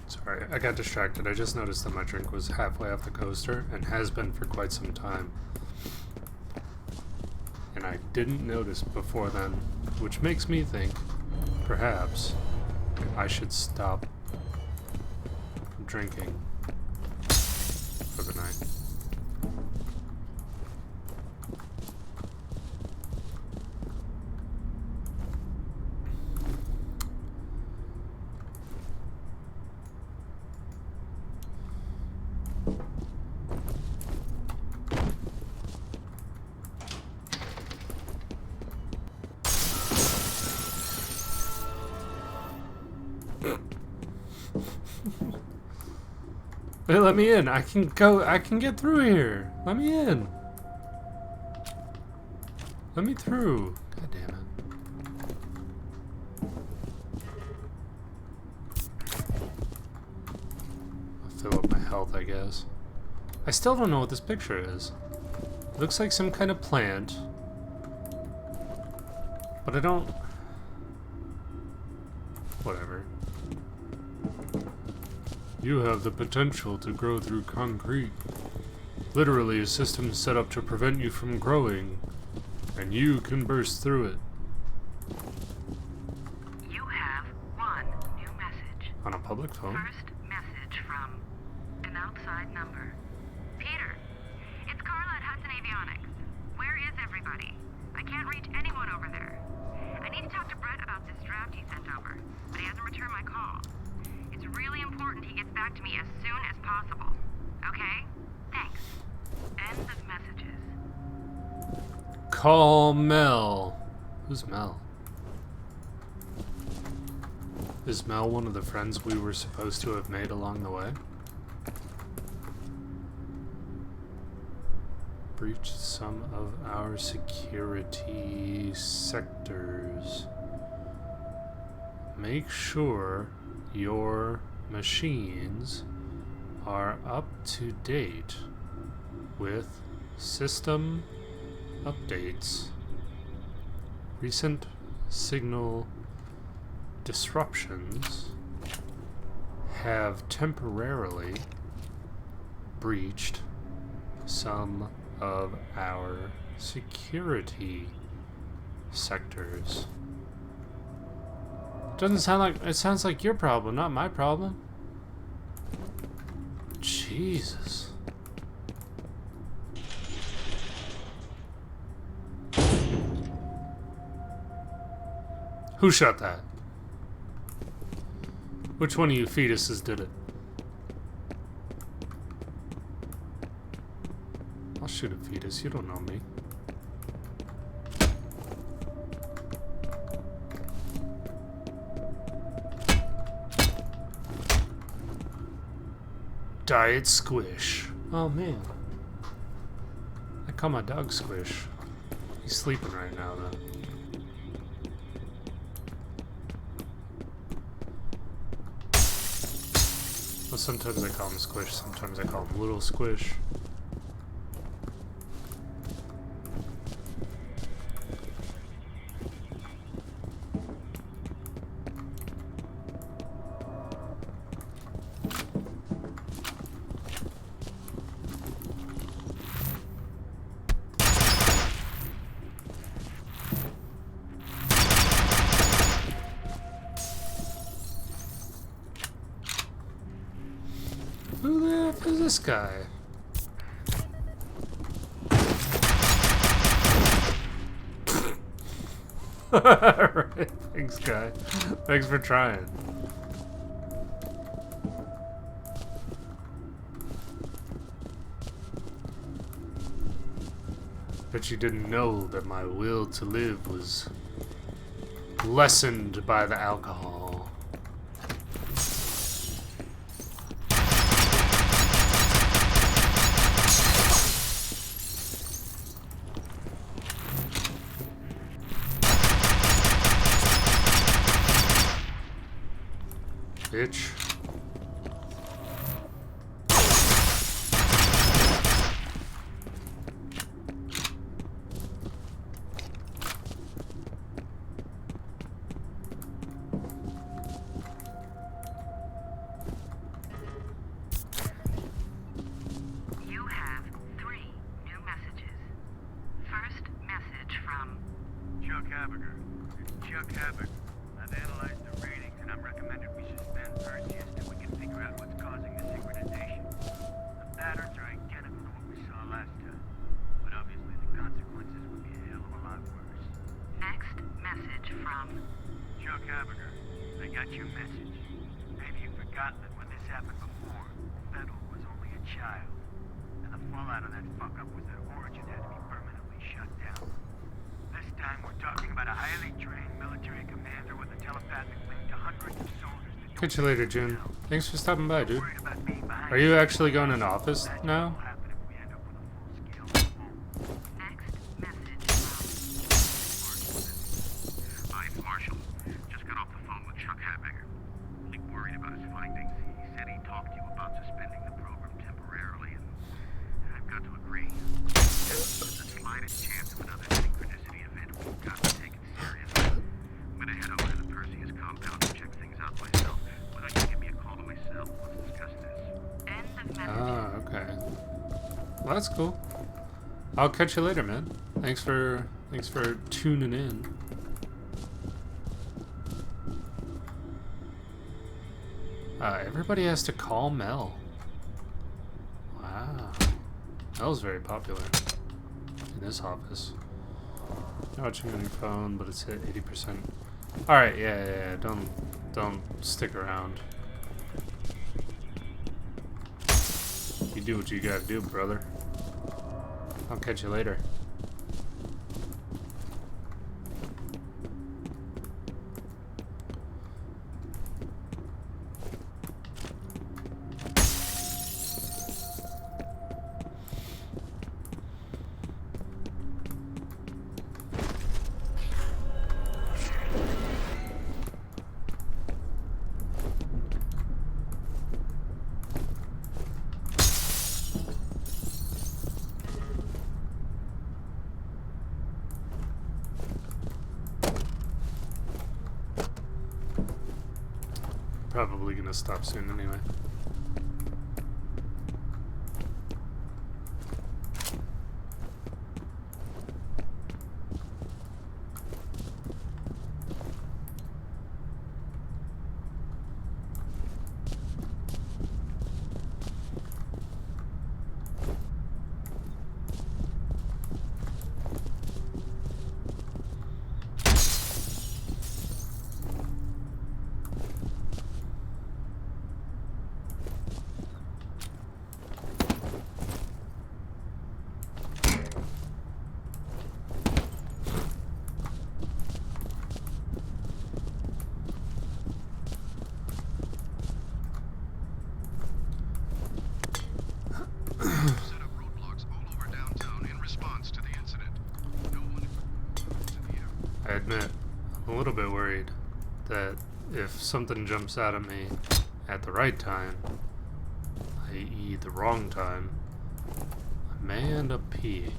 A: Sorry, I got distracted. I just noticed that my drink was halfway off the coaster and has been for quite some time. And I didn't notice before then, which makes me think, perhaps, I should stop drinking for the night. Hey, let me in. I can get through here. Let me in. Let me through. God damn it. I'll fill up my health, I guess. I still don't know what this picture is. It looks like some kind of plant. But I don't... Whatever. You have the potential to grow through concrete. Literally a system set up to prevent you from growing, and you can burst through it.
C: You have one new message.
A: On a public phone?
C: First message from an outside number. Peter, it's Carla at Hudson Avionics. Where is everybody? I can't reach anyone over there. I need to talk to Brett about this draft he sent over, but he hasn't returned my call. It's really important he gets back to me as soon as possible. Okay? Thanks. End of messages.
A: Call Mel. Who's Mel? Is Mel one of the friends we were supposed to have made along the way? Breached some of our security sectors. Make sure your machines are up to date with system updates. Recent signal disruptions have temporarily breached some of our security sectors. Doesn't sound like... It sounds like your problem, not my problem. Jesus. Who shot that? Which one of you fetuses did it? I'll shoot a fetus, you don't know me. Diet Squish. Oh man. I call my dog Squish. He's sleeping right now though. Well, sometimes I call him Squish, sometimes I call him Little Squish. this guy? Alright, thanks, guy. Thanks for trying. Bet you didn't know that my will to live was lessened by the alcohol. Bitch.
C: You have 3 new messages. First message from
L: Chuck Habiger. Chuck Habiger. I've analyzed the ratings and I'm recommended we suspend Perseus till we can figure out what's causing the synchronization. The patterns are identical to what we saw last time, but obviously the consequences would be a hell of a lot worse.
C: next message from
L: Chuck Habiger, I got your message. Maybe you've forgotten that when this happened before, Fettel was only a child, and the fallout of that fuck-up was that Origin had to be permanently shut down. This time we're talking about a highly trained military commander with a telepathic link to hundreds of soldiers that
A: Catch you later, June. Thanks for stopping by, dude. Are you actually going in office now?
B: I'm Marshall. Just got off the phone with Chuck Habiger. Really worried about his findings. He said he talked to you about suspending the program temporarily, and I've got to agree. There's the slightest chance of another synchronicity event. We've got to take it serious. I'm gonna head over to the Perseus compound and check things out myself. Why don't you give me a call to my cell? Let's discuss this.
C: end of message.
A: Ah, okay. Well, that's cool. I'll catch you later, man. Thanks for tuning in. Everybody has to call Mel. Wow. Mel's very popular in this office. Not watching on your phone, but it's hit 80%. Alright, yeah. Don't stick around. You do what you gotta do, brother. I'll catch you later. Probably gonna stop soon anyway. I admit, I'm a little bit worried that if something jumps out at me at the right time, i.e. the wrong time, I may end up peeing.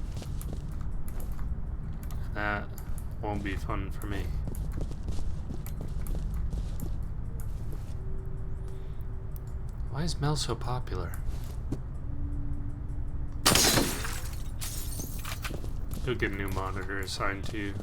A: And that won't be fun for me. Why is Mel so popular? You'll get a new monitor assigned to you.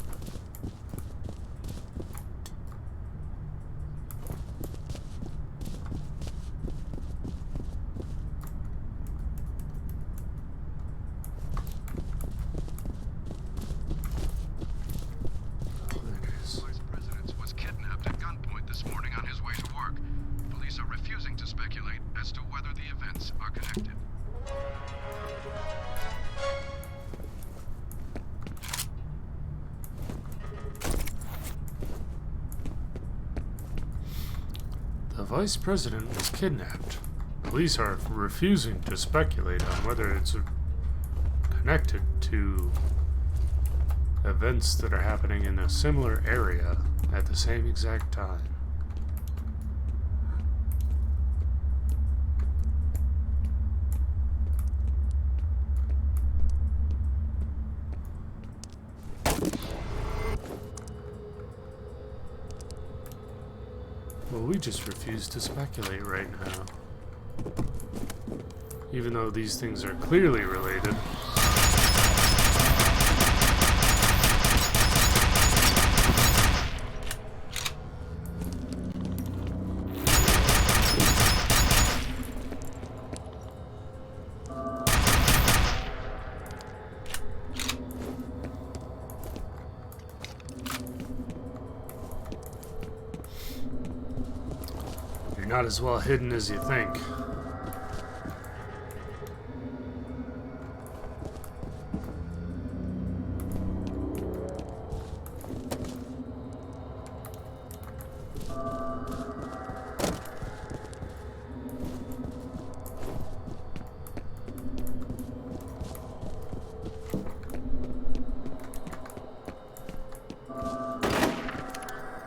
A: The vice president was kidnapped. Police are refusing to speculate on whether it's connected to events that are happening in a similar area at the same exact time. Well, we just refuse to speculate right now. Even though these things are clearly related. You're not as well hidden as you think.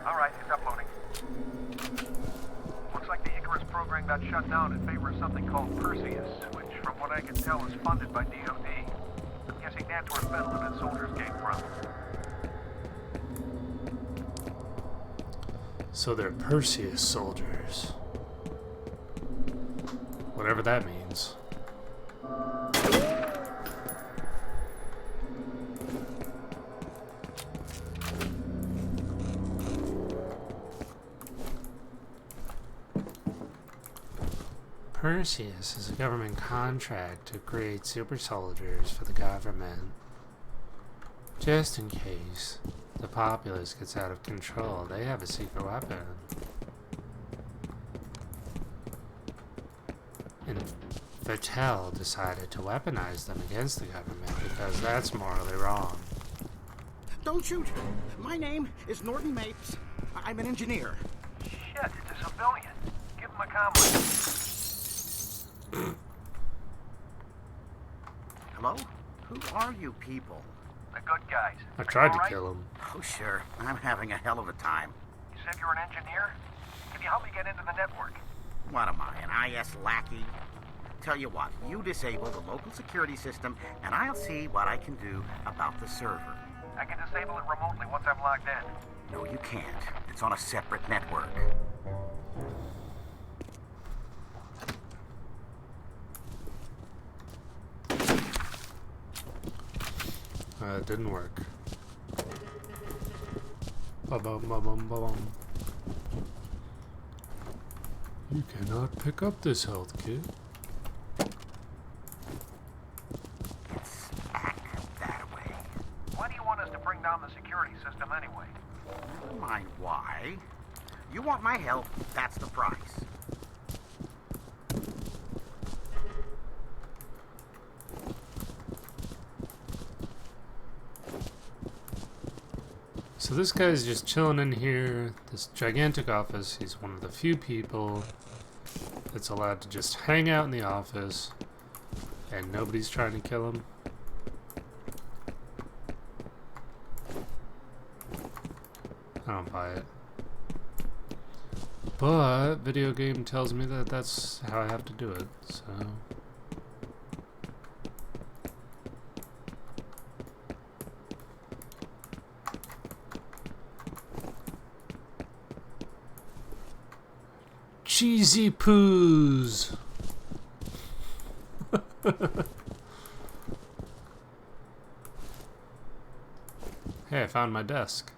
L: Alright, it's uploading. Looks like the Icarus program got shut down in favor of something called Perseus, which, from what I can tell, is funded by DoD. I'm guessing that's where Fettel and his soldiers came from.
A: So they're Perseus soldiers. Whatever that means. Perseus is a government contract to create super soldiers for the government. Just in case the populace gets out of control, they have a secret weapon. And Fettel decided to weaponize them against the government because that's morally wrong.
N: Don't shoot! My name is Norton Mapes. I'm an engineer.
L: Shit, it's a civilian. Give him a comlink.
N: Hello? Who are you people?
L: The good guys.
A: I tried to kill him.
N: Oh, sure. I'm having a hell of a time.
L: You said you're an engineer? Can you help me get into the network?
N: What am I, an IS lackey? Tell you what, you disable the local security system, and I'll see what I can do about the server.
L: I can disable it remotely once I'm logged in.
N: No, you can't. It's on a separate network.
A: It didn't work. Ba-bum, ba-bum, ba-bum. You cannot pick up this health kit.
N: It's back that way.
L: Why do you want us to bring down the security system anyway?
N: Never mind why. You want my help, that's the price.
A: So this guy's just chilling in here, this gigantic office. He's one of the few people that's allowed to just hang out in the office and nobody's trying to kill him. I don't buy it. But video game tells me that that's how I have to do it, so... Cheesy poos. Hey, I found my desk.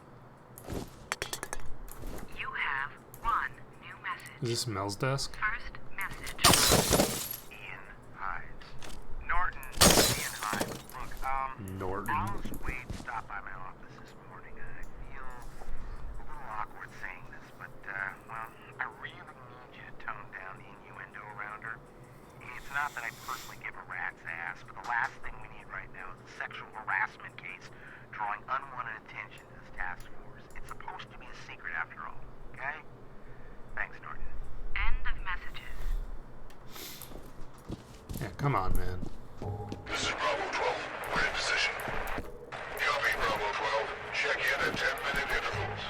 C: You have one new message.
A: Is this Mel's desk?
C: First message.
L: Ian Hides. Norton, Ian Hides. Look,
A: Norton.
L: Alice Wade stopped by my office this morning. I feel a little awkward saying this, but, well, I really need you to tone down the innuendo around her. It's not that I personally give a rat's ass, but the last thing we need right now is a sexual harassment case drawing unwanted attention to this task force. It's supposed to be a secret after all, okay? Thanks, Norton.
A: Come on, man.
B: This is Bravo 12. We're in position. Copy, Bravo 12. Check in at 10-minute intervals.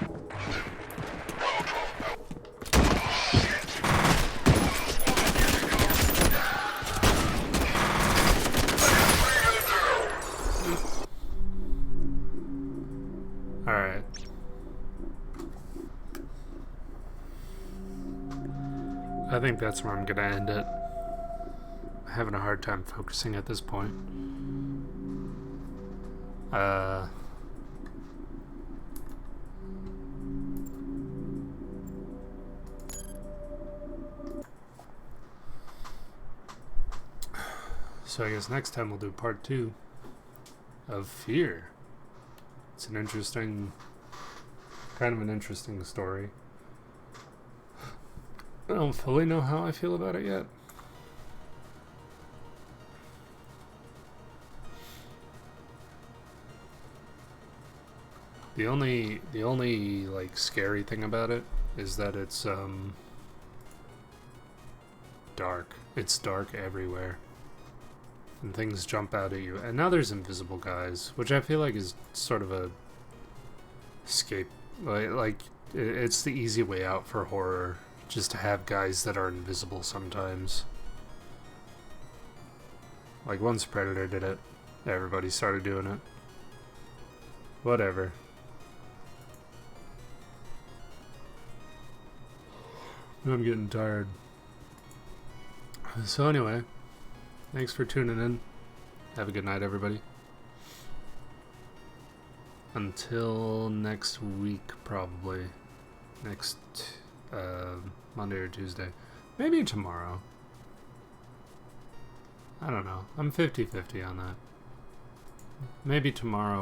B: Bravo 12 out.
A: Alright. I think that's where I'm gonna end it. I'm having a hard time focusing at this point. So I guess next time we'll do part 2 of Fear. It's an interesting, kind of an interesting story. I don't fully know how I feel about it yet. The only like scary thing about it is that it's dark. It's dark everywhere. And things jump out at you. And now there's invisible guys, which I feel like is sort of a escape. It's the easy way out for horror, just to have guys that are invisible sometimes. Like once Predator did it, everybody started doing it. Whatever. I'm getting tired. So anyway, thanks for tuning in. Have a good night, everybody. Until next week, probably. Next Monday or Tuesday. Maybe tomorrow. I don't know. I'm 50-50 on that. Maybe tomorrow.